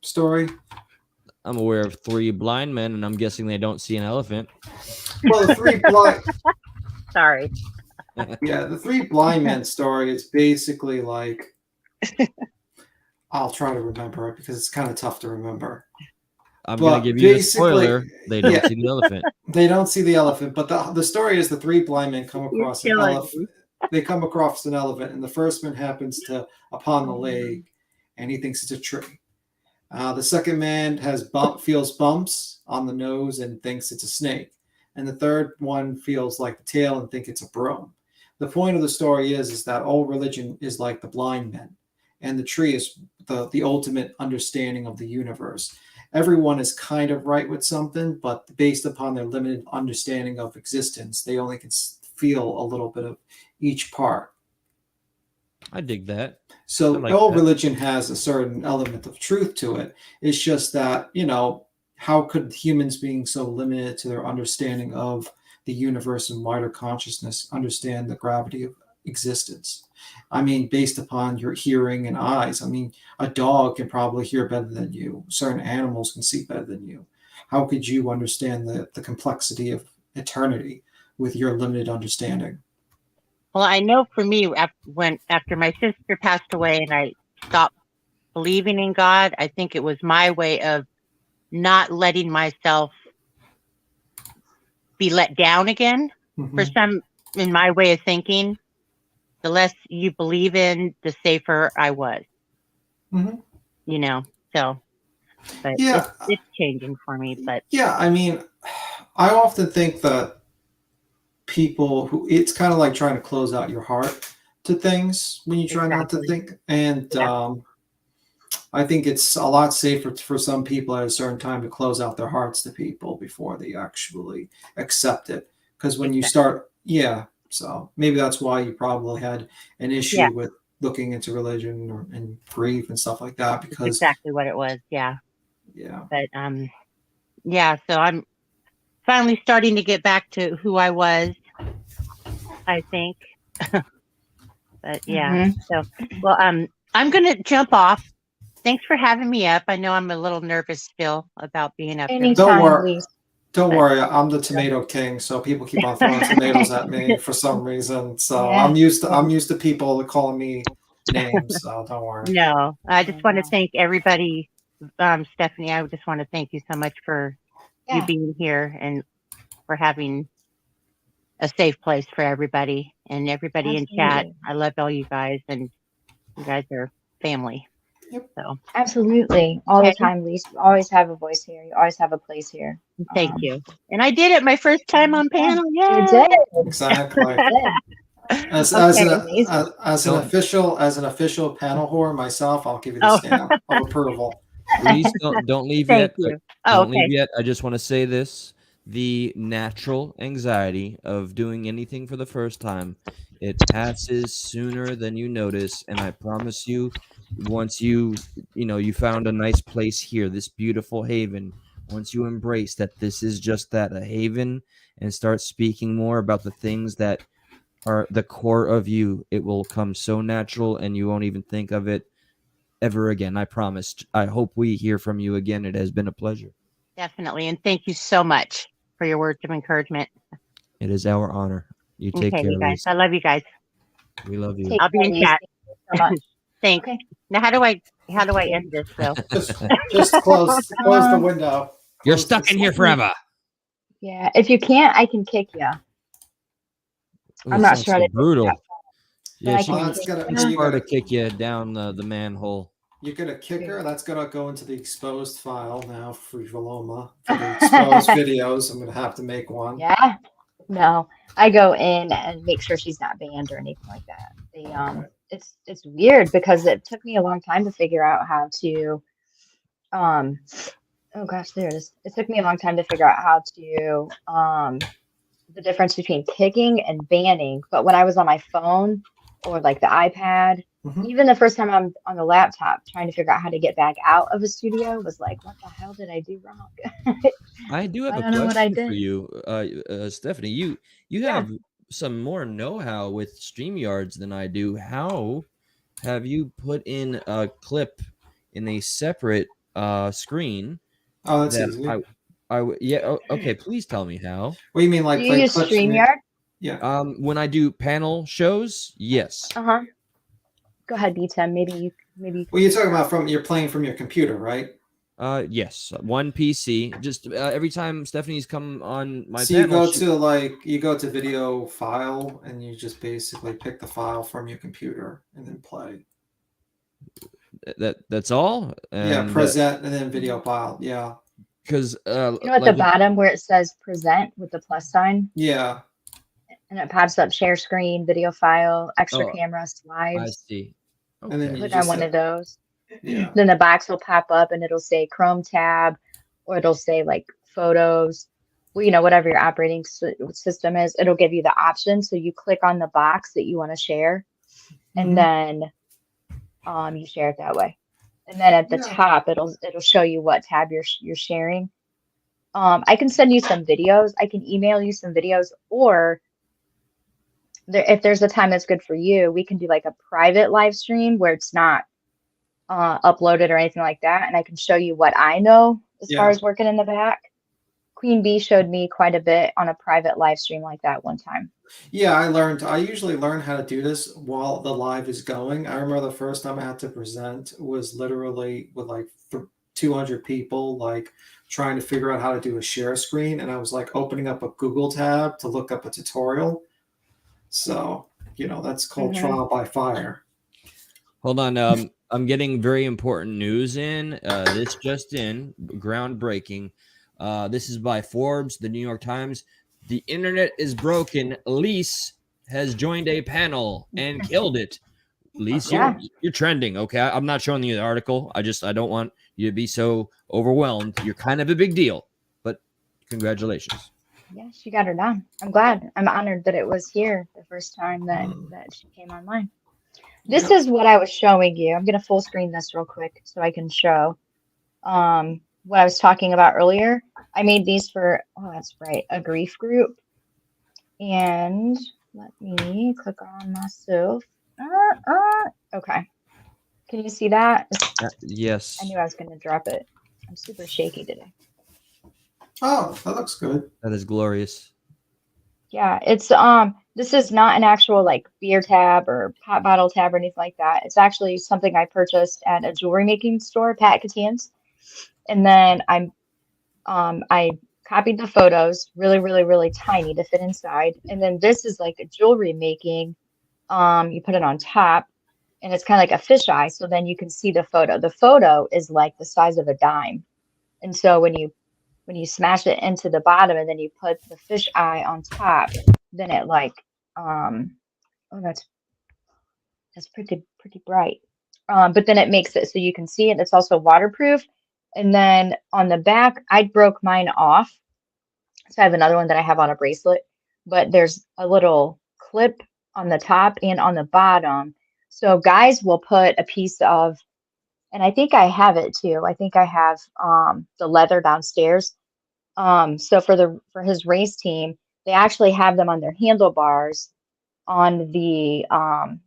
story? I'm aware of 3 blind men, and I'm guessing they don't see an elephant. Well, the three blind. Sorry. Yeah, the three blind men story is basically like, I'll try to remember it because it's kind of tough to remember. I'm going to give you a spoiler. They don't yeah, see the elephant. they don't see the elephant, but the story is the three blind men come You're across an killing elephant. me. They come across an elephant, and the first man happens to upon the leg, and he thinks it's a tree. The second man feels bumps on the nose and thinks it's a snake, and the third one feels like the tail and think it's a broom. The point of the story is that all religion is like the blind men, and the tree is the ultimate understanding of the universe. Everyone is kind of right with something, but based upon their limited understanding of existence, they only can feel a little bit of each part. I dig that. So I like all that. religion has a certain element of truth to it. It's just that, how could humans being so limited to their understanding of the universe and wider consciousness understand the gravity of existence? I mean, based upon your hearing and eyes. I mean, a dog can probably hear better than you. Certain animals can see better than you. How could you understand the complexity of eternity with your limited understanding? Well, I know for me, after my sister passed away and I stopped believing in God, I think it was my way of not letting myself be let down again Mhm. for some, in my way of thinking. the less you believe in, the safer I was. Mhm. You know, so but Yeah, it's changing for me. But yeah. I mean, I often think that people who it's kind of like trying to close out your heart to things when you try not to exactly, think. And yeah, I think it's a lot safer for some people at a certain time to close out their hearts to people before they actually accept it. Because when you exactly, start, yeah, so maybe that's why you probably had an yeah, issue with looking into religion and grief and stuff like that. that's Because, exactly what it was. Yeah, yeah, but yeah. So I'm finally starting to get back to who I was, I think. But yeah, Hmm. so well, I'm gonna jump off. Thanks for having me up. I know I'm a little nervous still about being up here, don't Anytime, worry. Lisa. Don't but worry, I'm the tomato king, so people keep on throwing tomatoes at me for some reason. So Yeah. I'm used to people calling me names, so don't worry. no, I I just want to know. thank everybody. Stephanie, I just want to thank you so much for you Yeah, being here and for having a safe place for everybody and everybody in chat. absolutely. I love all you guys, and you guys are family. Yep. So, Absolutely. All the okay, time, Lisa. You always have a voice here. You always have a place here. thank Um, you. And I did it my first time on yeah, panel. you Yay! did. Exactly. You did. Okay. Amazing. Don't as an official panel whore myself, I'll give you the Oh, stamp of approval. Please don't leave thank yet. you. Oh, Don't leave okay. yet. I just want to say this. The natural anxiety of doing anything for the first time, it passes sooner than you notice. And I promise you, once you found a nice place here, this beautiful haven, once you embrace that this is just that, a haven, and start speaking more about the things that are the core of you, it will come so natural and you won't even think of it ever again. I promise. I hope we hear from you again. It has been a pleasure. Definitely. And thank you so much for your words of encouragement. It is our honor. You take Okay, care, you guys. Lisa. I love you guys. We love you. Take I'll be care, in Lisa. chat. Thank you so much. Thanks. Okay. Now, how do I Thank end this though? Just close the window. You're Close stuck this. in here forever. Yeah. If you can't, I can kick you. Oh, I'm that not sounds sure how so to do that, brutal. but Yeah, I she can Well, needs that's kick gotta needs you you. Scar to gotta kick you down the manhole. you get a kicker. Yeah. That's gonna go into the exposed file now for Vilomah for the exposed videos. I'm gonna have to make one. Yeah. No, I go in and make sure she's not banned or anything like that. Okay. It's weird because it took me a long time to figure out how to, um, oh gosh, there it is. It took me a long time to figure out how to, the difference between kicking and banning. But when I was on my phone or like the iPad, Mhm. even the first time I'm on the laptop trying to figure out how to get back out of a studio was like, what the hell did I do wrong? I do have I a don't know what I question for did. you, Stephanie. You Yeah. have some more know-how with StreamYards than I do. How have you put in a clip in a separate screen Oh, that's that easy. yeah, okay, please tell me how. What do you mean, Do you like use clips from your? StreamYard? Yeah. When I do panel shows, yes. Uh-huh. Go ahead, B10. Maybe you Well, can you're talking figure out. about you're playing from your computer, right? Yes, one PC. Just every time Stephanie's come on my So you panel, go to video file and you just basically pick the file from your computer and then play. that's all. Yeah, And present and then video Mhm. file. Yeah. because You know, at the like with bottom where it says present with the plus sign, Yeah. and it pops up share screen, video file, extra oh, camera, I slides. see. And then You Okay. you click on just one of hit those. yeah. Then the box will pop up and it'll say Chrome tab, or it'll say like photos, well, whatever your operating system is, it'll give you the option. So you click on the box that you want to share, and Hmm. then you share it that way. And then at the Yeah. top, it'll show you what tab you're sharing. I can send you some videos. I can email you some videos, or if there's a time that's good for you, we can do like a private live stream where it's not uploaded or anything like that, and I can show you what I know as far Yeah. as working in the back. Queen Bee showed me quite a bit on a private live stream like that one time. Yeah, I usually learn how to do this while the live is going. I remember the first time I had to present was literally with like 200 people, like trying to figure out how to do a share screen. And I was like opening up a Google tab to look up a tutorial. So That's called Mhm. trial by fire. Hold on. I'm getting very important news in. This just in, groundbreaking. This is by Forbes, the New York Times. The internet is broken. Lise has joined a panel and killed it. Lise, Yeah. you're trending. Okay, I'm not showing you the article. I don't want you to be so overwhelmed. You're kind of a big deal, but congratulations. Yeah, she got her done. I'm glad. I'm honored that it was here the first time that she came online. This Yep. is what I was showing you. I'm gonna full screen this real quick so I can show what I was talking about earlier. I made these for, oh, that's right, a grief group. And let me click on myself. Okay. Can you see that? Yes, I knew I was gonna drop it. I'm super shaky today. Oh, that looks good. that is glorious. Yeah, it's this is not an actual like beer tab or pop bottle tab or anything like that. It's actually something I purchased at a jewelry making store, Pat Catian's. And then I copied the photos really, really, really tiny to fit inside. And then this is like a jewelry making. You put it on top and it's kind of like a fisheye, so then you can see the photo. The photo is like the size of a dime. And so when you smash it into the bottom and then you put the fish eye on top, then it like oh that's pretty bright. But then it makes it so you can see it. It's also waterproof. And then on the back, I broke mine off. So I have another one that I have on a bracelet, but there's a little clip on the top and on the bottom. So guys will put a piece of, and I think I have it too. I think I have the leather downstairs. So for his race team, they actually have them on their handlebars on the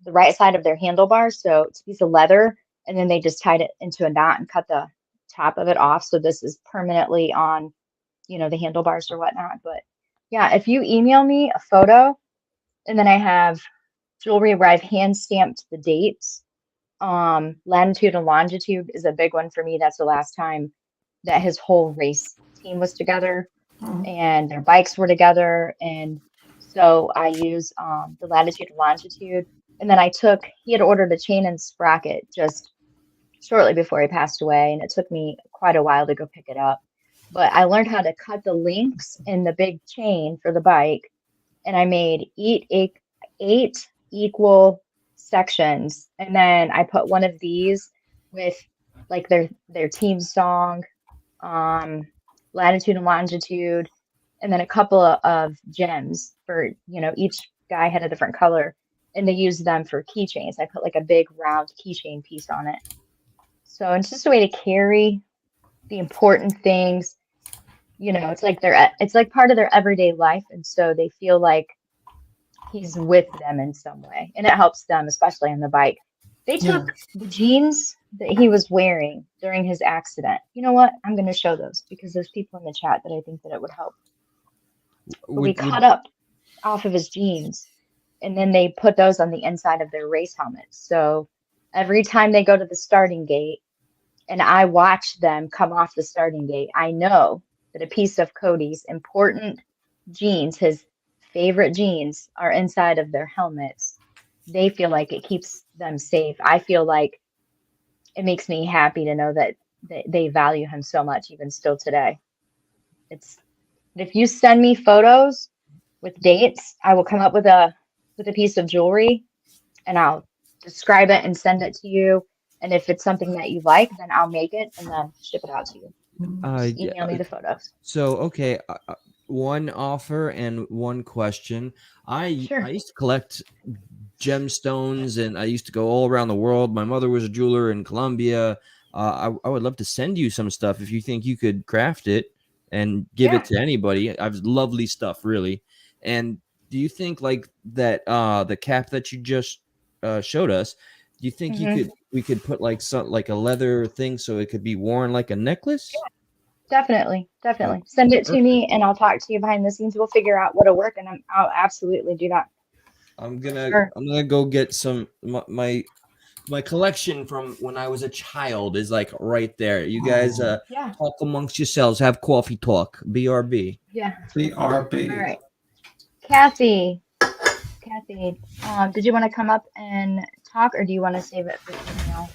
right side of their handlebars. So it's a piece of leather, and then they just tied it into a knot and cut the top of it off. So this is permanently on, the handlebars or whatnot. But yeah, if you email me a photo, and then I have jewelry where I've hand stamped the dates. Latitude and longitude is a big one for me. That's the last time that his whole race team was together Oh, and their bikes were together. And so I use the latitude and longitude. And then he had ordered a chain and sprocket just shortly before he passed away. And it took me quite a while to go pick it up. But I learned how to cut the links in the big chain for the bike. And I made eight equal sections. And then I put one of these with like their team song, latitude and longitude, and then a couple of gems for, each guy had a different color, and they used them for keychains. I put like a big round keychain piece on it. So it's just a way to carry the important things. It's like part of their everyday life, and so they feel like he's with them in some way, and it helps them, especially on the bike. They yeah. took the jeans that he was wearing during his accident. You know what? I'm going to show those because there's people in the chat that I think that it would help. But we cut up off of his jeans, and then they put those on the inside of their race helmets. So every time they go to the starting gate and I watch them come off the starting gate, I know that a piece of Cody's important jeans, his favorite jeans, are inside of their helmets. They feel like it keeps them safe. I feel like it makes me happy to know that they value him so much, even still today. If you send me photos with dates, I will come up with a piece of jewelry and I'll describe it and send it to you. And if it's something that you like, then I'll make it and then ship it out to you. Just email me the photos. So, okay, one offer and one question. I Sure. used to collect gemstones and I used to go all around the world. My mother was a jeweler in Colombia. I would love to send you some stuff if you think you could craft it and give it to anybody. I have lovely stuff, really. And do you think like that the cap that you just showed us, do you think we could put like a leather thing so it could be worn like a necklace? Definitely. Send it to me and I'll talk to you behind the scenes. We'll figure out what'll work, and I'll absolutely do that. I'm gonna go get some my collection from when I was a child is like right there. You guys talk amongst yourselves, have coffee talk. BRB. Yeah. BRB. All right. Kathy Kathy, did you want to come up and talk, or do you want to save it for email?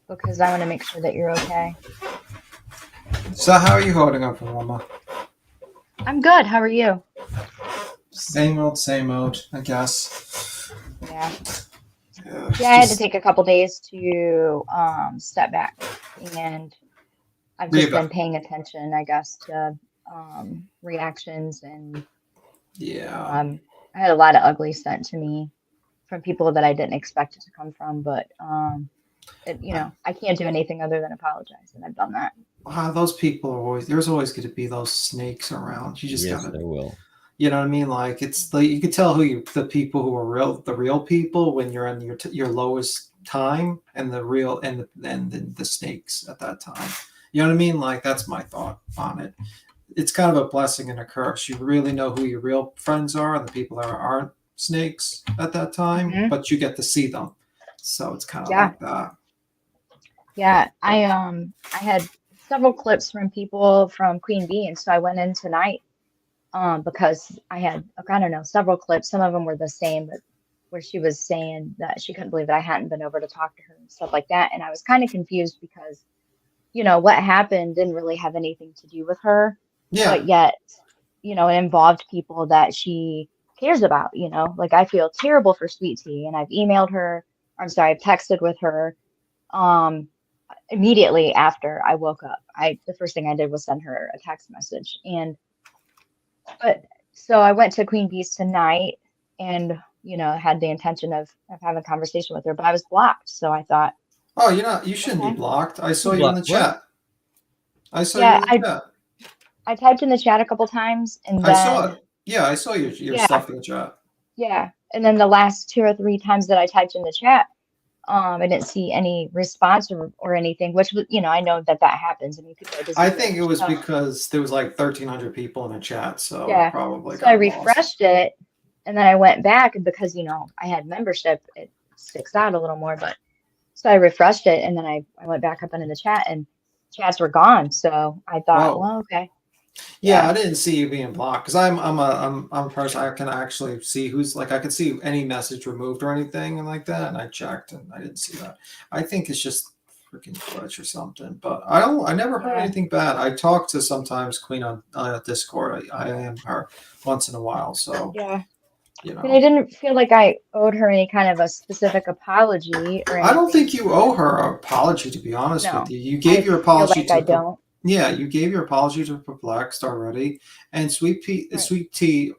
Because I want to make sure that you're okay. So how are you holding up, Vilomah? I'm good. How are you? Same old, I guess. Yeah. Yeah, Yeah, I had to take a couple days to step back, and I've just been paying attention, I guess, to reactions, and yeah. I had a lot of ugly sent to me from people that I didn't expect it to come from, but I can't do anything other than apologize, and I've done that. Those people are always, there's always going to be those snakes around. You just gotta, there will. you know what I mean? Like, it's like you could tell the people who are the real people when you're in your lowest time, and the snakes at that time. You know what I mean? Like, that's my thought on it. It's kind of a blessing and a curse. You really know who your real friends are, and the people that aren't snakes at that time, but you get to see them. So it's kind of like that. Yeah, I had several clips from people from Queen Bee, and so I went in tonight because I had, I don't know, several clips. Some of them were the same, but where she was saying that she couldn't believe that I hadn't been over to talk to her and stuff like that. And I was kind of confused because, what happened didn't really have anything to do with her. Yeah. But yet, it involved people that she cares about, like I feel terrible for Sweet Tea, and I've emailed her, I've texted with her immediately after I woke up. The first thing I did was send her a text message. So I went to Queen Bee's tonight, and had the intention of having a conversation with her, but I was blocked. So I thought, oh, you shouldn't be blocked. I saw you in the chat. I saw you in the chat. I typed in the chat a couple times, and then I saw it. Yeah, I saw your stuff in the chat. Yeah, and then the last 2 or 3 times that I typed in the chat, I didn't see any response or anything, which was, I know that happens. I mean, people are busy. I think it was because there was like 1,300 people in the chat, so yeah, probably. So I refreshed it, and then I went back, and because I had membership, it sticks out a little more. But so I refreshed it, and then I went back up into the chat, and chats were gone. So I thought, well, okay. Yeah, I didn't see you being blocked because I'm a person. I can actually see who's like, I could see any message removed or anything and like that, and I checked and I didn't see that. I think it's just freaking glitch or something, but I never heard anything bad. I talk to sometimes Queen on Discord. I am her once in a while, so yeah. And I didn't feel like I owed her any kind of a specific apology or anything. I don't think you owe her an apology, to be honest with you. You gave your apology to. I don't. Yeah, you gave your apology to Perplexed already, and Sweet Tea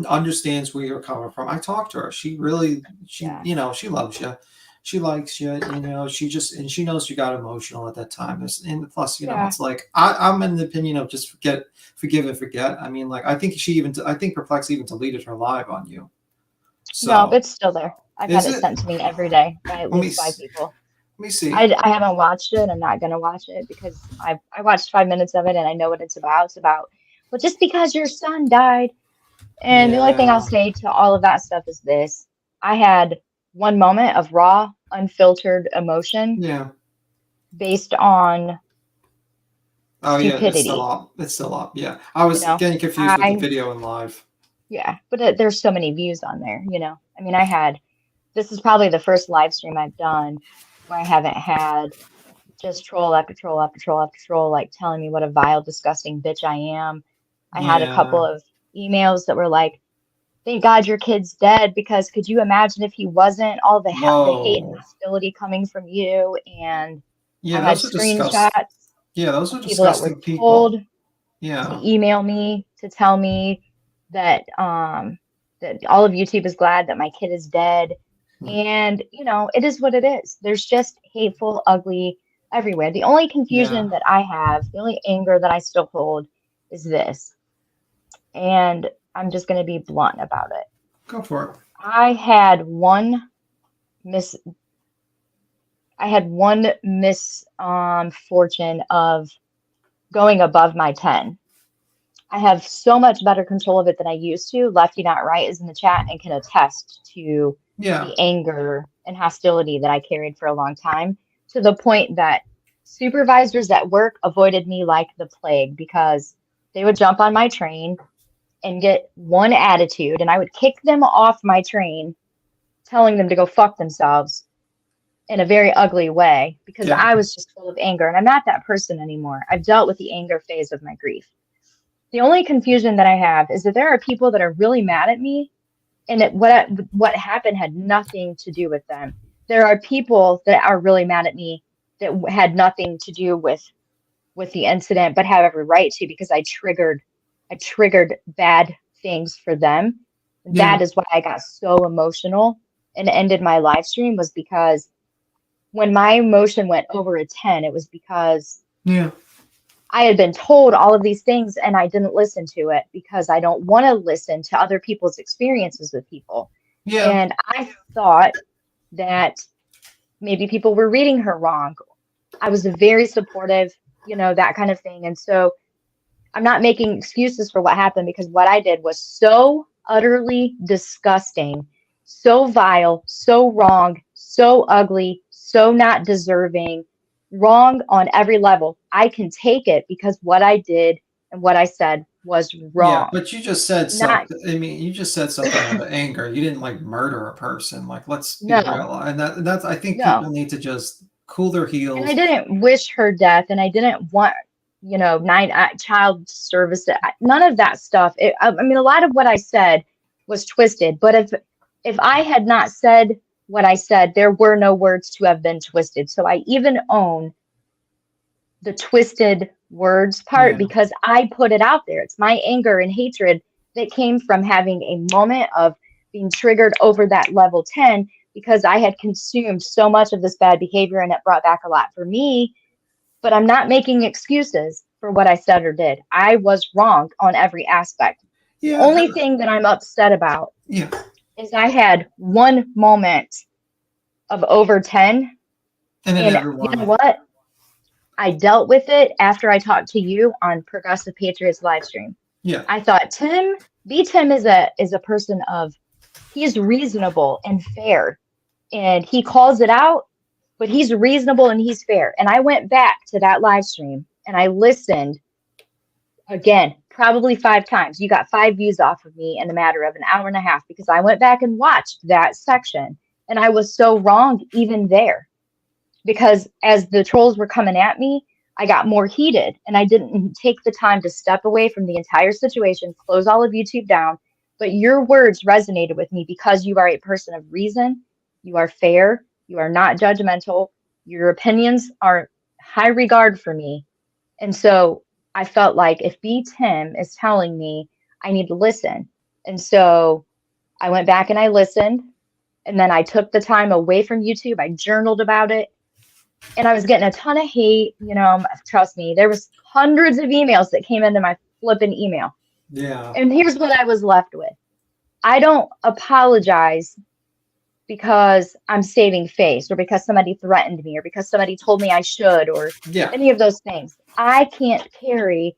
understands where you're coming from. I talked to her. She really, she loves you. She likes you. She knows you got emotional at that time. And plus, it's like I'm in the opinion of just forgive and forget. I mean, like I think Perplexed even deleted her live on you. So, no, it's still there. I've had it sent to me every day by at least 5 people. Let me see. I haven't watched it. I'm not going to watch it because I watched 5 minutes of it and I know what it's about. It's about, well, just because your son died. And the only thing I'll say to all of that stuff is this. I had one moment of raw, unfiltered emotion. Yeah. Based on stupidity. Yeah, it's still up. Yeah. I was getting confused with the video and live. Yeah, but there's so many views on there, I mean, this is probably the first live stream I've done where I haven't had just troll after troll after troll after troll, like telling me what a vile, disgusting bitch I am. I had a couple of emails that were like, thank God your kid's dead, because could you imagine if he wasn't, all the hate and hostility coming from you? And I had screenshots. Yeah, those are disgusting people. To email me to tell me that that all of YouTube is glad that my kid is dead. And it is what it is. There's just hateful, ugly everywhere. The only confusion that I have, the only anger that I still hold is this. And I'm just going to be blunt about it. Go for it. I had one misfortune of going above my 10. I have so much better control of it than I used to. Lefty Not Right is in the chat and can attest to the anger and hostility that I carried for a long time, to the point that supervisors at work avoided me like the plague because they would jump on my train and get one attitude, and I would kick them off my train, telling them to go fuck themselves in a very ugly way because Yeah. I was just full of anger, and I'm not that person anymore. I've dealt with the anger phase of my grief. The only confusion that I have is that there are people that are really mad at me, and what happened had nothing to do with them. There are people that are really mad at me that had nothing to do with the incident, but have every right to, because I triggered bad things for them. Yeah. That is why I got so emotional and ended my live stream, was because when my emotion went over a 10, it was because Yeah. I had been told all of these things and I didn't listen to it because I don't want to listen to other people's experiences with people. Yeah. And I thought that maybe people were reading her wrong. I was very supportive, that kind of thing. And so I'm not making excuses for what happened, because what I did was so utterly disgusting, so vile, so wrong, so ugly, so not deserving, wrong on every level. I can take it because what I did and what I said was wrong. Yeah, but you just said Not- something. I mean, you just said something out of anger. You didn't like murder a person. Like, let's be No. real. And that's I think No. people need to just cool their heels. And I didn't wish her death, and I didn't want, child service. None of that stuff. I mean, a lot of what I said was twisted. But if I had not said what I said, there were no words to have been twisted. So I even own the twisted words part, Yeah. because I put it out there. It's my anger and hatred that came from having a moment of being triggered over that level 10, because I had consumed so much of this bad behavior and it brought back a lot for me. But I'm not making excuses for what I said or did. I was wrong on every aspect. Yeah. The only thing that I'm upset about Yeah. is I had one moment of over 10. And then And everyone. you know what? I dealt with it after I talked to you on Progressive Patriots live stream. Yeah. I thought Tim is a person of, he's reasonable and fair, and he calls it out, but he's reasonable and he's fair. And I went back to that live stream and I listened again, probably 5 times. You got 5 views off of me in a matter of an hour and a half, because I went back and watched that section, and I was so wrong even there. Because as the trolls were coming at me, I got more heated, and I didn't take the time to step away from the entire situation, close all of YouTube down. But your words resonated with me because you are a person of reason, you are fair, you are not judgmental, your opinions are high regard for me. And so I felt like if B. Tim is telling me, I need to listen. And so I went back and I listened, and then I took the time away from YouTube. I journaled about it. And I was getting a ton of hate, trust me, there was hundreds of emails that came into my flipping email. Yeah. And here's what I was left with. I don't apologize because I'm saving face, or because somebody threatened me, or because somebody told me I should, or Yeah. any of those things. I can't carry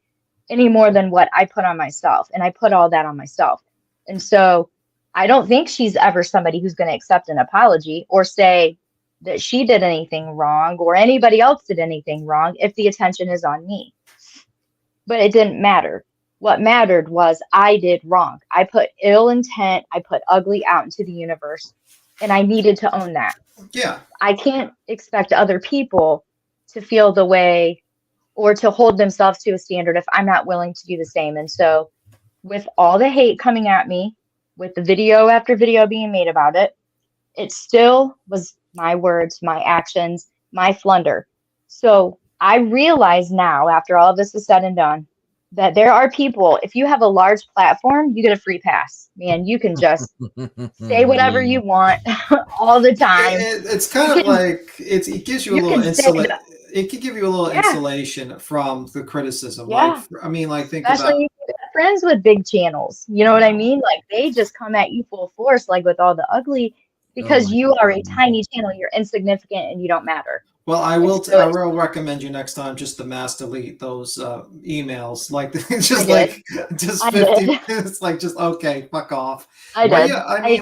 any more than what I put on myself. And I put all that on myself. And so I don't think she's ever somebody who's going to accept an apology or say that she did anything wrong or anybody else did anything wrong if the attention is on me. But it didn't matter. What mattered was I did wrong. I put ill intent, I put ugly out into the universe, and I needed to own that. Yeah. I can't expect other people to feel the way or to hold themselves to a standard if I'm not willing to do the same. And so with all the hate coming at me, with the video after video being made about it, it still was my words, my actions, my flunder. So I realize now, after all of this is said and done, that there are people, if you have a large platform, you get a free pass. Man, you can just say whatever you want all the time. It's kind of like it gives you a little insulation. It could give you a little insulation from the criticism. Yeah. Like, I mean, like think especially if you're friends with big channels. You know what I mean? Like they just come at you full force, like with all the ugly, because you are a tiny channel. You're insignificant and you don't matter. Well, I will recommend you next time just to mass delete those emails, like just 50 minutes, like just okay, fuck off. I did.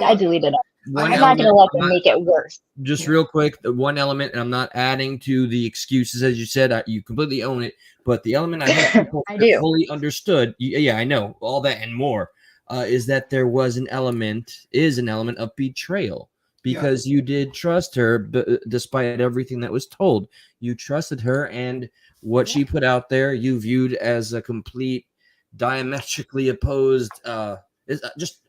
I deleted it. one I'm not going element. to let I'm them not- make it worse. Just real quick, the one element, and I'm not adding to the excuses, as you said, you completely own it. But the element I hope people I do. fully understood, yeah, I know all that and more, is that there was an element, of betrayal because you did trust her, despite everything that was told. You trusted her, and what she put out there, you viewed as a complete, diametrically opposed. I'm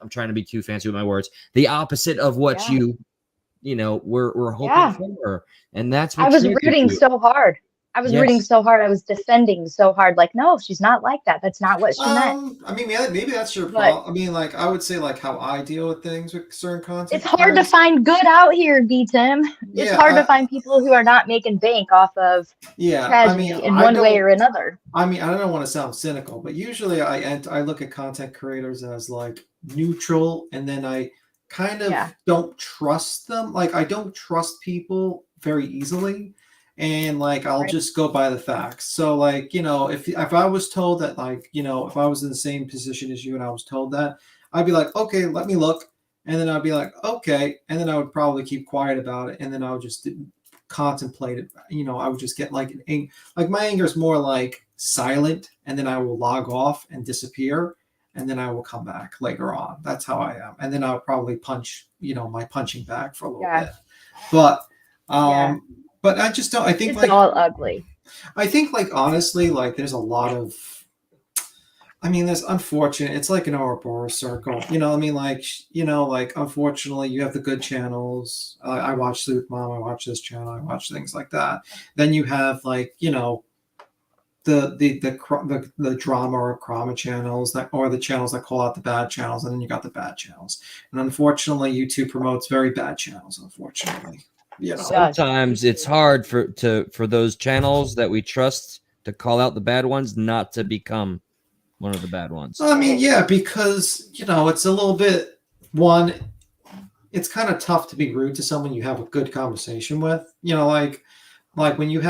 trying to be too fancy with my words. The opposite of what we're hoping for, and that's what I was triggered rooting you. so hard. I was rooting Yes. so hard. I was defending so hard. Like, no, she's not like that. That's not what she meant. I mean, maybe that's your But problem. I mean, like, I would say, like, how I deal with things with certain content it's hard to creators. find good out here, B Tim. It's Yeah, hard to find people who are not making bank off of I mean, tragedy in one way or another. I mean, I don't want to sound cynical, but usually I look at content creators as like neutral, and then I kind of don't trust them. Like, I don't trust people very easily, and like I'll just go by the facts. So like, if I was told that, like, if I was in the same position as you and I was told that, I'd be like, okay, let me look, and then I'd be like, okay, and then I would probably keep quiet about it, and then I would just contemplate it. I would just get like my anger is more like silent, and then I will log off and disappear, and then I will come back later on. That's how I am. And then I'll probably punch, my punching bag for a little bit. But but I just don't. I think it's all ugly. I think, like, honestly, like, there's a lot of. I mean, there's unfortunate. It's like an Ouroboros circle. I mean, like, unfortunately, you have the good channels. I watch Sleuth Mom. I watch this channel. I watch things like that. Then you have, like, the drama or crama channels or the channels that call out the bad channels, and then you got the bad channels. And unfortunately, YouTube promotes very bad channels. Unfortunately, sometimes it's hard for those channels that we trust to call out the bad ones, not to become one of the bad ones. I mean, yeah, because it's a little bit it's kind of tough to be rude to someone you have a good conversation with. Like when you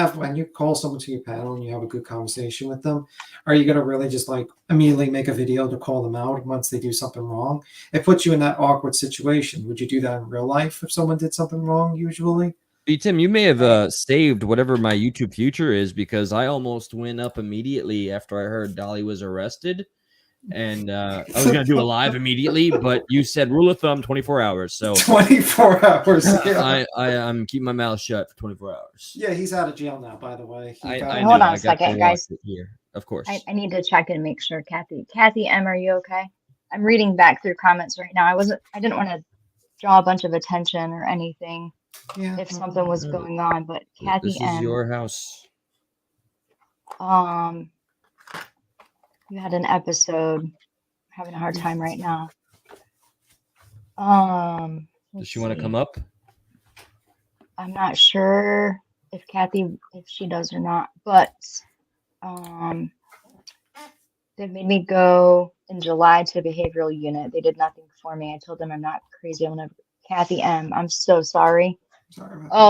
call someone to your panel and you have a good conversation with them, are you gonna really just like immediately make a video to call them out once they do something wrong? It puts you in that awkward situation. Would you do that in real life if someone did something wrong? Usually. Hey, Tim, you may have saved whatever my YouTube future is, because I almost went up immediately after I heard Dolly was arrested. And I was going to do a live immediately, but you said rule of thumb 24 hours. So 24 hours. Yeah. I'm keeping my mouth shut for 24 hours. Yeah, he's out of jail now, by the way. Hold on a second, guys. Here, of course. I need to check and make sure, Kathy M, are you okay? I'm reading back through comments right now. I didn't want to draw a bunch of attention or anything if something was going on, but Kathy this is M, your house. you had an episode. I'm having a hard time right now. Does she want to come up? I'm not sure if she does or not, but they made me go in July to a behavioral unit. They did nothing for me. I told them I'm not crazy. Kathy M, I'm so sorry.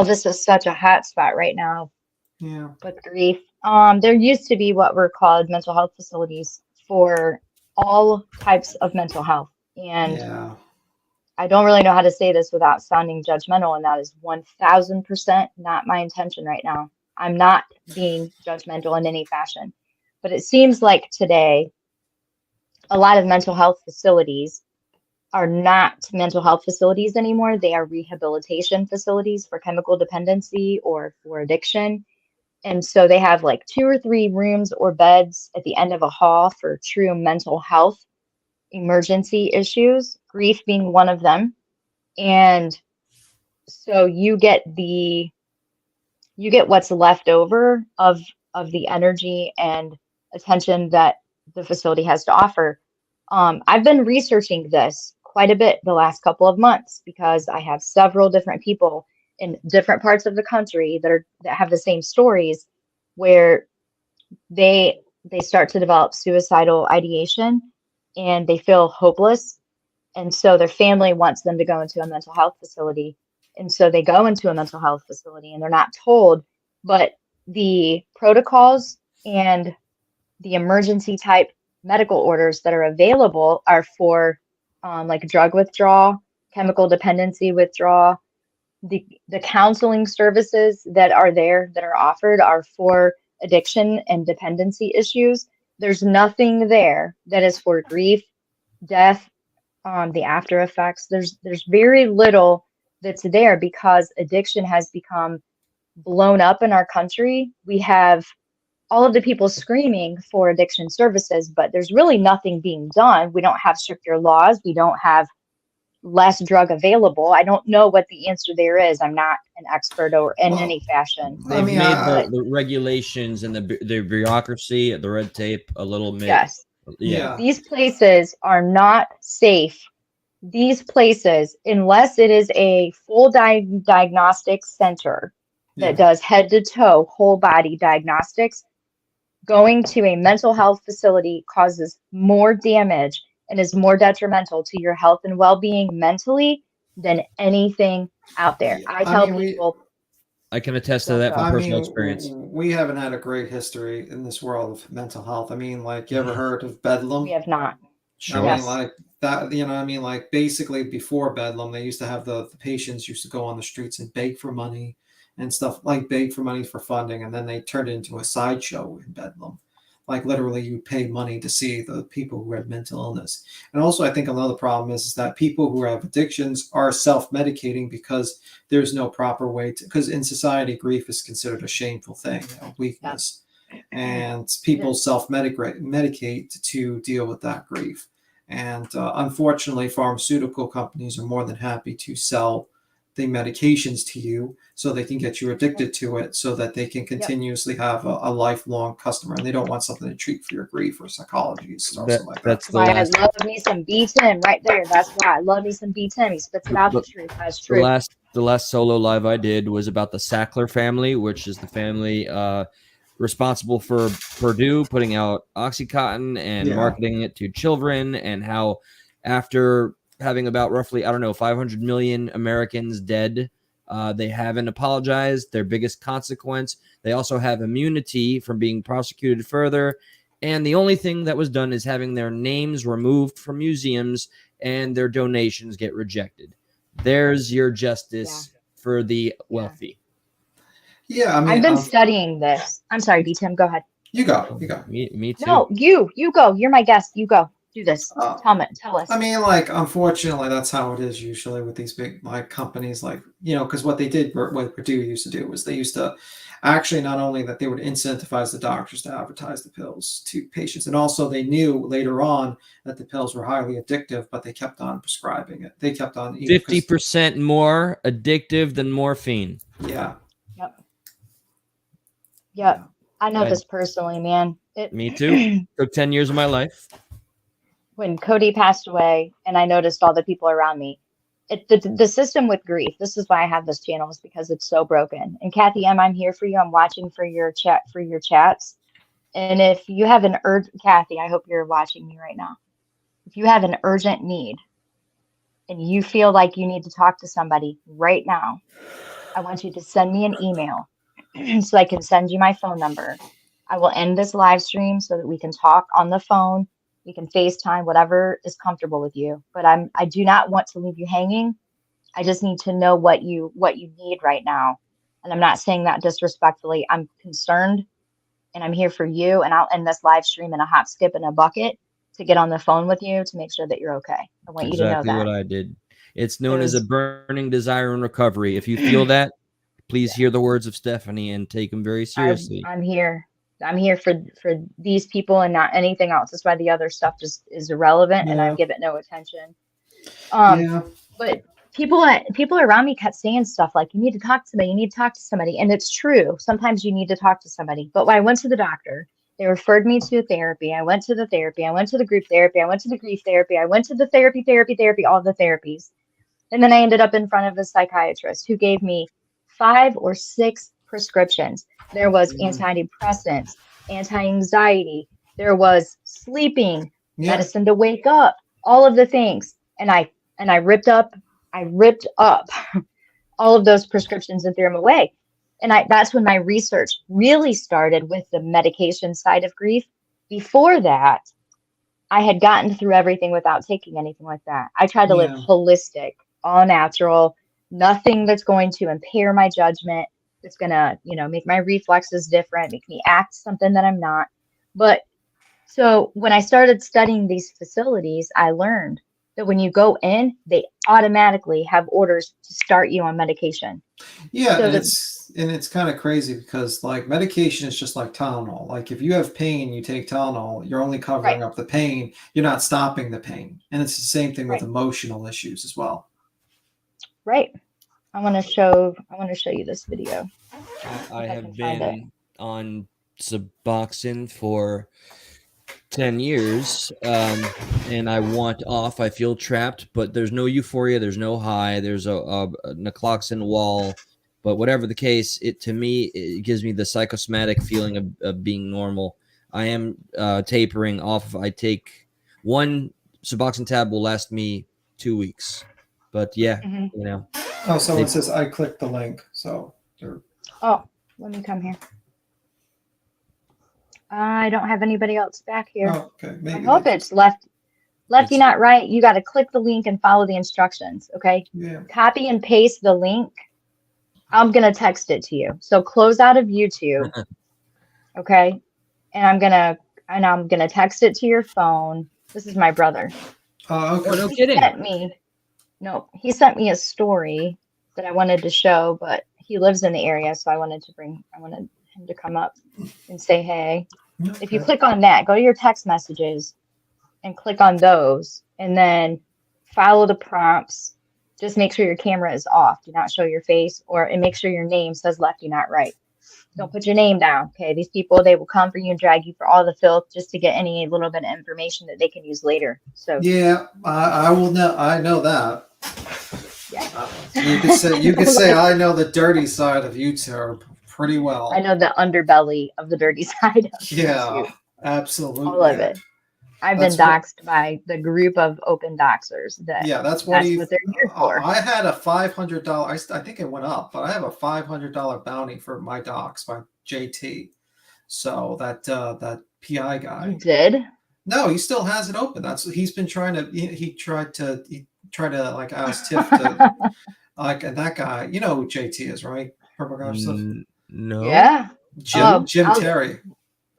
This is such a hot spot right now. Yeah. With grief. There used to be what were called mental health facilities for all types of mental health. And I don't really know how to say this without sounding judgmental, and that is 1000% not my intention right now. I'm not being judgmental in any fashion. But it seems like today, a lot of mental health facilities are not mental health facilities anymore. They are rehabilitation facilities for chemical dependency or for addiction. And so they have like 2 or 3 rooms or beds at the end of a hall for true mental health emergency issues, grief being one of them. And so you get what's left over of the energy and attention that the facility has to offer. I've been researching this quite a bit the last couple of months because I have several different people in different parts of the country that have the same stories, where they start to develop suicidal ideation and they feel hopeless, and so their family wants them to go into a mental health facility, and so they go into a mental health facility and they're not told, but the protocols and the emergency type medical orders that are available are for like drug withdrawal chemical dependency withdrawal. The counseling services that are there that are offered are for addiction and dependency issues. There's nothing there that is for grief, death, the after effects. There's very little that's there because addiction has become blown up in our country. We have all of the people screaming for addiction services, but there's really nothing being done. We don't have stricter laws. We don't have less drug available. I don't know what the answer there is. I'm not an expert or in any fashion. They've made the regulations and the bureaucracy, the red tape a little bit. Yes. Yeah. These places are not safe. These places, unless it is a full diagnostic center that does head to toe whole body diagnostics, going to a mental health facility causes more damage and is more detrimental to your health and well-being mentally than anything out there. I tell people. I can attest to that from personal experience. We haven't had a great history in this world of mental health. I mean, like, you ever heard of Bedlam? We have not. Sure. I mean, like that, you know, I mean, like, basically before Bedlam, they used to have the patients used to go on the streets and beg for money and stuff, like beg for money for funding, and then they turned it into a sideshow in Bedlam. Like, literally, you pay money to see the people who had mental illness. And also, I think another problem is that people who have addictions are self-medicating because there's no proper way to, because in society, grief is considered a shameful thing, a weakness. And people self-medicate to deal with that grief. And unfortunately, pharmaceutical companies are more than happy to sell the medications to you so they can get you addicted to it so that they can continuously have a lifelong customer, and they don't want something to treat for your grief or psychology or something like that. That's why I love me some B10 right there. That's why I love me some B10. He spits it out the truth. That's true. The last solo live I did was about the Sackler family, which is the family responsible for Purdue putting out Oxycontin and marketing it to children, and how after having about roughly, 500 million Americans dead, they haven't apologized. Their biggest consequence, they also have immunity from being prosecuted further. And the only thing that was done is having their names removed from museums and their donations get rejected. There's your justice for the wealthy. Yeah, I mean, I've been studying this. I'm sorry, B-Tim, go ahead. You go. Me too. No, you go. You're my guest. You go. Do this. Tell us. I mean, like, unfortunately, that's how it is usually with these big, like, companies, like, you know, because what Purdue used to do was they used to actually, not only that they would incentivize the doctors to advertise the pills to patients, and also they knew later on that the pills were highly addictive, but they kept on prescribing it. They kept on 50% more addictive than morphine. Yeah. Yep. I know this personally, man. Me too. Took 10 years of my life. When Cody passed away and I noticed all the people around me, the system with grief, this is why I have this channel, is because it's so broken. And Kathy M, I'm here for you. I'm watching for your chats. And if you have an Kathy, I hope you're watching me right now. If you have an urgent need and you feel like you need to talk to somebody right now, I want you to send me an email so I can send you my phone number. I will end this live stream so that we can talk on the phone. We can FaceTime, whatever is comfortable with you. But I do not want to leave you hanging. I just need to know what you need right now. And I'm not saying that disrespectfully. I'm concerned and I'm here for you. And I'll end this live stream in a hop, skip, and a bucket to get on the phone with you to make sure that you're okay. I want you to know that. Exactly what I did. It's known as a burning desire in recovery. If you feel that, please hear the words of Stephanie and take them very seriously. I'm here. I'm here for these people and not anything else. That's why the other stuff just is irrelevant and I give it no attention. But people around me kept saying stuff like, you need to talk to somebody, you need to talk to somebody. And it's true. Sometimes you need to talk to somebody. But when I went to the doctor, they referred me to therapy. I went to the therapy. I went to the group therapy. I went to the grief therapy. I went to the therapy, all the therapies. And then I ended up in front of a psychiatrist who gave me 5 or 6 prescriptions. There was antidepressants, anti-anxiety. There was sleeping, medicine to wake up, all of the things. And I ripped up all of those prescriptions and threw them away. And that's when my research really started with the medication side of grief. Before that, I had gotten through everything without taking anything like that. I tried to live holistic. all natural, nothing that's going to impair my judgment. It's gonna, make my reflexes different, make me act something that I'm not. But so when I started studying these facilities, I learned that when you go in, they automatically have orders to start you on medication. Yeah, So and that, it's kind of crazy because like medication is just like Tylenol. Like if you have pain, you take Tylenol, you're only right, covering up the pain, you're not stopping the pain. And it's the same thing with right, emotional issues as well. right. I want to show you this video I if I can have find it. been on Suboxone for 10 years, and I want off. I feel trapped, but there's no euphoria, there's no high, there's a nacloxone wall. But whatever the case, to me, it gives me the psychosomatic feeling of being normal. I am tapering off. I take one Suboxone tab will last me 2 weeks. But yeah, Hmm. Oh, someone says I clicked the link. So Oh, let me come here. I don't have anybody else back here. oh, okay. I Maybe hope it's lefty, It's- not right. You got to click the link and follow the instructions. Okay. yeah. Copy and paste the link. I'm going to text it to you. So close out of YouTube. Okay. And I'm going to text it to your phone. This is my brother. Oh, okay. Oh, no He kidding. sent me a story that I wanted to show, but he lives in the area. So I wanted him to come up and say, hey. If you Okay. click on that, go to your text messages and click on those and then follow the prompts. Just make sure your camera is off. Do not show your face and make sure your name says lefty, not right. Don't put your name down. Okay. These people, they will come for you and drag you for all the filth just to get any little bit of information that they can use later. So Yeah, I will know. I know that. yeah. You could say I know the dirty side of YouTube pretty well. I know the underbelly of the dirty side of Yeah, YouTube. absolutely. All of it. I've been doxxed by the group of open doxers. That's what they're here for. I had a $500. I think it went up, but I have a $500 bounty for my dox by JT. So that PI guy. You did? No, he still has it open. He's been trying to. He tried to like ask Tiff to like, and that guy. You know who JT is, right? Purple guy stuff. No. Yeah. Jim Terry.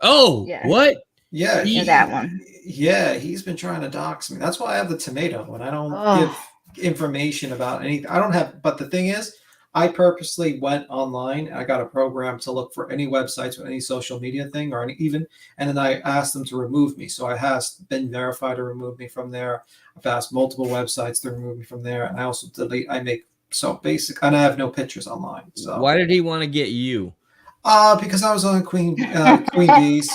Oh, Yeah. What? Yeah, that one. Yeah, he's been trying to dox me. That's why I have the tomato, and I don't give information about anything. I don't have. But the thing is, I purposely went online. I got a program to look for any websites or any social media thing or and then I asked them to remove me. So I have been verified to remove me from there. I've asked multiple websites to remove me from there, and I also delete. I make so basic, and I have no pictures online. So Why did he want to get you? because I was on Queen Bees.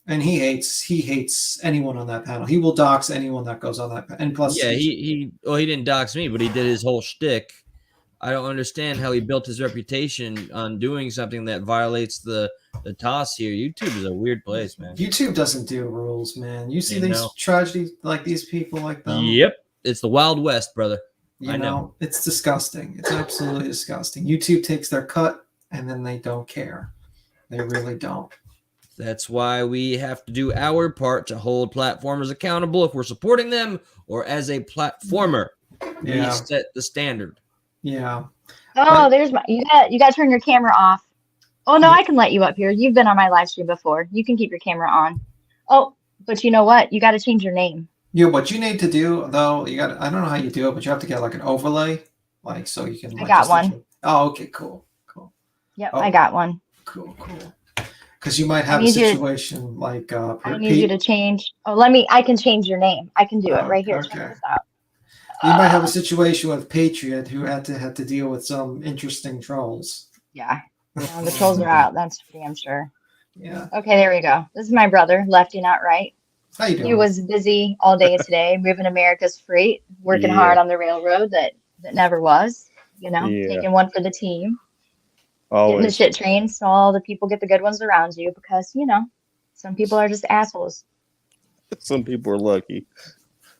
And he hates anyone on that panel. He will dox anyone that goes on that panel. And plus, Yeah, he didn't dox me, but he did his whole shtick. I don't understand how he built his reputation on doing something that violates the toss here. YouTube is a weird place, man. YouTube doesn't do rules, man. You see these tragedies like these people like them. Yep, it's the Wild West, brother. I know. It's disgusting. It's absolutely disgusting. YouTube takes their cut, and then they don't care. They really don't. That's why we have to do our part to hold platformers accountable if we're supporting them or as a platformer. We set the standard. Yeah. Oh, there's you got to turn your camera off. Oh no, I can let you up here. You've been on my live stream before. You can keep your camera on. Oh, but you know what? You got to change your name. Yeah, what you need to do though, I don't know how you do it, but you have to get like an overlay, like so you can. I got one. Oh, okay, cool. Yep, I got one. Cool. Because you might have a situation like. I need you to change. Oh, I can change your name. I can do it right here. Okay. Check this out. You might have a situation with Patriot who had to deal with some interesting trolls. Yeah. The trolls are out. That's for damn sure. Yeah. Okay, there we go. This is my brother, Lefty Not Right. How you doing? He was busy all day today, moving America's freight, working hard on the railroad that never was. Taking one for the team. Always. Getting the shit trained so all the people get the good ones around you because, some people are just assholes. Some people are lucky.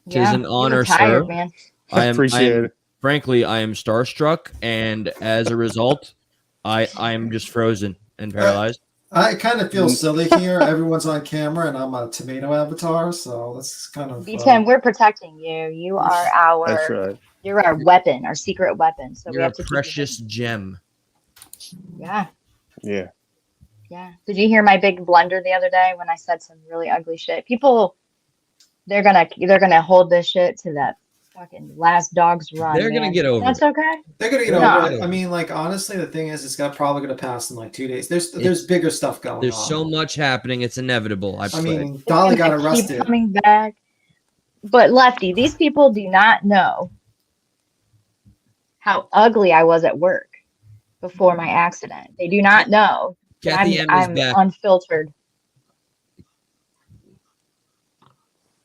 Tis an honor, tired, sir. Man. I appreciate it. Frankly, I am starstruck, and as a result, I am just frozen and paralyzed. I kind of feel silly here. Everyone's on camera, and I'm a tomato avatar, so that's kind of. B10, we're protecting you. You are That's right. You're our weapon, our secret weapon. So we You're a have to keep you precious gem. hidden. Yeah. Yeah. Yeah. Did you hear my big blunder the other day when I said some really ugly shit? People, they're gonna hold this shit to that fucking last dog's run. They're gonna man. get over That's it. okay. They're gonna get No. over it. I mean, like honestly, the thing is, it's probably gonna pass in like 2 days. There's bigger stuff going There's on. so much happening. It's inevitable. I mean, It's Dolly gonna got arrested. Keep coming back. But Lefty, these people do not know how ugly I was at work before my accident. They do not know that Kathy M is I'm back. unfiltered.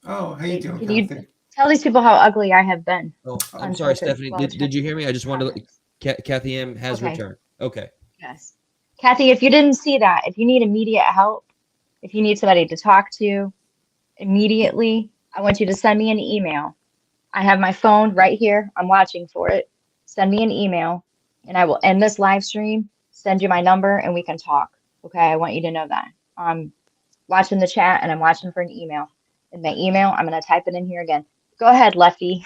Oh, how you doing, Can you Kathy? tell these people how ugly I have been? Oh, I'm sorry, Unfiltered. Stephanie. Well, Did you hear me? I just wanted to. comments. Kathy M has Okay. returned. Okay. Yes. Kathy, if you didn't see that, if you need immediate help, if you need somebody to talk to immediately, I want you to send me an email. I have my phone right here. I'm watching for it. Send me an email and I will end this live stream, send you my number, and we can talk. Okay, I want you to know that. I'm watching the chat and I'm watching for an email. In my email, I'm going to type it in here again. Go ahead, Lefty.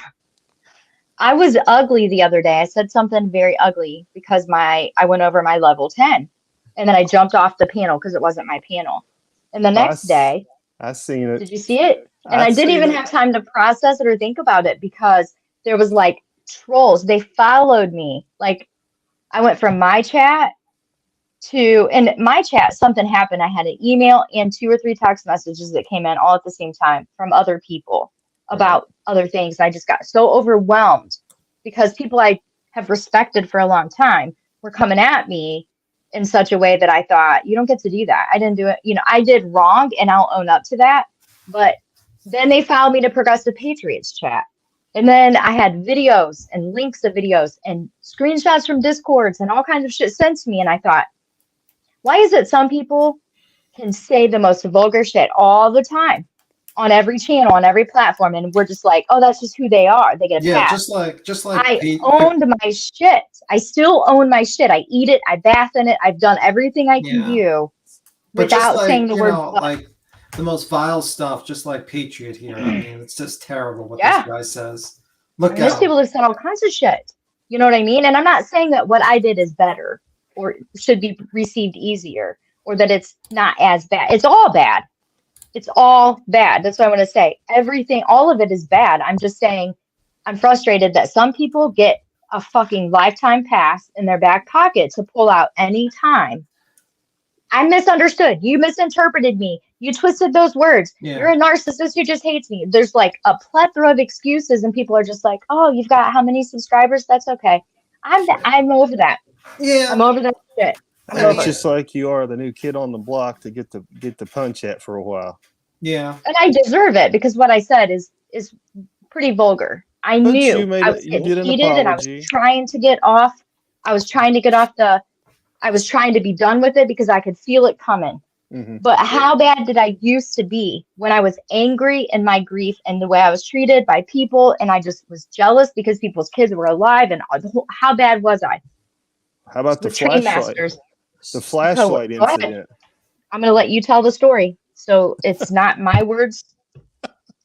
I was ugly the other day. I said something very ugly because I went over my level 10 and then I jumped off the panel because it wasn't my panel. And the next day, I seen it. did you see it? And I didn't even have time to process it or think about it because there was like trolls. They followed me. Like I went from my chat to, in my chat, something happened. I had an email and 2 or 3 text messages that came in all at the same time from other people about other things. I just got so overwhelmed because people I have respected for a long time were coming at me in such a way that I thought, you don't get to do that. I didn't do it. You know, I did wrong and I'll own up to that. But then they followed me to Progressive Patriots chat. And then I had videos and links of videos and screenshots from Discords and all kinds of shit sent to me. And I thought, why is it some people can say the most vulgar shit all the time on every channel, on every platform, and we're just like, oh, that's just who they are. They get a pass. just like I owned my shit. I still own my shit. I eat it. I bath in it. I've done everything I can do without saying the word. Like the most vile stuff, just like Patriot here. I mean, it's just terrible what this guy says. Look out. These people have said all kinds of shit. You know what I mean? And I'm not saying that what I did is better or should be received easier or that it's not as bad. It's all bad. It's all bad. That's what I want to say. Everything, all of it is bad. I'm just saying I'm frustrated that some people get a fucking lifetime pass in their back pocket to pull out any time. I misunderstood. You misinterpreted me. You twisted those words. Yeah. You're a narcissist who just hates me. There's like a plethora of excuses and people are just like, oh, you've got how many subscribers? That's okay. I'm over that. Yeah. I'm over that shit. It's just like you are the new kid on the block to get the punch at for a while. Yeah. And I deserve it because what I said is pretty vulgar. I knew I was getting heated and I was trying to get off. I was trying to be done with it because I could feel it coming. Mm-hmm. But how bad did I used to be when I was angry in my grief and the way I was treated by people? And I just was jealous because people's kids were alive. And how bad was I? How about the flashlight? The flashlight incident. I'm going to let you tell the story. So it's not my words.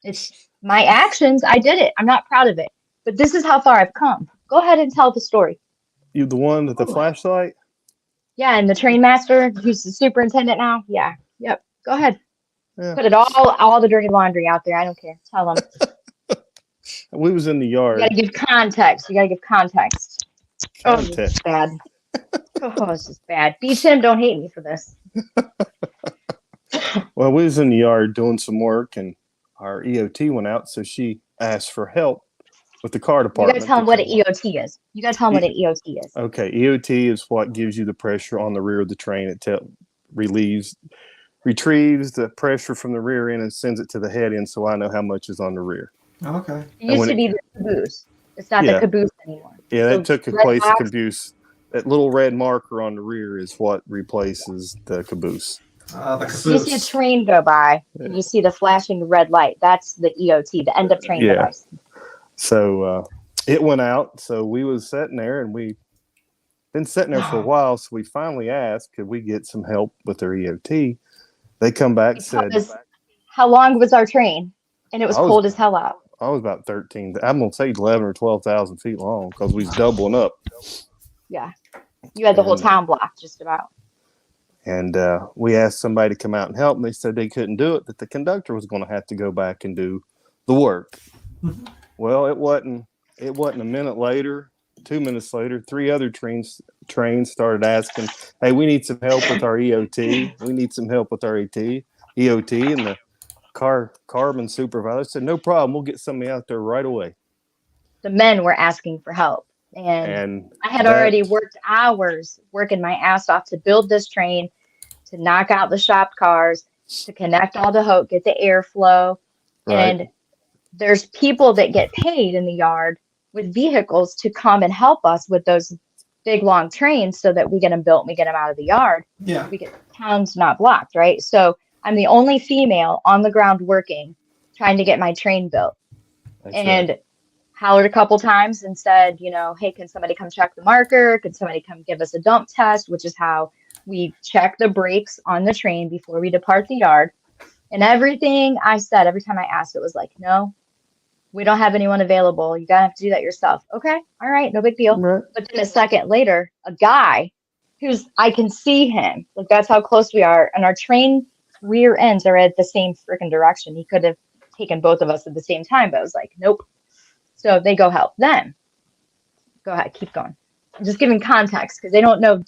It's my actions. I did it. I'm not proud of it. But this is how far I've come. Go ahead and tell the story. You the one with the flashlight? Yeah, and the train master, who's the superintendent now. Yeah. Yep. Go ahead. Yeah. Put it all the dirty laundry out there. I don't care. Tell them. We was in the yard. You got to give context. Oh, this is bad. Oh, this is bad. Be Tim, don't hate me for this. Well, we was in the yard doing some work, and our EOT went out, so she asked for help with the car department. You got to tell them what an EOT is. Okay, EOT is what gives you the pressure on the rear of the train. It retrieves the pressure from the rear end and sends it to the head end, so I know how much is on the rear. Okay. It used to be the caboose. It's not the caboose anymore. Yeah, that took a place of caboose. That little red marker on the rear is what replaces the caboose. The caboose. You see a train go by, and you see the flashing red light. That's the EOT, the end of train device. So it went out. So we was sitting there, and we been sitting there for a while. So we finally asked, could we get some help with their EOT? They come back and said, how long was our train? And it was cold as hell out. I was about 13. I'm gonna say 11 or 12,000 feet long because we was doubling up. Yeah. You had the whole And- town blocked just about. And we asked somebody to come out and help, and they said they couldn't do it, that the conductor was going to have to go back and do the work. Well, it wasn't a minute later, 2 minutes later, 3 other trains started asking, hey, we need some help with our EOT. We need some help with our EOT. And the carbon supervisor said, no problem. We'll get somebody out there right away. The men were asking for help. And I had already worked hours working my ass off to build this train, to knock out the shop cars, to connect all the hook, get the airflow. Right. And there's people that get paid in the yard with vehicles to come and help us with those big long trains so that we get them built and we get them out of the yard. Yeah. We get towns not blocked, right? So I'm the only female on the ground working, trying to get my train built. That's and right. hollered a couple times and said, hey, can somebody come check the marker? Can somebody come give us a dump test? Which is how we check the brakes on the train before we depart the yard. And everything I said, every time I asked, it was like, no, we don't have anyone available. You gotta have to do that yourself. Okay, all right, no big deal. Right. But then a second later, a guy I can see him, like that's how close we are. And our train rear ends are at the same freaking direction. He could have taken both of us at the same time, but I was like, nope. So they go help them. Go ahead, keep going. I'm just giving context because they don't know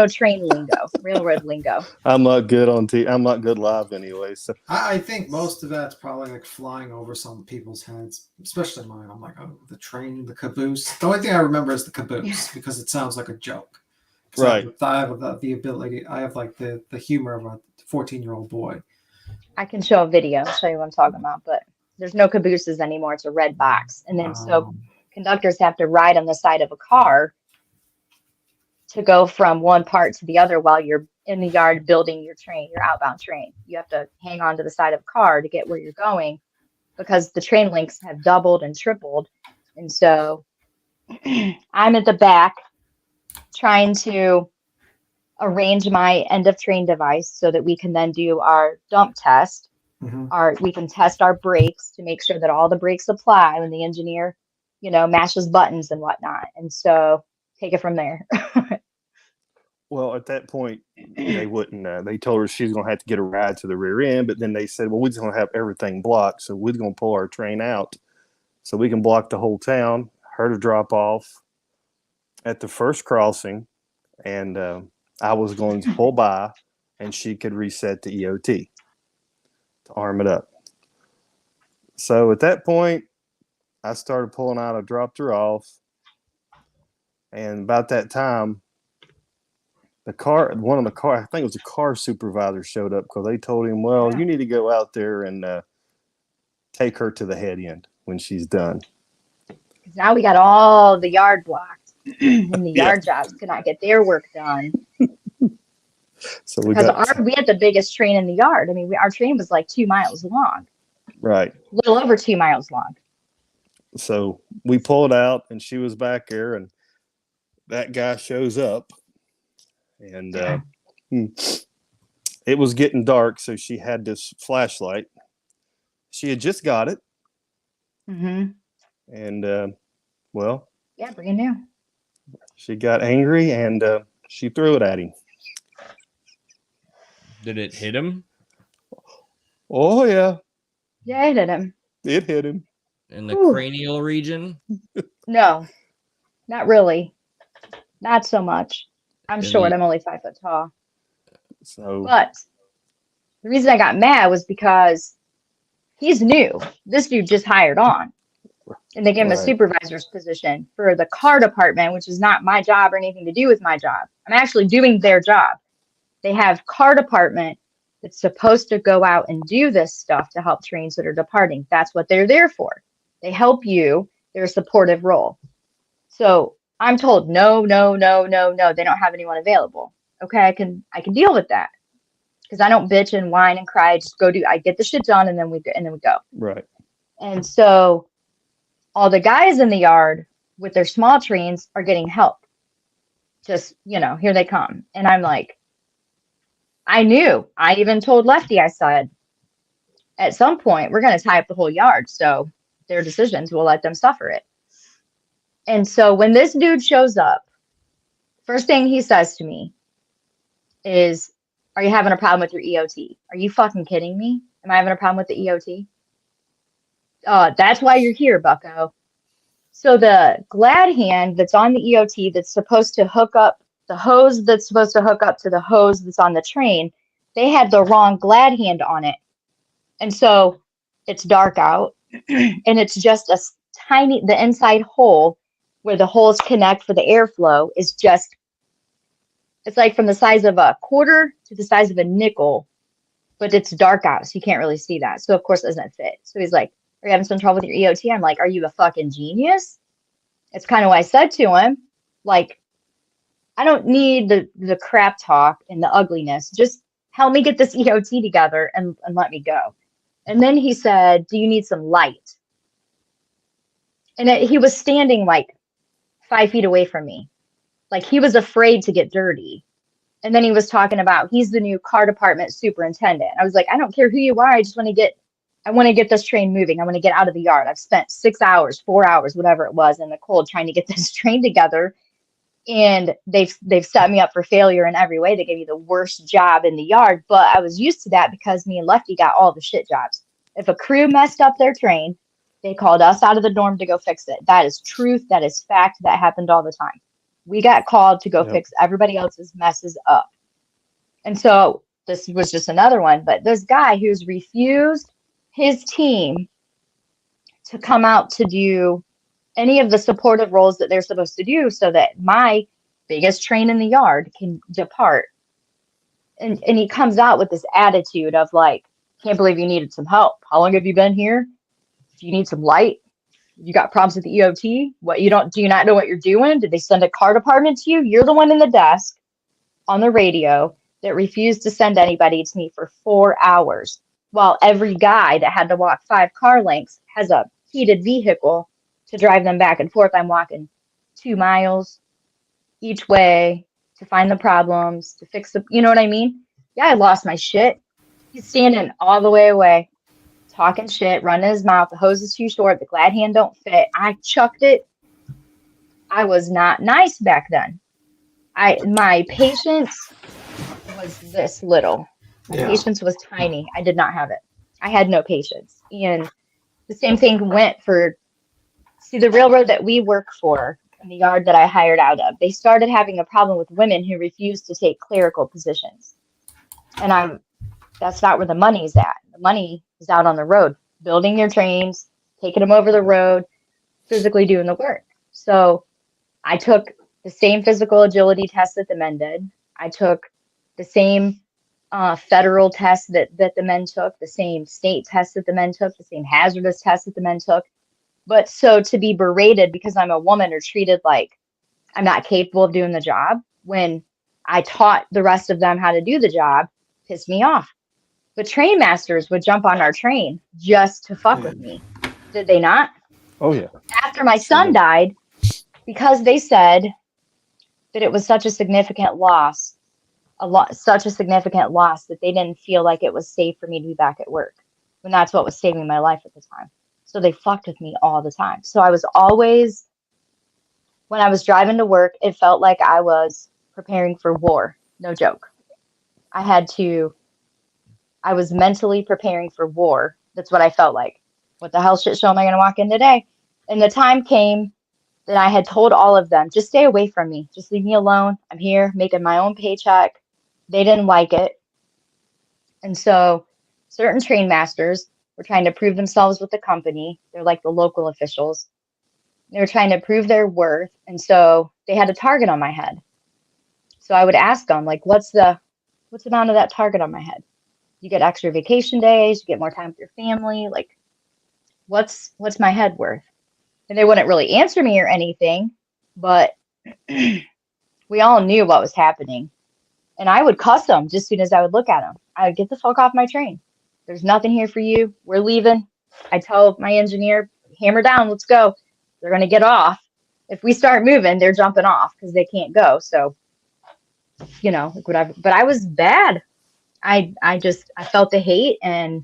train lingo, railroad lingo. I'm not good on I'm not good live anyway. So I think most of that's probably like flying over some people's heads, especially mine. I'm like, oh, the train, the caboose. The only thing I remember is the caboose because it sounds like a joke. Right. I have the ability. I have like the humor of a 14-year-old boy. I can show a video, show you what I'm talking about, but there's no cabooses anymore. It's a red box. And then so conductors have to ride on the side of a car to go from one part to the other while you're in the yard building your train, your outbound train. You have to hang on to the side of a car to get where you're going because the train links have doubled and tripled. And so I'm at the back trying to arrange my end of train device so that we can then do our dump test. We can test our brakes to make sure that all the brakes apply when the engineer, mashes buttons and whatnot. And so take it from there. Well, at that point, they wouldn't. They told her she's going to have to get a ride to the rear end, but then they said, well, we're just going to have everything blocked. So we're going to pull our train out so we can block the whole town, her to drop off at the first crossing. And I was going to pull by and she could reset the EOT to arm it up. So at that point, I started pulling out. I dropped her off. And about that time, I think it was a car supervisor showed up because they told him, well, you need to go out there and take her to the head end when she's done. Because now we got all the yard blocked and the yard jobs could not get their work done. So we had the biggest train in the yard. I mean, our train was like 2 miles long. Right. A little over 2 miles long. So we pulled out and she was back there and that guy shows up and it was getting dark. So she had this flashlight. She had just got it. Mm-hmm. And yeah, brand new. She got angry and she threw it at him. Did it hit him? Oh, yeah. Yeah, it hit him. It hit him. In the cranial region? No, not really. Not so much. I'm short. I'm only 5 foot tall. But the reason I got mad was because he's new. This dude just hired on. And they gave him a supervisor's position for the car department, which is not my job or anything to do with my job. I'm actually doing their job. They have car department that's supposed to go out and do this stuff to help trains that are departing. That's what they're there for. They help you. They're a supportive role. So I'm told, no. They don't have anyone available. Okay, I can deal with that because I don't bitch and whine and cry. I get the shit done and then we go. Right. And so all the guys in the yard with their small trains are getting help. Just, here they come. And I'm like, I knew. I even told Lefty, I said, at some point, we're going to tie up the whole yard. So their decisions. We'll let them suffer it. And so when this dude shows up, first thing he says to me is, are you having a problem with your EOT? Are you fucking kidding me? Am I having a problem with the EOT? That's why you're here, bucko. So the glad hand that's on the EOT that's supposed to hook up the hose that's supposed to hook up to the hose that's on the train, they had the wrong glad hand on it. And so it's dark out and it's just a tiny, the inside hole where the holes connect for the airflow is just, it's like from the size of a quarter to the size of a nickel, but it's dark out, so you can't really see that. So of course it doesn't fit. So he's like, are you having some trouble with your EOT? I'm like, are you a fucking genius? It's kind of what I said to him. Like, I don't need the crap talk and the ugliness. Just help me get this EOT together and let me go. And then he said, do you need some light? And he was standing like 5 feet away from me. Like he was afraid to get dirty. And then he was talking about he's the new car department superintendent. I was like, I don't care who you are. I want to get this train moving. I want to get out of the yard. I've spent 6 hours, 4 hours, whatever it was in the cold trying to get this train together. And they've set me up for failure in every way. They gave me the worst job in the yard, but I was used to that because me and Lefty got all the shit jobs. If a crew messed up their train, they called us out of the dorm to go fix it. That is truth. That is fact. That happened all the time. We got called to go fix everybody else's messes up. And so this was just another one. But this guy who's refused his team to come out to do any of the supportive roles that they're supposed to do so that my biggest train in the yard can depart. And he comes out with this attitude of like, can't believe you needed some help. How long have you been here? Do you need some light? You got problems with the EOT? Do you not know what you're doing? Did they send a car department to you? You're the one in the desk on the radio that refused to send anybody to me for 4 hours, while every guy that had to walk 5 car lengths has a heated vehicle to drive them back and forth. I'm walking 2 miles each way to find the problems, to fix the, you know what I mean? Yeah, I lost my shit. He's standing all the way away, talking shit, running his mouth. The hose is too short. The glad hand don't fit. I chucked it. I was not nice back then. My patience was this little. My patience was tiny. I did not have it. I had no patience. And the same thing went for, the railroad that we work for, in the yard that I hired out of, they started having a problem with women who refused to take clerical positions. And that's not where the money's at. The money is out on the road, building your trains, taking them over the road, physically doing the work. So I took the same physical agility test that the men did. I took the same federal test that the men took, the same state test that the men took, the same hazardous test that the men took. But so to be berated because I'm a woman or treated like I'm not capable of doing the job when I taught the rest of them how to do the job pissed me off. But train masters would jump on our train just to fuck with me. Did they not? Oh, yeah. After my son died, because they said that it was such a significant loss, such a significant loss that they didn't feel like it was safe for me to be back at work when that's what was saving my life at the time. So they fucked with me all the time. So I was always, when I was driving to work, it felt like I was preparing for war. No joke. I was mentally preparing for war. That's what I felt like. What the hell shit show am I going to walk in today? And the time came that I had told all of them, just stay away from me. Just leave me alone. I'm here making my own paycheck. They didn't like it. And so certain train masters were trying to prove themselves with the company. They're like the local officials. They were trying to prove their worth. And so they had a target on my head. So I would ask them, like, what's the amount of that target on my head? You get extra vacation days, you get more time with your family. Like, what's my head worth? And they wouldn't really answer me or anything, but we all knew what was happening. And I would cuss them just as soon as I would look at them. I would get the fuck off my train. There's nothing here for you. We're leaving. I tell my engineer, hammer down, let's go. They're going to get off. If we start moving, they're jumping off because they can't go. So, you know, like whatever. But I was bad. I felt the hate, and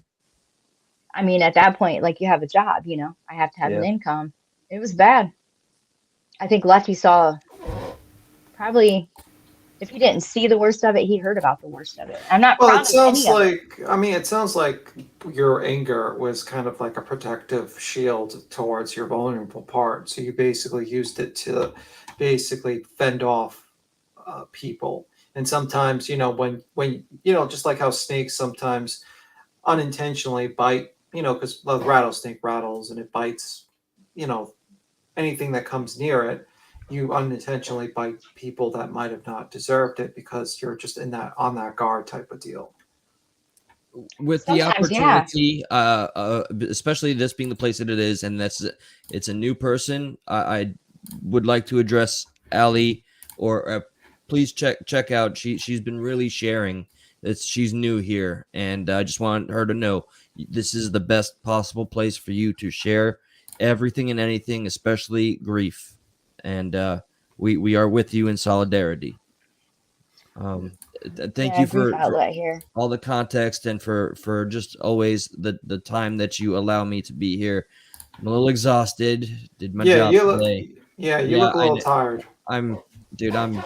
I mean, at that point, like you have a job, you know, I have to have an Yeah. income. It was bad. I think Lucky saw probably, if he didn't see the worst of it, he heard about the worst of it. I'm not Well, it proud of sounds any of it. like, I mean, it sounds like your anger was kind of like a protective shield towards your vulnerable part. So you basically used it to basically fend off people. And sometimes, you know, when you know, just like how snakes sometimes unintentionally bite, you know, because the rattlesnake rattles and it bites, you know, anything that comes near it. You unintentionally bite people that might have not deserved it because you're just in that on that guard type of deal. With the Sometimes, yeah. opportunity, especially this being the place that it is, and it's a new person. I would like to address Allie, or please check out. She's been really sharing. She's new here, and I just want her to know this is the best possible place for you to share everything and anything, especially grief. And we are with you in solidarity. Thank Yeah, you grief for outlet here. all the context and for just always the time that you allow me to be here. I'm a little exhausted. Did my Yeah, job you look. today. Yeah, you Yeah, look a little tired. I'm dude. I'm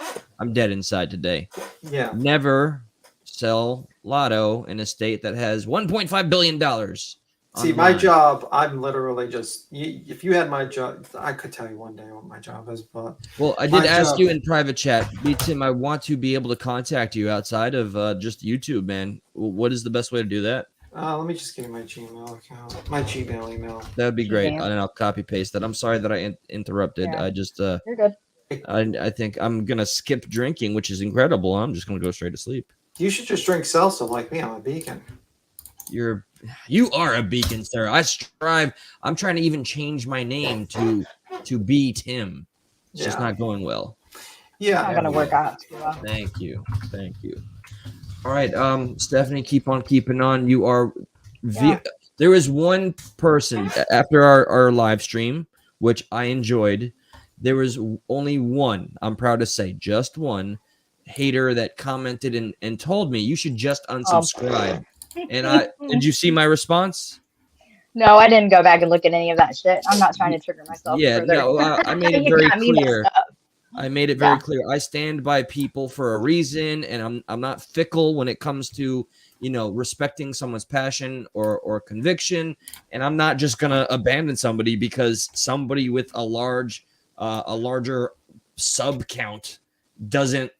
dead inside today. Yeah. Never sell lotto in a state that has 1.5 billion dollars. See, my job, I'm literally just. If you had my job, I could tell you one day what my job is, but Well, I did my ask job- you in private chat, Tim. I want to be able to contact you outside of just YouTube, man. What is the best way to do that? let me just give you my Gmail account, my Gmail email. That would be great, Gmail. and I'll copy paste that. I'm sorry that I interrupted. Yeah. I just You're good. I think I'm gonna skip drinking, which is incredible. I'm just gonna go straight to sleep. You should just drink salsa like me. I'm a vegan. You are a beacon, sir. I strive. I'm trying to even change my name to be Tim. It's just not going well. Yeah. Not gonna work out too well. Thank you. All right, Stephanie, keep on keeping on. You are. Yeah. There was one person after our live stream, which I enjoyed. There was only one. I'm proud to say, just one hater that commented and told me you should just unsubscribe. And did you see my response? No, I didn't go back and look at any of that shit. I'm not trying to trigger myself. Yeah, further. no, I made it You very got me clear. messed up. I made it very clear. I stand by people for a reason, and I'm not fickle when it comes to, you know, respecting someone's passion or conviction. And I'm not just gonna abandon somebody because somebody with a larger sub count doesn't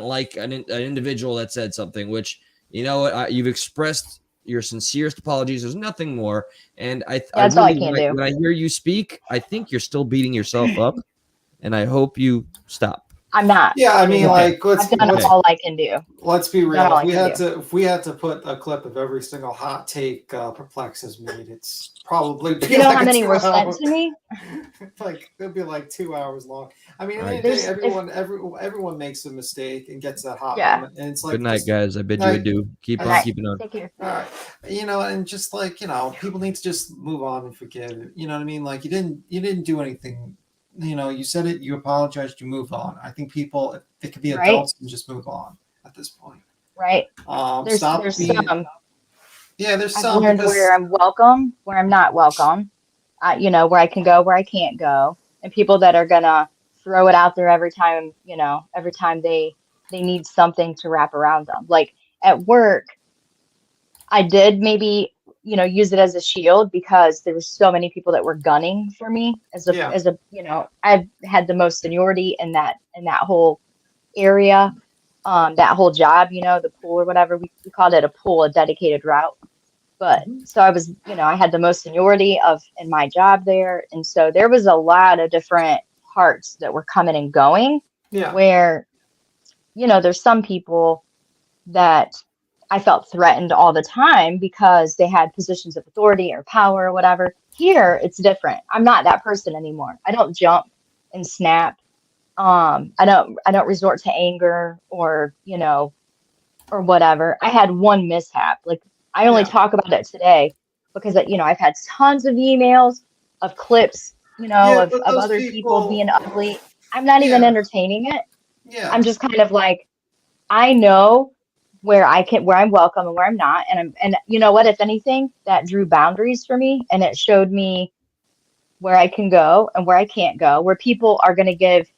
like an individual that said something. Which, you know what, you've expressed your sincerest apologies. There's nothing more. And That's all I can do. when I hear you speak, I think you're still beating yourself up. And I hope you stop. I'm not. Yeah, I mean, like, I've done all I can do. Let's be real. all If we had to put a clip of every single hot take Perplex has made, it's probably You know how many were sent to me? Like it'd be like 2 hours long. I mean, Right. everyone makes a mistake and gets that hot Yeah. moment, and it's like Good night, guys. I bid you adieu. Keep on keeping on. Take care. All right. You know, and just like, you know, people need to just move on and forgive. You know what I mean? Like you didn't do anything. You know, you said it, you apologized, you move on. I think people, if they could be adults and just move on at this point. Right. There's some. Yeah, there's I've some. learned where I'm welcome, where I'm not welcome. You know, where I can go, where I can't go, and people that are gonna throw it out there every time. You know, every time they need something to wrap around them. Like at work, I did maybe, you know, use it as a shield because there was so many people that were gunning for me as a you know, I've had the most seniority in that whole area, that whole job, you know, the pool or whatever, we called it a pool, a dedicated route. But so I was, you know, I had the most seniority in my job there, and so there was a lot of different parts that were coming and going. Yeah. Where, you know, there's some people that I felt threatened all the time because they had positions of authority or power or whatever. Here, it's different. I'm not that person anymore. I don't jump and snap. I don't resort to anger or, you know, or whatever. I had one mishap. Like I only talk about it today because, you know, I've had tons of emails of clips, you know, of other people being ugly. I'm not even entertaining it. Yeah. I'm just kind of like, I know where I'm welcome and where I'm not. And you know what, if anything, that drew boundaries for me, and it showed me where I can go and where I can't go, where people are going to give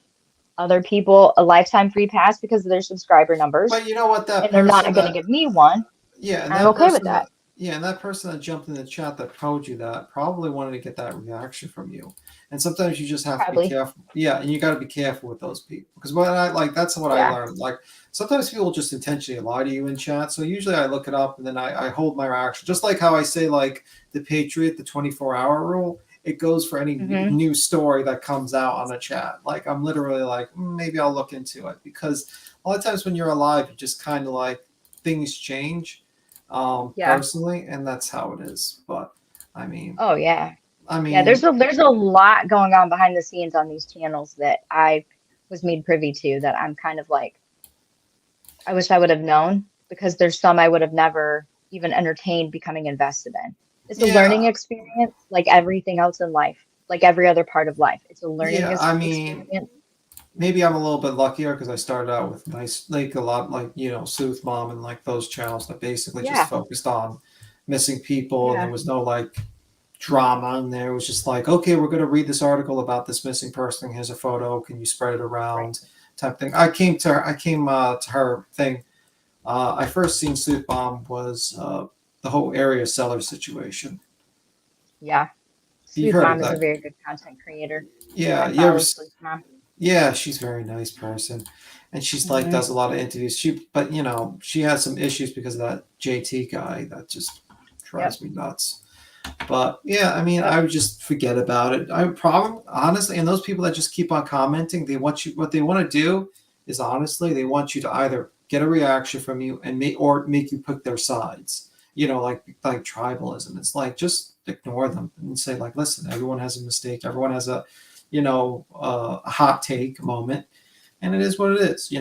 other people a lifetime free pass because of their subscriber numbers, But you know what, that and they're not person going to that give me one. yeah, and I'm that okay with person that. that yeah, and that person that jumped in the chat that told you that probably wanted to get that reaction from you. And sometimes you just have to be Probably. careful. Yeah, and you got to be careful with those people because what I like that's what I Yeah. learned. Like sometimes people just intentionally lie to you in chat. So usually I look it up and then I hold my reaction. Just like how I say like the Patriot, the 24-hour rule. It goes for any Mm-hmm. new story that comes out on a chat. Like I'm literally like maybe I'll look into it because a lot of times when you're alive, you just kind of like things change Yeah. personally, and that's how it is. But I mean, Oh yeah. I Yeah, mean, there's a lot going on behind the scenes on these channels that I was made privy to that I'm kind of like, I wish I would have known, because there's some I would have never even entertained becoming invested in. It's a learning yeah, experience like everything else in life, like every other part of life. It's a learning yeah. I mean, experience. maybe I'm a little bit luckier because I started out with nice, like a lot, like Sooth Mom and like those channels that basically just Yeah. focused on missing people, and there Yeah. was no like drama in there. It was just like, okay, we're going to read this article about this missing person. Here's a photo. Can you spread it Right. around? Type thing. I came to her thing. I first seen Sooth Bomb was the whole area seller situation. Yeah. You Sleuth heard Mom of is a that? very good content creator. Yeah, I you ever? follow Sleuth Mom. Yeah, she's a very nice person, and she's like Hmm. does a lot of interviews. But she has some issues because of that JT guy that just Yep. drives me nuts. But yeah, I mean, Yep. I would just forget about it. I probably honestly, and those people that just keep on commenting, what they want to do is honestly, they want you to either get a reaction from you and make you pick their sides. Like tribalism. It's like just ignore them and say like, listen, everyone has a mistake. Everyone has a a hot take moment, and it is what it is.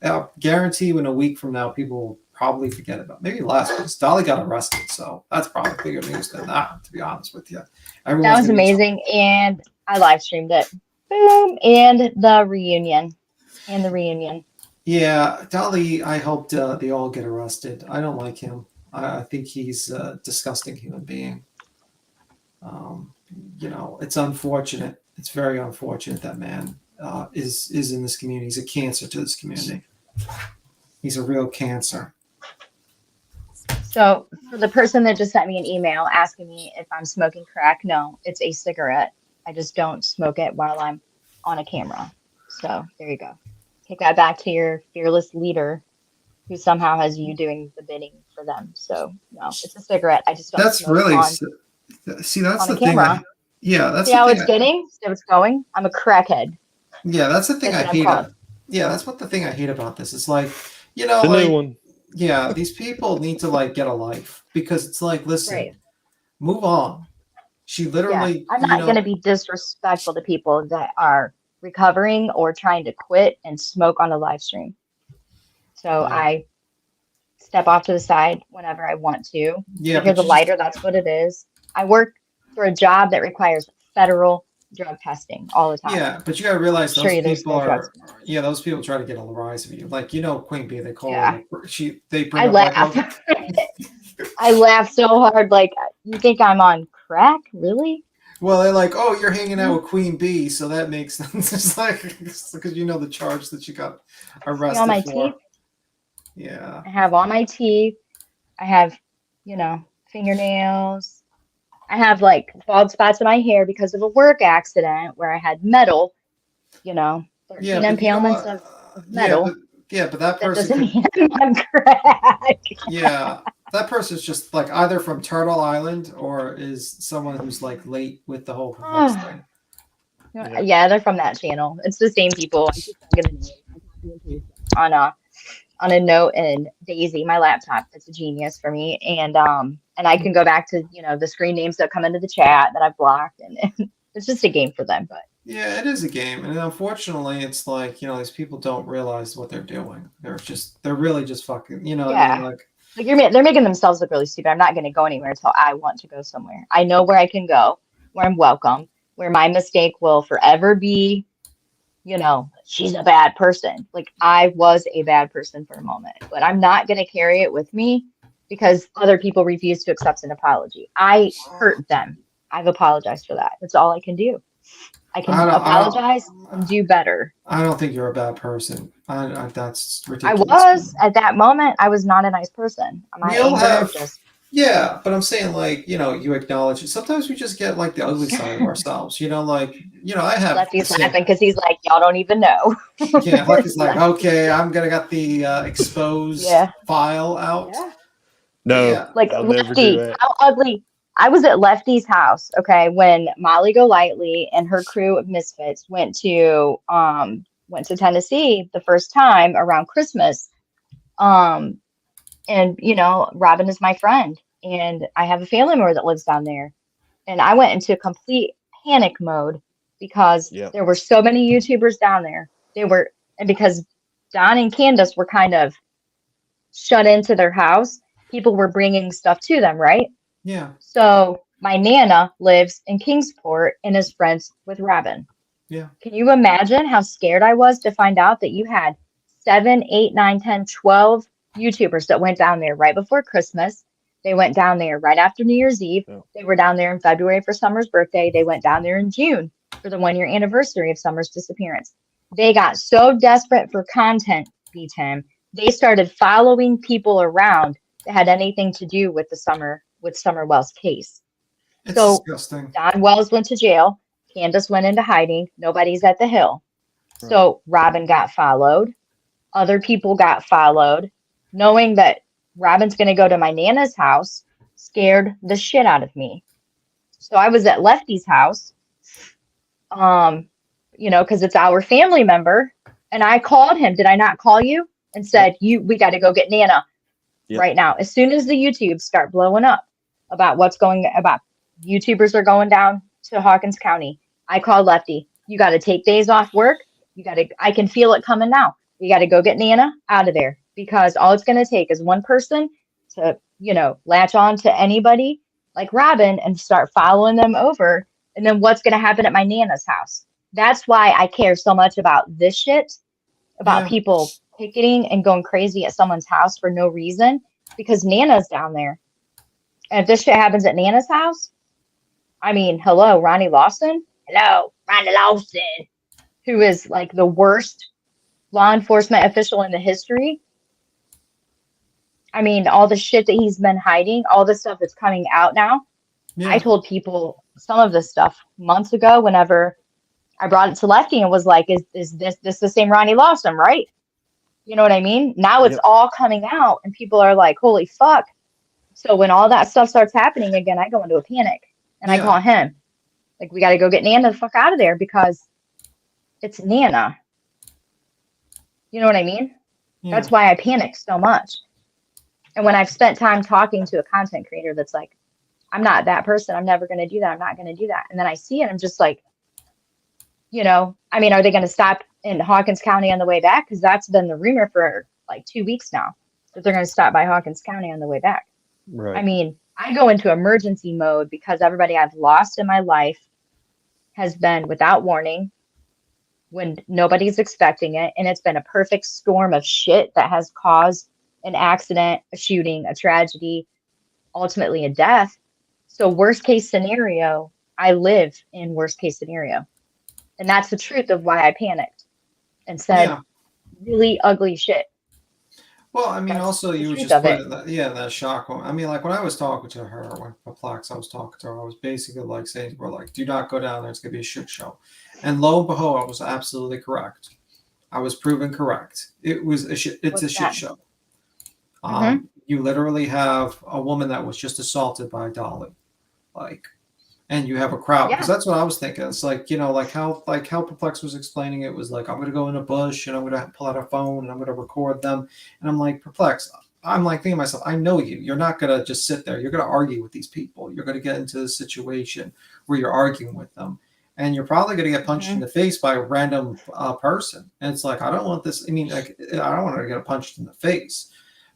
I'll guarantee you in a week from now, people will probably forget about it. Maybe less because Dolly got arrested, so that's probably bigger news than that. To be honest with you, That everyone's was gonna be. amazing, and I live streamed it. Boom, and the reunion, Yeah, Dolly. I hope they all get arrested. I don't like him. I think he's a disgusting human being. Um, it's unfortunate. It's very unfortunate that man is in this community. He's a cancer to this community. He's a real cancer. So for the person that just sent me an email asking me if I'm smoking crack, no, it's a cigarette. I just don't smoke it while I'm on a camera. So there you go. Take that back to your fearless leader who somehow has you doing the bidding for them. So no, it's a cigarette. I just don't That's smoke really on that's a the thing. camera. That's See the how thing. it's getting? See how it's going? I'm a crackhead. That's the thing That's I what I'm hate. called. That's what the thing I hate about this. It's like The new one. yeah, these people need to like get a life because it's like, listen, Right. move on. She Yeah. literally, I'm not going to be disrespectful to people that are recovering or trying to quit and smoke on a live stream. So Yeah. I step off to the side whenever I want to. Yeah, Here's a but lighter. That's what it is. I work for a job that requires federal drug testing all the time. yeah, but you gotta realize Assure those you there's people no drugs. those people try to get a rise of you. Like Queen Bee, they call Yeah. her they bring I up like laugh. I laugh so hard. Like, you think I'm on crack? Really? well, they're like, oh, you're hanging out with Queen Bee, so that makes sense. It's like because the charge that you got See arrested all my for. teeth? Yeah. I have all my teeth. I have, fingernails. I have like bald spots in my hair because of a work accident where I had metal, Yeah, 13 but you know impalements what? of metal. But that That person doesn't could. mean I'm on crack. Yeah, that person's just like either from Turtle Island or is someone who's like late with the whole performance thing. Yeah, they're from that channel. It's the same people. I keep thinking of names. I copy and paste them on a note in Daisy, my laptop. It's a genius for me. And I can go back to, the screen names that come into the chat that I've blocked, and it's just a game for them. But Yeah, it is a game, and unfortunately, it's like these people don't realize what they're doing. They're really just fucking. What I mean? yeah. Like, They're making themselves look really stupid. I'm not going to go anywhere until I want to go somewhere. I know where I can go, where I'm welcome, where my mistake will forever be you know, she's a bad person. Like, I was a bad person for a moment, but I'm not going to carry it with me because other people refuse to accept an apology. I hurt them. I've apologized for that. That's all I can do. I can apologize and do better. I don't think you're a bad person. That's I ridiculous. was at that moment. I was not a nice person. My We all anger have, just yeah, but I'm saying, like, you know, you acknowledge it. Sometimes we just get like the ugly side of ourselves. You know, like, you know, I have the Lefty's same. laughing because he's like, y'all don't even know. Yeah, Lucky's like, okay, I'm gonna get the exposed Yeah. file out. Yeah. No, Yeah. Like, I'll never do Lefty, that. how ugly. I was at Lefty's house, okay, when Molly Golightly and her crew of misfits went to Tennessee the first time around Christmas. And you know, Robin is my friend, and I have a family member that lives down there. And I went into complete panic mode because Yep. there were so many YouTubers down there. And because Don and Candace were kind of shut into their house, people were bringing stuff to them, right? Yeah. So my Nana lives in Kingsport and is friends with Robin. Yeah. Can you imagine how scared I was to find out that you had 7, 8, 9, 10, 12 YouTubers that went down there right before Christmas? They went down there right after New Year's Eve. Yeah. They were down there in February for Summer's birthday. They went down there in June for the 1-year anniversary of Summer's disappearance. They got so desperate for content, B10, they started following people around that had anything to do with Summer Wells case. It's So disgusting. Don Wells went to jail. Candace went into hiding. Nobody's at the Hill. Right. So Robin got followed. Other people got followed. Knowing that Robin's going to go to my Nana's house scared the shit out of me. So I was at Lefty's house, you know, because it's our family member. And I called him. Did I not call you? And said, we got to go get Nana right now. As soon as the YouTubes start blowing up about YouTubers are going down to Hawkins County, I called Lefty. You got to take days off work. I can feel it coming now. You got to go get Nana out of there, because all it's going to take is one person to, you know, latch on to anybody like Robin and start following them over. And then what's going to happen at my Nana's house? That's why I care so much about this shit, about people picketing and going crazy at someone's house for no reason, because Nana's down there. And if this shit happens at Nana's house, I mean, hello, Ronnie Lawson. Hello, Ronnie Lawson, who is like the worst law enforcement official in the history. I mean, all the shit that he's been hiding, all the stuff that's coming out now. Yeah. I told people some of this stuff months ago whenever I brought it to Lefty and was like, is this the same Ronnie Lawson, right? You know what I mean? Now it's all coming out and people are like, holy fuck. So when all that stuff starts happening again, I go into a panic and I call him. Like, we got to go get Nana the fuck out of there because it's Nana. You know what I mean? Yeah. That's why I panic so much. And when I've spent time talking to a content creator that's like, I'm not that person. I'm never going to do that. I'm not going to do that. And then I see it. I'm just like, you know, I mean, are they going to stop in Hawkins County on the way back? Because that's been the rumor for like 2 weeks now, that they're going to stop by Hawkins County on the way back. Right. I mean, I go into emergency mode because everybody I've lost in my life has been without warning when nobody's expecting it. And it's been a perfect storm of shit that has caused an accident, a shooting, a tragedy, ultimately a death. So worst case scenario, I live in worst case scenario. And that's the truth of why I panicked and said really ugly shit. Well, I mean, also you were just put in that shock moment. I mean, like when I was talking to her, when Perplex, I was talking to her, I was basically like saying, we're like, do not go down there. It's going to be a shit show. And lo and behold, I was absolutely correct. I was proven correct. It was a shit. It's a shit show. You literally have a woman that was just assaulted by a dolly, like, and you have a crowd, because that's what I was thinking. It's like, you know, like how Perplex was explaining it was like, I'm going to go in a bush and I'm going to pull out a phone and I'm going to record them. And I'm like, Perplex, I'm like thinking to myself, I know you. You're not going to just sit there. You're going to argue with these people. You're going to get into a situation where you're arguing with them. And you're probably going to get punched in the face by a random person. And it's like, I don't want this. I mean, like, I don't want to get punched in the face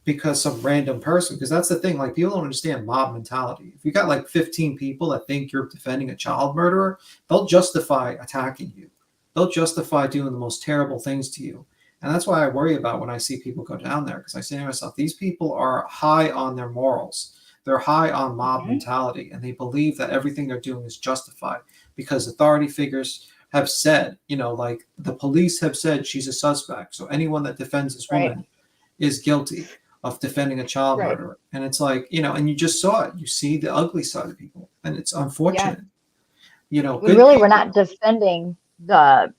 because some random person, because that's the thing, like, people don't understand mob mentality. If you got like 15 people that think you're defending a child murderer, they'll justify attacking you. they'll justify doing the most terrible things to you. And that's why I worry about when I see people go down there, because I say to myself, these people are high on their morals. They're high on mob mentality, and they believe that everything they're doing is justified because authority figures have said, like the police have said she's a suspect. So anyone that defends this woman is guilty of defending a child murderer. And it's like, and you just saw it. You see the ugly side of people, and it's unfortunate. We really were not defending the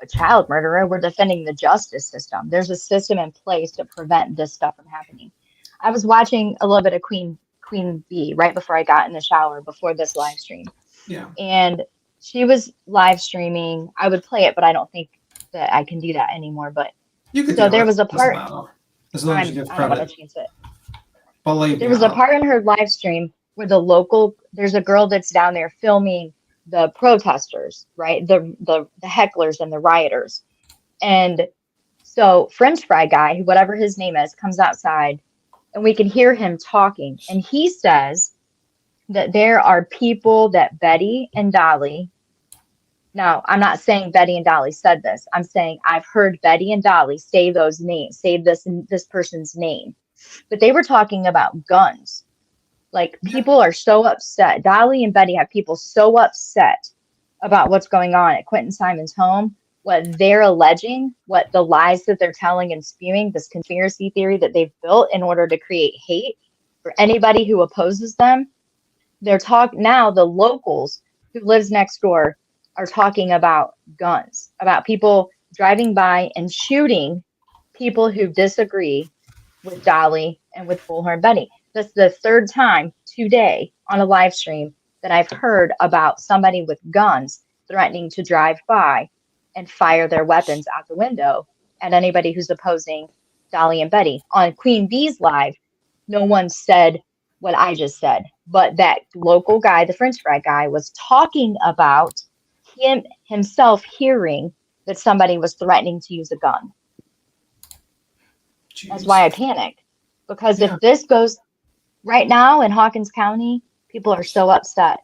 child murderer. We're defending the justice system. There's a system in place to prevent this stuff from happening. I was watching a little bit of Queen Bee right before I got in the shower before this live stream. Yeah. And she was live streaming. I would play it, but I don't think that I can do that anymore. But you could. So there was a part. As long as you give credit. I don't want to change it. Believe there was a part in her live stream where there's a girl that's down there filming the protesters, right? The hecklers and the rioters. And so French fry guy, whatever his name is, comes outside and we can hear him talking. And he says that there are people that Betty and Dolly. Now, I'm not saying Betty and Dolly said this. I'm saying I've heard Betty and Dolly say those names, say this person's name. But they were talking about guns. Like, people are so upset. Dolly and Betty have people so upset about what's going on at Quentin Simon's home, what they're alleging, what the lies that they're telling and spewing, this conspiracy theory that they've built in order to create hate for anybody who opposes them. Now the locals who lives next door are talking about guns, about people driving by and shooting people who disagree with Dolly and with Bullhorn Betty. That's the third time today on a live stream that I've heard about somebody with guns threatening to drive by and fire their weapons out the window at anybody who's opposing Dolly and Betty. On Queen Bee's live, no one said what I just said, but that local guy, the French fry guy, was talking about himself hearing that somebody was threatening to use a gun. Jeez. That's why I panicked, because if this goes right now in Hawkins County, people are so upset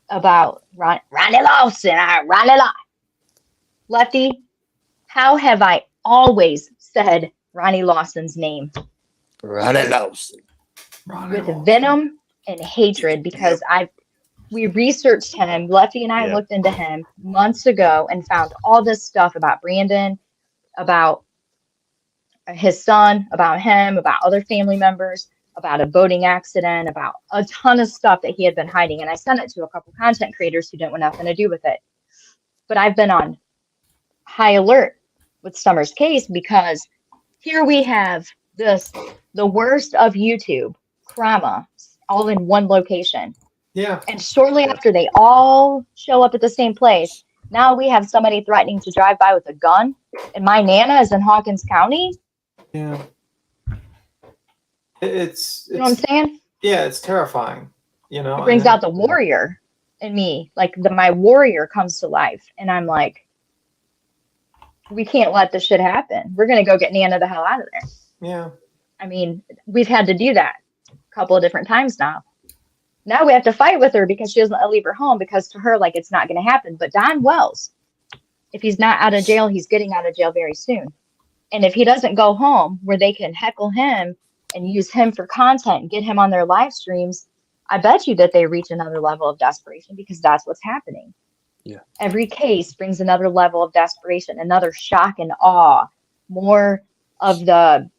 about Ronnie Lawson. Lefty, how have I always said Ronnie Lawson's name? Ronnie Lawson. With venom and hatred, because we researched him. Lefty and I looked into him months ago and found all this stuff about Brandon, about his son, about him, about other family members, about a boating accident, about a ton of stuff that he had been hiding. And I sent it to a couple content creators who didn't want nothing to do with it. But I've been on high alert with Summer's case, because here we have the worst of YouTube, trauma, all in one location. Yeah. And shortly after they all show up at the same place, now we have somebody threatening to drive by with a gun, and my Nana is in Hawkins County. Yeah. It's you know what I'm saying? Yeah, it's terrifying. It brings out the warrior in me. Like my warrior comes to life, and I'm like, we can't let this shit happen. We're gonna go get Nana the hell out of there. Yeah. I mean, we've had to do that a couple of different times now. Now we have to fight with her because she doesn't let leave her home, because to her, like, it's not going to happen. But Don Wells, if he's not out of jail, he's getting out of jail very soon. And if he doesn't go home where they can heckle him and use him for content and get him on their live streams, I bet you that they reach another level of desperation, because that's what's happening. Yeah. Every case brings another level of desperation, another shock and awe, more of the,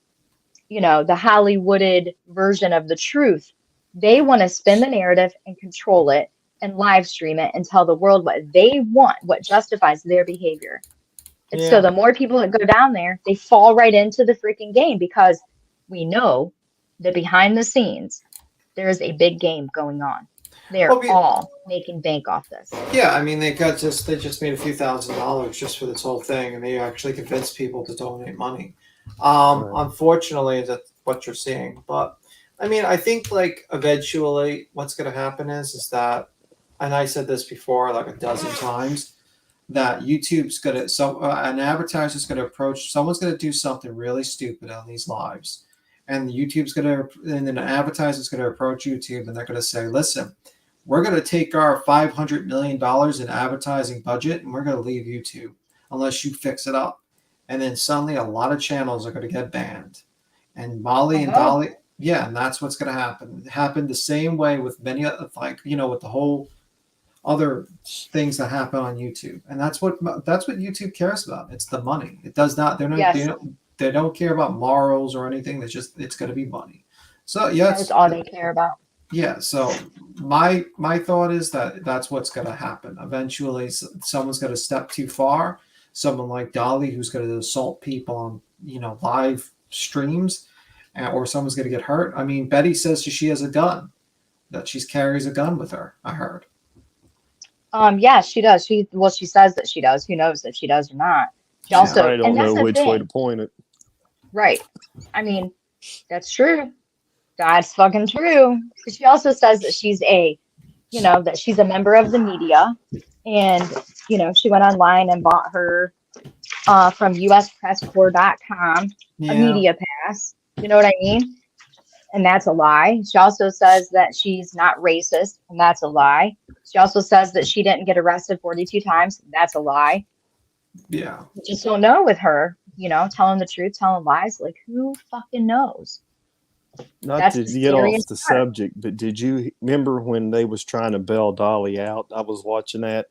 the Hollywooded version of the truth. They want to spin the narrative and control it and live stream it and tell the world what they want, what justifies their behavior. And so the more people that go down there, they fall right into the freaking game, because we know that behind the scenes, there is a big game going on. They're all making bank off this. Yeah, I mean, they just made a few $1,000s just for this whole thing, and they actually convinced people to donate money. Unfortunately, that's what you're seeing. But I mean, I think like eventually what's going to happen is that, and I said this before like a dozen times, that YouTube's going to, an advertiser's going to approach, someone's going to do something really stupid on these lives. And and then an advertiser's going to approach YouTube, and they're going to say, listen, we're going to take our $500 million in advertising budget, and we're going to leave YouTube. unless you fix it up. And then suddenly a lot of channels are going to get banned. And Molly and Dolly, yeah, and that's what's going to happen. It happened the same way with many, like, you know, with the whole other things that happen on YouTube. And that's what YouTube cares about. It's the money. It does not, they don't care about morals or anything. It's going to be money. So yeah, that's all they care about. Yeah. So my thought is that that's what's going to happen. Eventually, someone's going to step too far. Someone like Dolly, who's going to assault people on, you know, live streams, or someone's going to get hurt. I mean, Betty says she has a gun, that she carries a gun with her. I heard. Yeah, she does. She says that she does. Who knows if she does or not? She also, I don't know which way to point it. Right. I mean, that's true. That's fucking true. She also says that she's that she's a member of the media, and she went online and bought her from uspresscorps.com a media pass. You know what I mean? And that's a lie. She also says that she's not racist, and that's a lie. She also says that she didn't get arrested 42 times. That's a lie. Yeah. You just don't know with her, telling the truth, telling lies. Like, who fucking knows? Not to get off the subject, but did you remember when they was trying to bail Dolly out? I was watching that,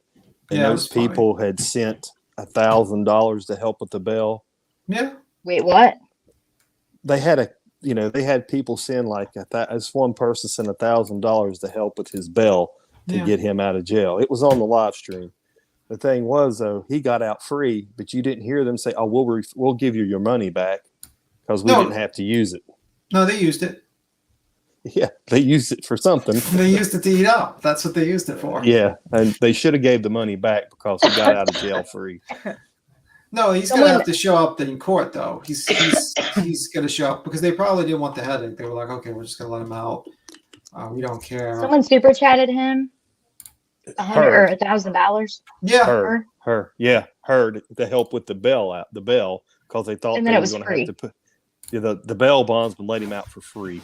and those people had sent $1,000 to help with the bail. Yeah. Wait, what? They had they had people send this one person sent $1,000 to help with his bail to get him out of jail. It was on the live stream. The thing was, though, he got out free, but you didn't hear them say, "Oh, we'll give you your money back," because we didn't have to use it. No, they used it. Yeah, they used it for something. They used it to eat up. That's what they used it for. Yeah, and they should have gave the money back because he got out of jail free. No, he's going to have to show up in court, though. He's going to show up because they probably didn't want the headache. They were like, okay, we're just going to let him out. We don't care. Someone super chatted him $100 or $1,000. Yeah, her. Yeah, her to help with the bail because they thought they were going to have to put the bail bonds would let him out for free.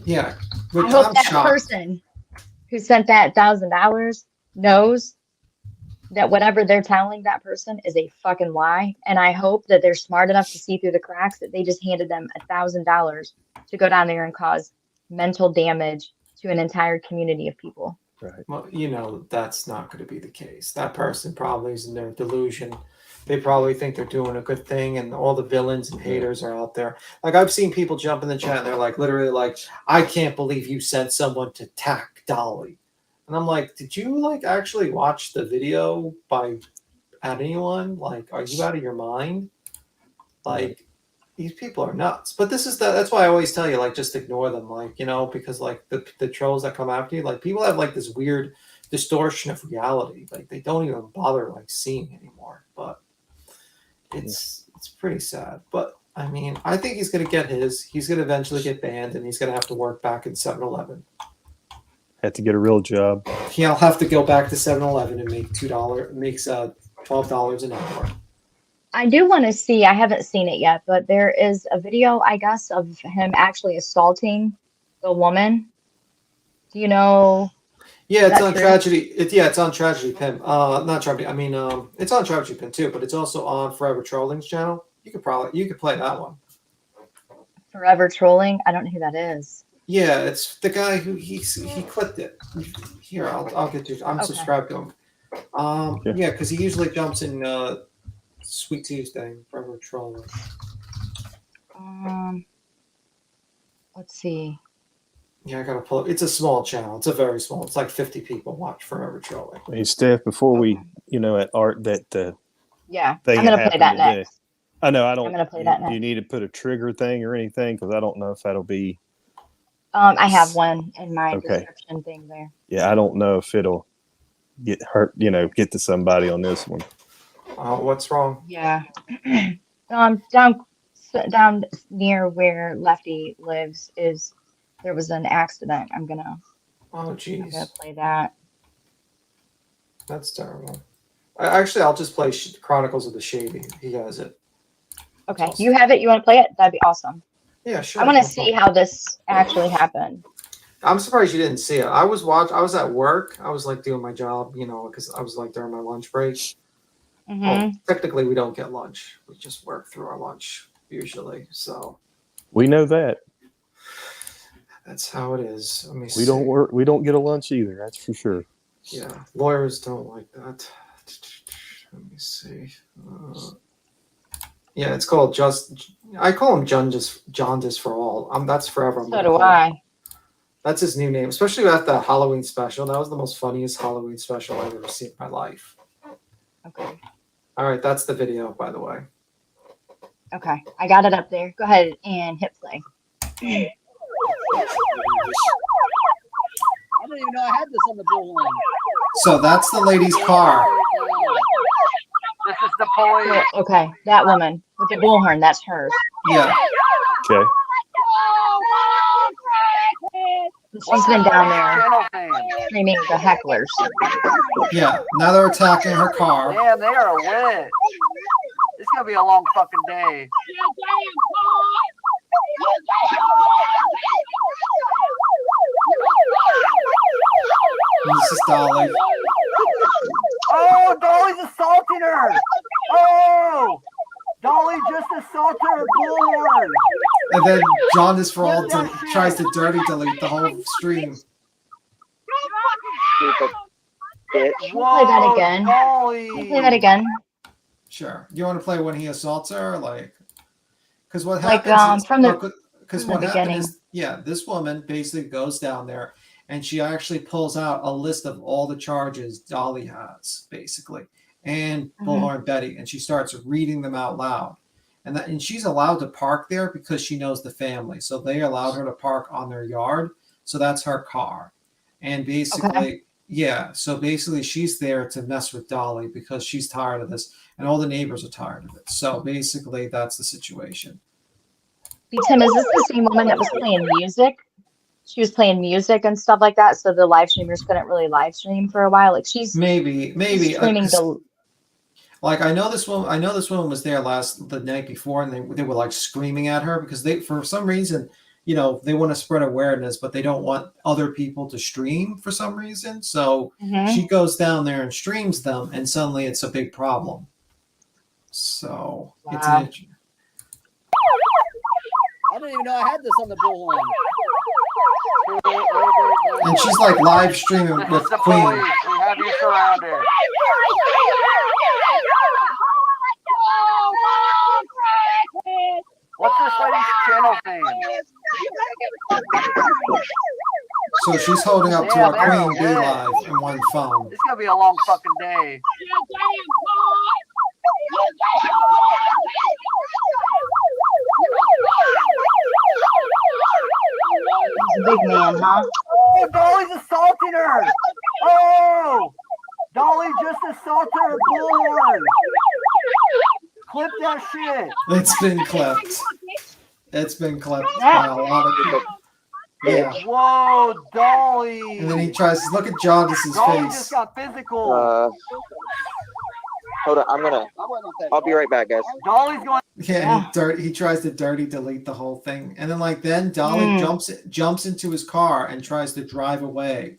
Yeah, I hope that person who sent that $1,000 knows that whatever they're telling that person is a fucking lie, and I hope that they're smart enough to see through the cracks that they just handed them $1,000 to go down there and cause mental damage to an entire community of people. Right. Well, that's not going to be the case. That person probably is in their delusion. They probably think they're doing a good thing, and all the villains and haters are out there. Like, I've seen people jump in the chat, and they're like, literally like, I can't believe you sent someone to attack Dolly. And I'm like, did you actually watch the video at anyone? Like, are you out of your mind? Like, these people are nuts. But that's why I always tell you, just ignore them. Because the trolls that come after you, people have this weird distortion of reality. They don't even bother seeing anymore. But it's pretty sad. But I mean, I think he's going to get he's going to eventually get banned, and he's going to have to work back in 7-Eleven. Have to get a real job. He'll have to go back to 7-Eleven and make $12 an hour. I do want to see, I haven't seen it yet, but there is a video, I guess, of him actually assaulting the woman. Do you know? Yeah, it's on Tragedy. It's on Tragedy Pin. Not Tragedy. I mean, it's on Tragedy Pin too, but it's also on Forever Trolling's channel. You could play that one. Forever Trolling? I don't know who that is. Yeah, it's the guy who he clipped it. Here, I'll get you. I'm subscribed to him. Yeah, because he usually jumps in Sweet Tuesday, Forever Trolling. Let's see. Yeah, I gotta pull it. It's a small channel. It's a very small. It's 50 people watch Forever Trolling. Hey, Steph, before we, at Art, that yeah, I'm gonna play that next. I know. I don't. I'm gonna play that next. Do you need to put a trigger thing or anything? Because I don't know if that'll be. I have one in my description thing there. Yeah, I don't know if it'll get hurt. Get to somebody on this one. What's wrong? Yeah, down near where Lefty lives there was an accident. I'm gonna play that. That's terrible. I'll just play Chronicles of the Shady. He has it. Okay, you have it. You want to play it? That'd be awesome. Yeah, sure. I want to see how this actually happened. I'm surprised you didn't see it. I was at work. I was doing my job, because I was during my lunch break. Well, technically, we don't get lunch. We just work through our lunch usually. So We know that. that's how it is. Let me We see. don't work. We don't get a lunch either. That's for sure. Yeah, lawyers don't like that. Let me see. Yeah, it's called I call him Jaundice for all. That's forever. So do I. That's his new name, especially at the Halloween special. That was the most funniest Halloween special I've ever seen in my life. Okay. All right, that's the video, by the way. Okay, I got it up there. Go ahead and hit play. I didn't even know I had this on the bullhorn. So that's the lady's car. This is the police. Okay, that woman with the bullhorn, that's hers. Yeah. Okay. She's been down there screaming at the hecklers. Yeah. Now they're attacking her car. Damn, they are lit. It's gonna be a long fucking day. This is Dolly. Oh, Dolly's assaulting her. Oh, Dolly just assaulted her bullhorn. And then Jaundice for all tries to dirty delete the whole stream. Can you play that again? Dolly. Can you play that again? Sure. You want to play when he assaults her, because what Like, happens from the happened is, yeah, this woman basically goes down there and she actually pulls out a list of all the charges Dolly has, basically, and Bullhorn Betty, and she starts reading them out loud. And she's allowed to park there because she knows the family, so they allowed her to park on their yard, so that's her car. And basically, yeah, so basically she's there to mess with Dolly because she's tired of this, and all the neighbors are tired of it. So basically, that's the situation. Tim, is this the same woman that was playing music? She was playing music and stuff like that, so the live streamers couldn't really live stream for a while. Like she's maybe streaming the. Like I know this woman was there the night before, and they were like screaming at her because they, for some reason, they want to spread awareness, but they don't want other people to stream for some reason. So she goes down there and streams them, and suddenly it's a big problem. So it's an issue. I didn't even know I had this on the bullhorn. And she's like live streaming with The Queen. police. We have you surrounded. What's this lady's channel name? So she's holding up to her Queen Bee Live in one phone. It's gonna be a long fucking day. He's a big man, huh? Oh, Dolly's assaulting her. Oh, Dolly just assaulted her bullhorn. Clip that shit. It's been clipped. It's been clipped by a lot of people. Yeah. Whoa, Dolly. And then he tries to look at Jaundice's Dolly face. just got physical. Hold on, I'll be right back, guys. Dolly's going. Yeah, he tries to dirty delete the whole thing, and then Dolly jumps into his car and tries to drive away,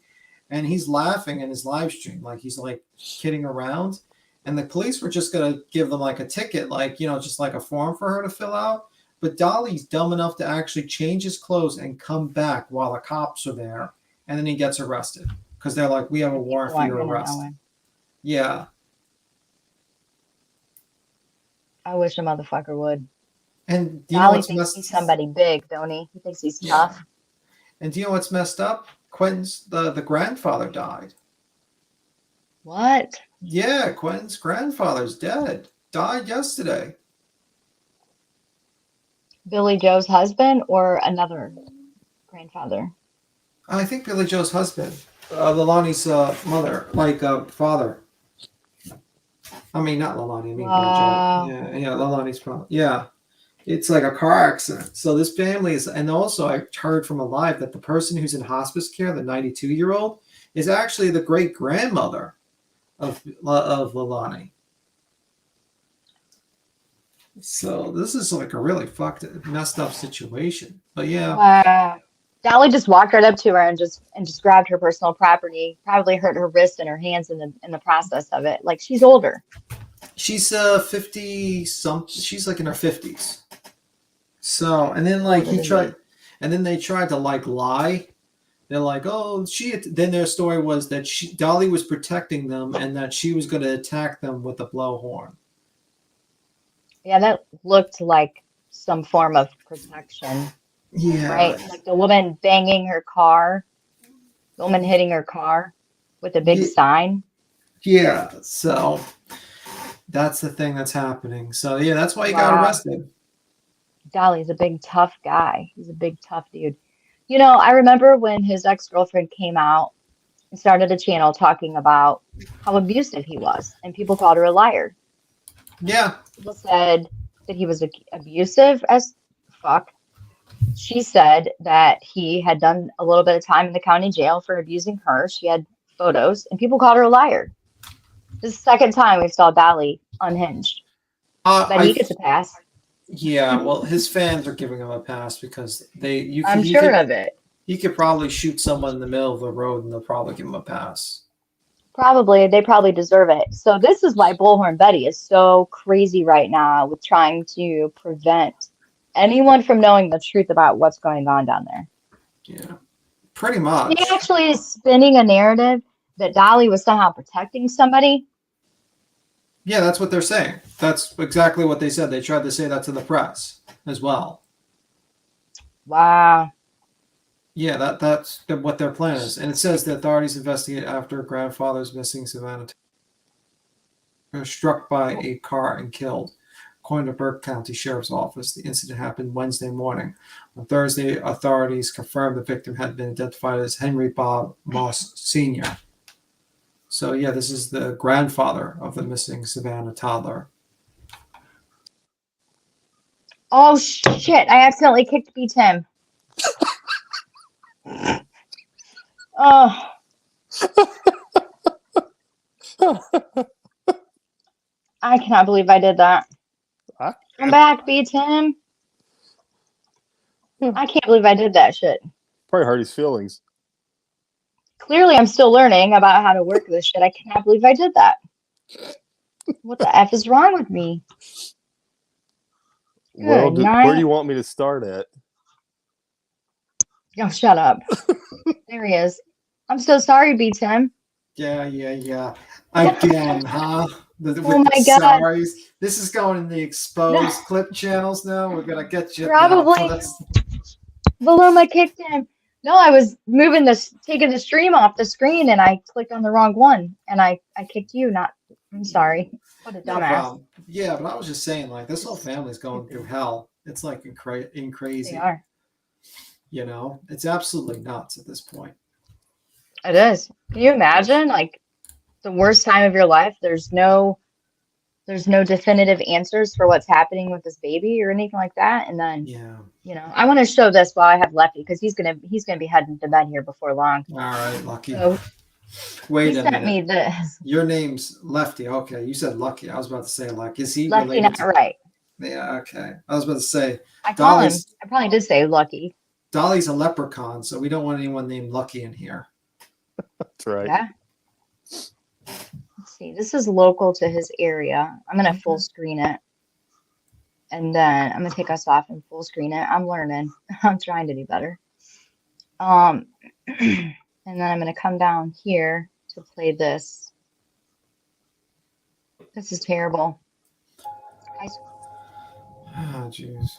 and he's laughing in his live stream like he's like kidding around, and the police were just gonna give them like a ticket, like just like a form for her to fill out, but Dolly's dumb enough to actually change his clothes and come back while the cops are there, and then he gets arrested because they're like, we have a warrant for your arrest. Yeah. I wish a motherfucker would. And you know Dolly what's thinks he's somebody big, don't he? He thinks he's tough. And do you know what's messed up? Quentin's the grandfather died. What? Yeah, Quentin's grandfather's dead. Died yesterday. Billy Joe's husband or another grandfather? I think Billy Joe's husband. Leilani's father. I mean, not Leilani. I mean, Wow. Billy Joe. Yeah, Leilani's father. Yeah. It's like a car accident. So this family is, and also I heard from a live that the person who's in hospice care, the 92-year-old, is actually the great grandmother of Leilani. So this is like a really messed up situation. But yeah. Wow. Dolly just walked right up to her and just grabbed her personal property. Probably hurt her wrist and her hands in the process of it. Like she's older. She's 50 something. She's like in her 50s. So, and then like he tried, and then they tried to like lie. They're like, oh, then their story was that Dolly was protecting them and that she was going to attack them with a blowhorn. Yeah, that looked like some form of protection, Yeah. right? Like the woman banging her car, the woman hitting her car with a big sign. Yeah. So that's the thing that's happening. So yeah, that's why he got Wow. arrested. Dolly's a big, tough guy. He's a big, tough dude. You know, I remember when his ex-girlfriend came out and started a channel talking about how abusive he was, and people called her a liar. Yeah. People said that he was abusive as fuck. She said that he had done a little bit of time in the county jail for abusing her. She had photos, and people called her a liar. This is the second time we saw Dolly unhinged. But he gets a pass. Yeah, well, his fans are giving him a pass because I'm sure of it. He could probably shoot someone in the middle of the road and they'll probably give him a pass. Probably, they probably deserve it. So this is why Bullhorn Betty is so crazy right now with trying to prevent anyone from knowing the truth about what's going on down there. Yeah, pretty much. He actually is spinning a narrative that Dolly was somehow protecting somebody. Yeah, that's what they're saying. That's exactly what they said. They tried to say that to the press as well. Wow. Yeah, that's what their plan is. And it says the authorities investigate after grandfather's missing Savannah was struck by a car and killed. According to Burke County Sheriff's Office, the incident happened Wednesday morning. On Thursday, authorities confirmed the victim had been identified as Henry Bob Moss Sr. So, yeah, this is the grandfather of the missing Savannah toddler. Oh, shit. I accidentally kicked B-Tim. Oh. I cannot believe I did that. I'm back, B-Tim. I can't believe I did that shit. Probably hurt his feelings. Clearly, I'm still learning about how to work this shit. I cannot believe I did that. What the F is wrong with me? Well, where do you want me to start at? Oh, shut up. There he is. I'm so sorry, B-Tim. Yeah. Again, huh? Oh my God. Sorries. This is going in the exposed clip channels now. We're going to get you. Probably. Vilomah kicked him. No, I was taking the stream off the screen, and I clicked on the wrong one, and I kicked you. I'm sorry. What a dumbass. No, yeah, but I was just saying, like, this whole family's going through hell. It's like in crazy. They are. You know, it's absolutely nuts at this point. It is. Can you imagine, like, the worst time of your life? There's no definitive answers for what's happening with this baby or anything like that. And then, I want to show this while I have Lefty because he's gonna be heading to bed here before long. All right, Lucky. So, wait a minute. Sent me this. Your name's Lefty. Okay, you said Lucky. I was about to say, like, is he Lefty? Not right. Yeah. Okay. I was about to say. I call him. I probably did say Lucky. Dolly's a leprechaun, so we don't want anyone named Lucky in here. That's right. Yeah. Let's see. This is local to his area. I'm gonna full screen it, and then I'm gonna take us off and full screen it. I'm learning. I'm trying to do better. And then I'm gonna come down here to play this. This is terrible. Oh, jeez.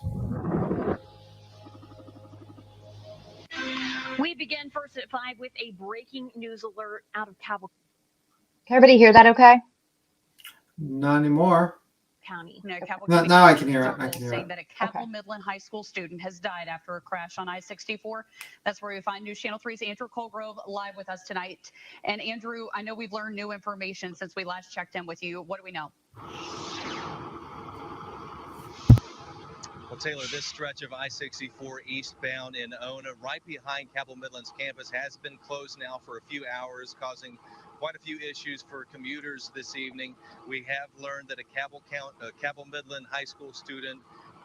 We begin first at 5 with a breaking news alert out of Cabell. Can everybody hear that okay? Not anymore. County. No, Cabell County. Now I can hear it. I can hear saying it. that a Cabell Midland High School student has died after a crash on I-64. That's where we find News Channel 3's Andrew Colgrove live with us tonight. And Andrew, I know we've learned new information since we last checked in with you. What do we know? Well, Taylor, this stretch of I-64 eastbound in Ona, right behind Cabell Midland's campus, has been closed now for a few hours, causing quite a few issues for commuters this evening. We have learned that a Cabell Midland high school student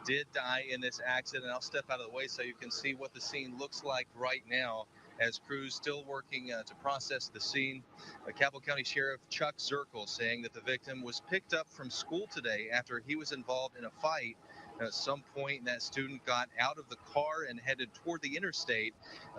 did die in this accident. I'll step out of the way so you can see what the scene looks like right now. as crews still working to process the scene. Cabell County Sheriff Chuck Zirkle saying that the victim was picked up from school today after he was involved in a fight. At some point, that student got out of the car and headed toward the interstate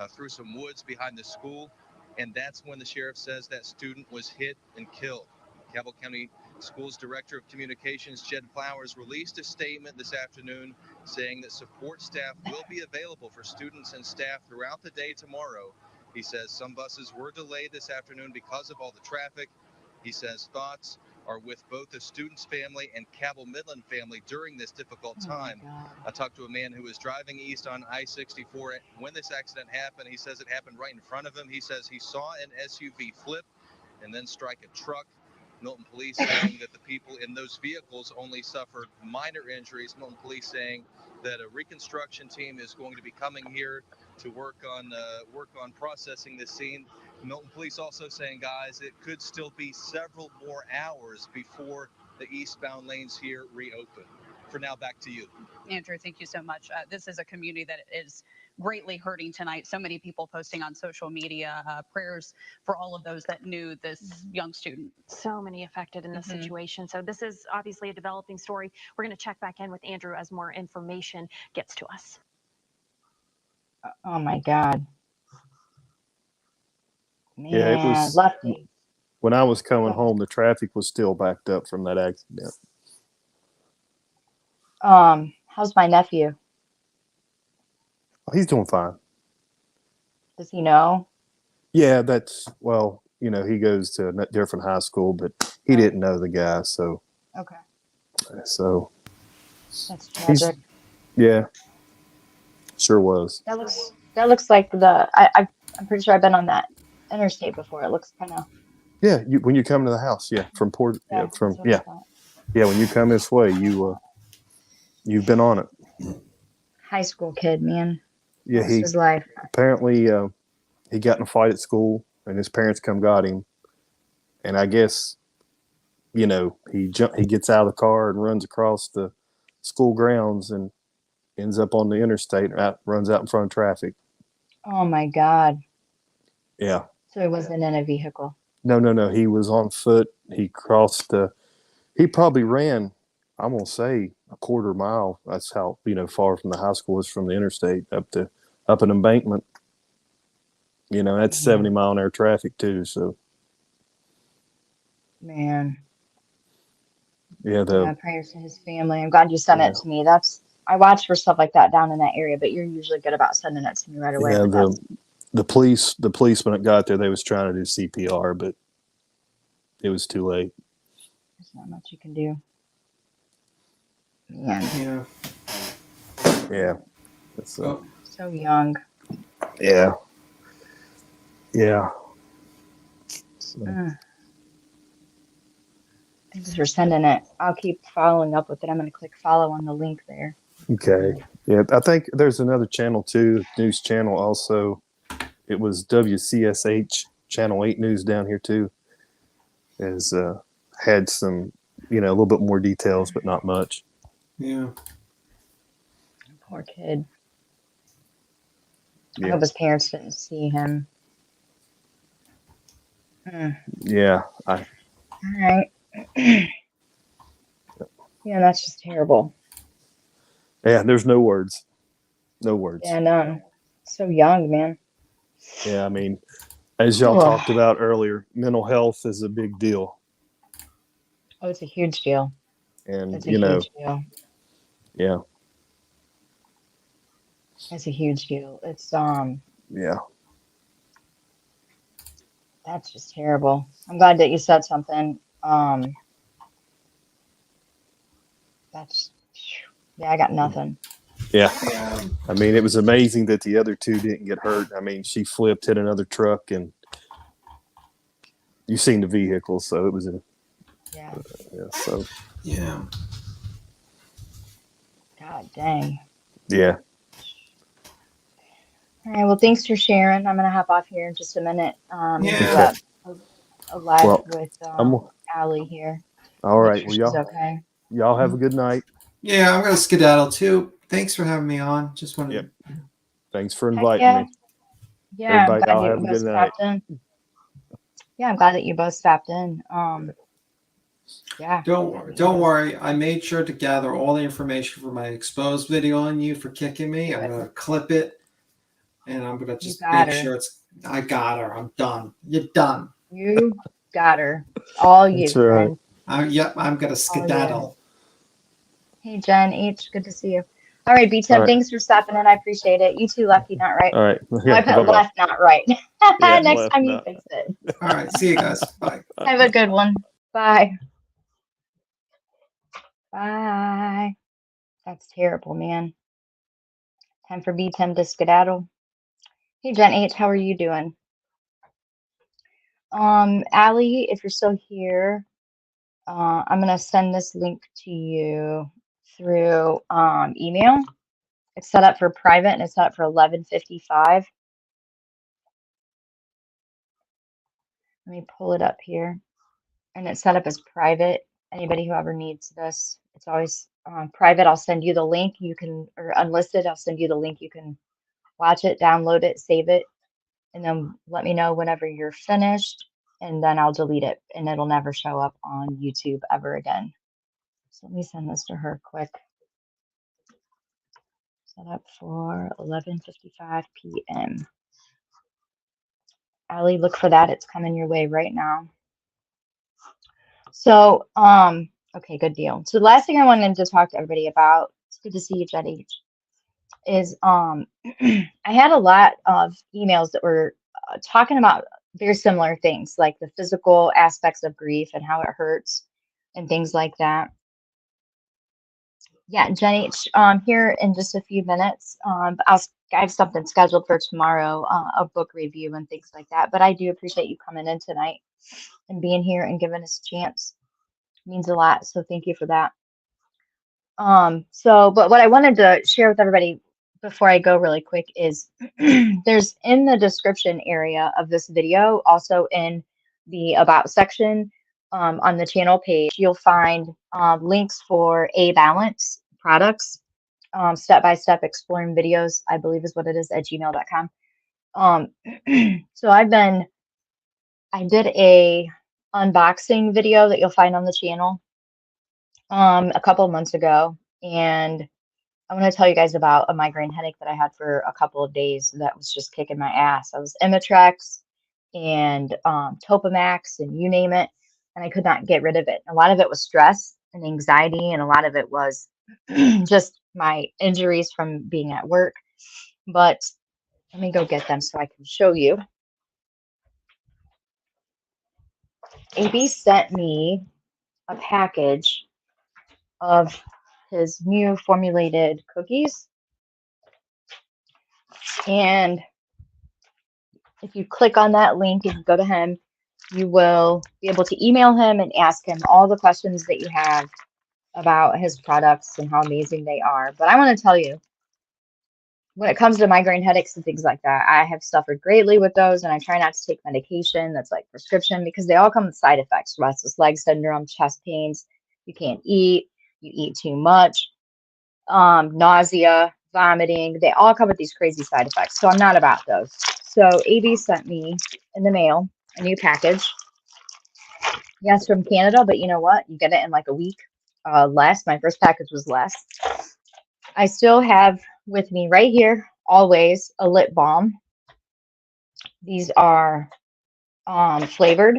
through some woods behind the school. And that's when the sheriff says that student was hit and killed. Cabell County Schools Director of Communications, Jed Flowers, released a statement this afternoon saying that support staff will be available for students and staff throughout the day tomorrow. He says some buses were delayed this afternoon because of all the traffic. He says thoughts are with both the student's family and Cabell Midland family during this difficult time. I talked to a man who was driving east on I-64 when this accident happened. He says it happened right in front of him. He says he saw an SUV flip and then strike a truck. Milton Police saying that the people in those vehicles only suffered minor injuries. Milton Police saying that a reconstruction team is going to be coming here to work on processing this scene. Milton Police also saying, guys, it could still be several more hours before the eastbound lanes here reopen. For now, back to you. Andrew, thank you so much. This is a community that is greatly hurting tonight. So many people posting on social media, prayers for all of those that knew this young student. So many affected in this situation. So this is obviously a developing story. We're going to check back in with Andrew as more information gets to us. Oh my God. Man, Yeah, it was. Lefty. When I was coming home, the traffic was still backed up from that accident. How's my nephew? He's doing fine. Does he know? Yeah, he goes to a different high school, but he didn't know the guy, so. Okay. So. That's tragic. Yeah. Sure was. That looks like I'm pretty sure I've been on that interstate before. It looks kind of. Yeah, when you come to the house, from Port, when you come this way, you've been on it. High school kid, man. Yeah, his life. Apparently he got in a fight at school, and his parents got him, and I guess, he gets out of the car and runs across the school grounds and ends up on the interstate, runs out in front of traffic. Oh my God. Yeah. So he wasn't in a vehicle. No. He was on foot. He he probably ran, I'm going to say, a quarter mile. That's how, far from the high school is from the interstate up an embankment. That's 70 mile an hour traffic too. So. Man. Yeah. Prayers to his family. I'm glad you sent it to me. I watch for stuff like that down in that area, but you're usually good about sending it to me right away. Yeah. The policeman that got there, they was trying to do CPR, but it was too late. There's not much you can do. Man. Yeah. So young. Yeah. Yeah. So. Thanks for sending it. I'll keep following up with it. I'm going to click follow on the link there. Okay. Yeah, I think there's another channel too, news channel also. It was WCSH Channel 8 News down here too. Has had some, a little bit more details, but not much. Yeah. Poor kid. Yeah. I hope his parents didn't see him. Yeah. All right. Yeah, that's just terrible. Yeah, there's no words. No words. Yeah, no. So young, man. Yeah, I mean, as y'all talked about earlier, mental health is a big deal. Oh, it's a huge deal. And, it's a huge deal. Yeah. It's a huge deal. It's, yeah. That's just terrible. I'm glad that you said something. I got nothing. Yeah. I mean, it was amazing that the other two didn't get hurt. I mean, she flipped, hit another truck, and you've seen the vehicle, so it was Yeah. God dang. Yeah. All right. Well, thanks for sharing. I'm going to hop off here in just a minute. Yeah. A live with Allie here. All right. Well, y'all, y'all have a good night. Yeah, I'm going to skedaddle too. Thanks for having me on. Just wanted Thanks for inviting me. Yeah, I'm Everybody, glad y'all you have a both good night. stopped in. Yeah, I'm glad that you both stopped in. Yeah. Don't worry. I made sure to gather all the information for my exposed video on you for kicking me. I'm gonna clip it, and I'm gonna just got make her. sure it's. I got her. I'm done. You're done. You got her. It's all you, That's right. friend. Yep. I'm gonna All you. skedaddle. Hey, Jen H, good to see you. All right, All B10, right. thanks for stopping in. I appreciate it. You too, Lefty, not right. All right. Oh, I Yeah. put Bye bye. left, not right. Yeah. Next Left. time you No. fix it. All right. See you guys. Bye. Have a good one. Bye. Bye. That's terrible, man. Time for B10 to skedaddle. Hey, Jen H, how are you doing? Allie, if you're still here, I'm gonna send this link to you through email. It's set up for private and it's set up for 11:55. Let me pull it up here. And it's set up as private. Anybody who ever needs this, it's always private. I'll send you the link. You can, or unlisted, I'll send you the link. You can watch it, download it, save it, and then let me know whenever you're finished. And then I'll delete it and it'll never show up on YouTube ever again. So let me send this to her quick. Set up for 11:55 p.m. Allie, look for that. It's coming your way right now. So, okay, good deal. So the last thing I wanted to talk to everybody about, it's good to see you, Jetty, is I had a lot of emails that were talking about very similar things, like the physical aspects of grief and how it hurts and things like that. Yeah, Jenny, here in just a few minutes. I have something scheduled for tomorrow, a book review and things like that. But I do appreciate you coming in tonight and being here and giving us a chance. It means a lot. So thank you for that. But what I wanted to share with everybody before I go really quick is there's in the description area of this video, also in the about section on the channel page, you'll find links for Balance products, step-by-step exploring videos, I believe is what it is, at gmail.com. So I did a unboxing video that you'll find on the channel a couple of months ago, and I want to tell you guys about a migraine headache that I had for a couple of days that was just kicking my ass. I was Imitrex and Topamax and you name it, and I could not get rid of it. A lot of it was stress and anxiety, and a lot of it was just my injuries from being at work. But let me go get them so I can show you. AB sent me a package of his new formulated cookies. And if you click on that link and go to him, you will be able to email him and ask him all the questions that you have about his products and how amazing they are. But I want to tell you, when it comes to migraine headaches and things like that, I have suffered greatly with those, and I try not to take medication that's like prescription because they all come with side effects: restless leg syndrome, chest pains, you can't eat, you eat too much, nausea, vomiting. They all come with these crazy side effects. So I'm not about those. So AB sent me in the mail a new package. Yes, from Canada, but you know what? You get it in like a week less. My first package was less. I still have with me right here, always, a lip balm. These are flavored,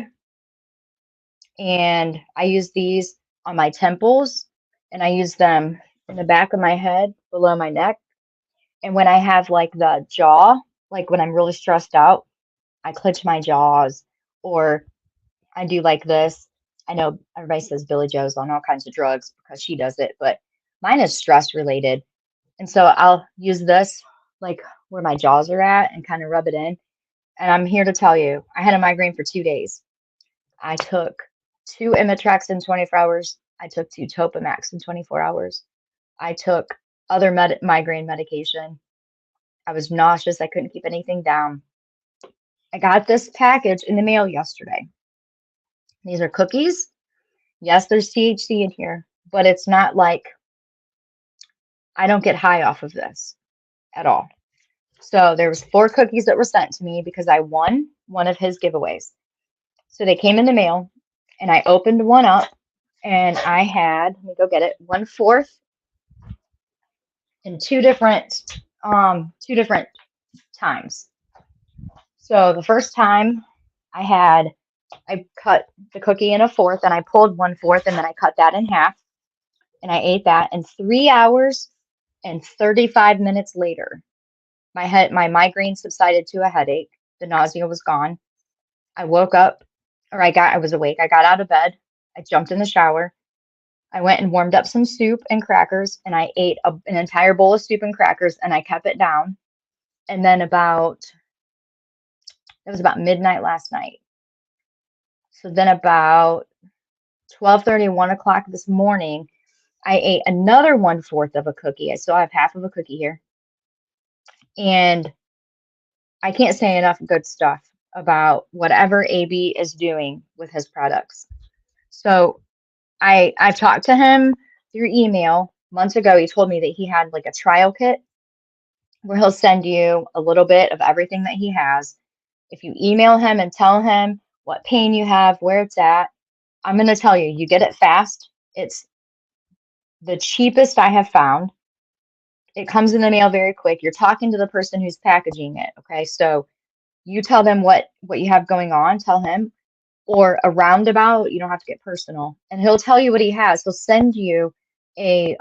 and I use these on my temples, and I use them in the back of my head, below my neck. And when I have like the jaw, like when I'm really stressed out, I clench my jaws, or I do like this. I know everybody says Billy Joe's on all kinds of drugs because she does it, but mine is stress related. And so I'll use this like where my jaws are at and kind of rub it in. And I'm here to tell you, I had a migraine for 2 days. I took 2 Imitrex in 24 hours. I took 2 Topamax in 24 hours. I took other migraine medication. I was nauseous. I couldn't keep anything down. I got this package in the mail yesterday. These are cookies. Yes, there's THC in here, but it's not like I don't get high off of this at all. So there was 4 cookies that were sent to me because I won one of his giveaways. So they came in the mail, and I opened one up, and I had, let me go get it, 1/4 in two different times. So the first time I cut the cookie in a fourth, and I pulled 1/4, and then I cut that in half, and I ate that. And 3 hours and 35 minutes later, my migraine subsided to a headache. The nausea was gone. I woke up, or I was awake. I got out of bed. I jumped in the shower. I went and warmed up some soup and crackers, and I ate an entire bowl of soup and crackers, and I kept it down. And then it was about midnight last night. So then about 12:30, 1 o'clock this morning, I ate another 1/4 of a cookie. I still have half of a cookie here. And I can't say enough good stuff about whatever AB is doing with his products. So I've talked to him through email months ago. He told me that he had like a trial kit where he'll send you a little bit of everything that he has. If you email him and tell him what pain you have, where it's at, I'm going to tell you, you get it fast. It's the cheapest I have found. It comes in the mail very quick. You're talking to the person who's packaging it. Okay. So you tell them what you have going on, tell him, or a roundabout, you don't have to get personal, and he'll tell you what he has. He'll send you a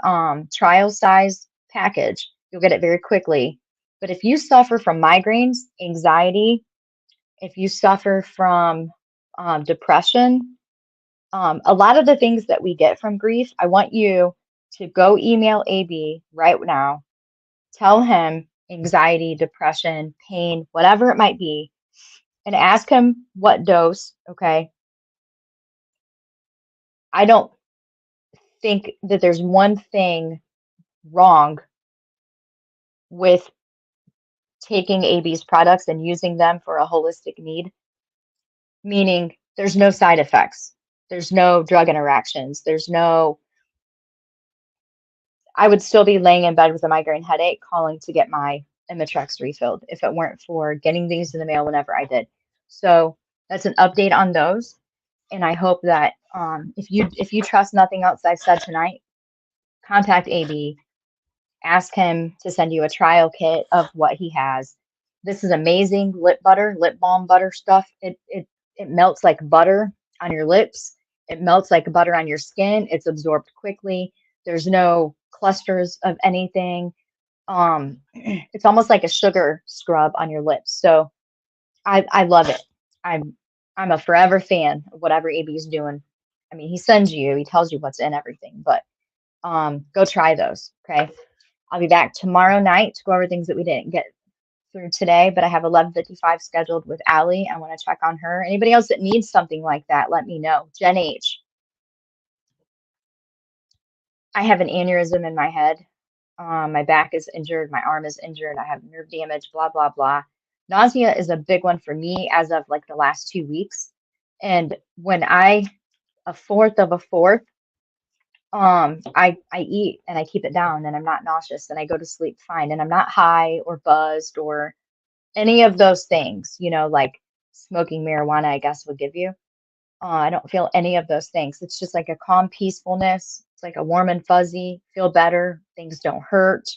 trial size package. You'll get it very quickly. But if you suffer from migraines, anxiety, if you suffer from depression, a lot of the things that we get from grief, I want you to go email AB right now. Tell him anxiety, depression, pain, whatever it might be, and ask him what dose, okay? I don't think that there's one thing wrong with taking AB's products and using them for a holistic need, meaning there's no side effects, there's no drug interactions, I would still be laying in bed with a migraine headache calling to get my Imitrex refilled if it weren't for getting these in the mail whenever I did. So that's an update on those. And I hope that if you trust nothing else I've said tonight, contact AB, ask him to send you a trial kit of what he has. This is amazing lip balm butter stuff. It melts like butter on your lips. It melts like butter on your skin. It's absorbed quickly. There's no clusters of anything. It's almost like a sugar scrub on your lips. So I love it. I'm a forever fan of whatever AB's doing. I mean, he sends you, he tells you what's in everything, but go try those. Okay. I'll be back tomorrow night to go over things that we didn't get through today, but I have 11:55 scheduled with Allie. I want to check on her. Anybody else that needs something like that, let me know. Jen H. I have an aneurysm in my head. My back is injured. My arm is injured. I have nerve damage, blah, blah, blah. Nausea is a big one for me as of like the last 2 weeks. And when a 1/4 of a 1/4, I eat and I keep it down and I'm not nauseous and I go to sleep fine and I'm not high or buzzed or any of those things, like smoking marijuana, I guess would give you. I don't feel any of those things. It's just like a calm peacefulness. It's like a warm and fuzzy, feel better. Things don't hurt.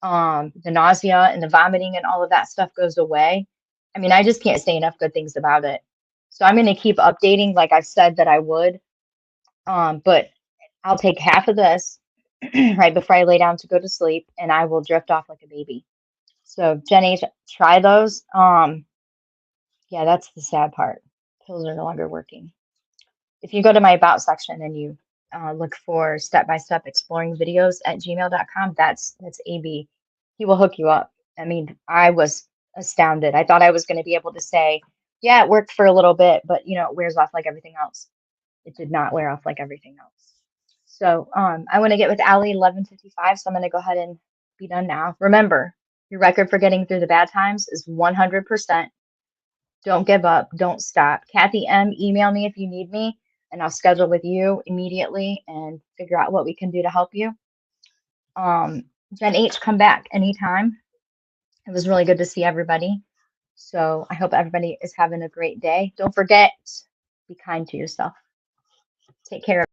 The nausea and the vomiting and all of that stuff goes away. I mean, I just can't say enough good things about it. So I'm going to keep updating like I said that I would. But I'll take half of this right before I lay down to go to sleep and I will drift off like a baby. So Jenny, try those. Yeah, that's the sad part. Pills are no longer working. If you go to my about section and you look for step-by-step exploring videos at gmail.com, that's AB. He will hook you up. I mean, I was astounded. I thought I was going to be able to say, yeah, it worked for a little bit, but it wears off like everything else. It did not wear off like everything else. So I want to get with Allie 11:55, so I'm going to go ahead and be done now. Remember, your record for getting through the bad times is 100%. Don't give up. Don't stop. Kathy M, email me if you need me, and I'll schedule with you immediately and figure out what we can do to help you. Jen H, come back anytime. It was really good to see everybody. So I hope everybody is having a great day. Don't forget, be kind to yourself. Take care.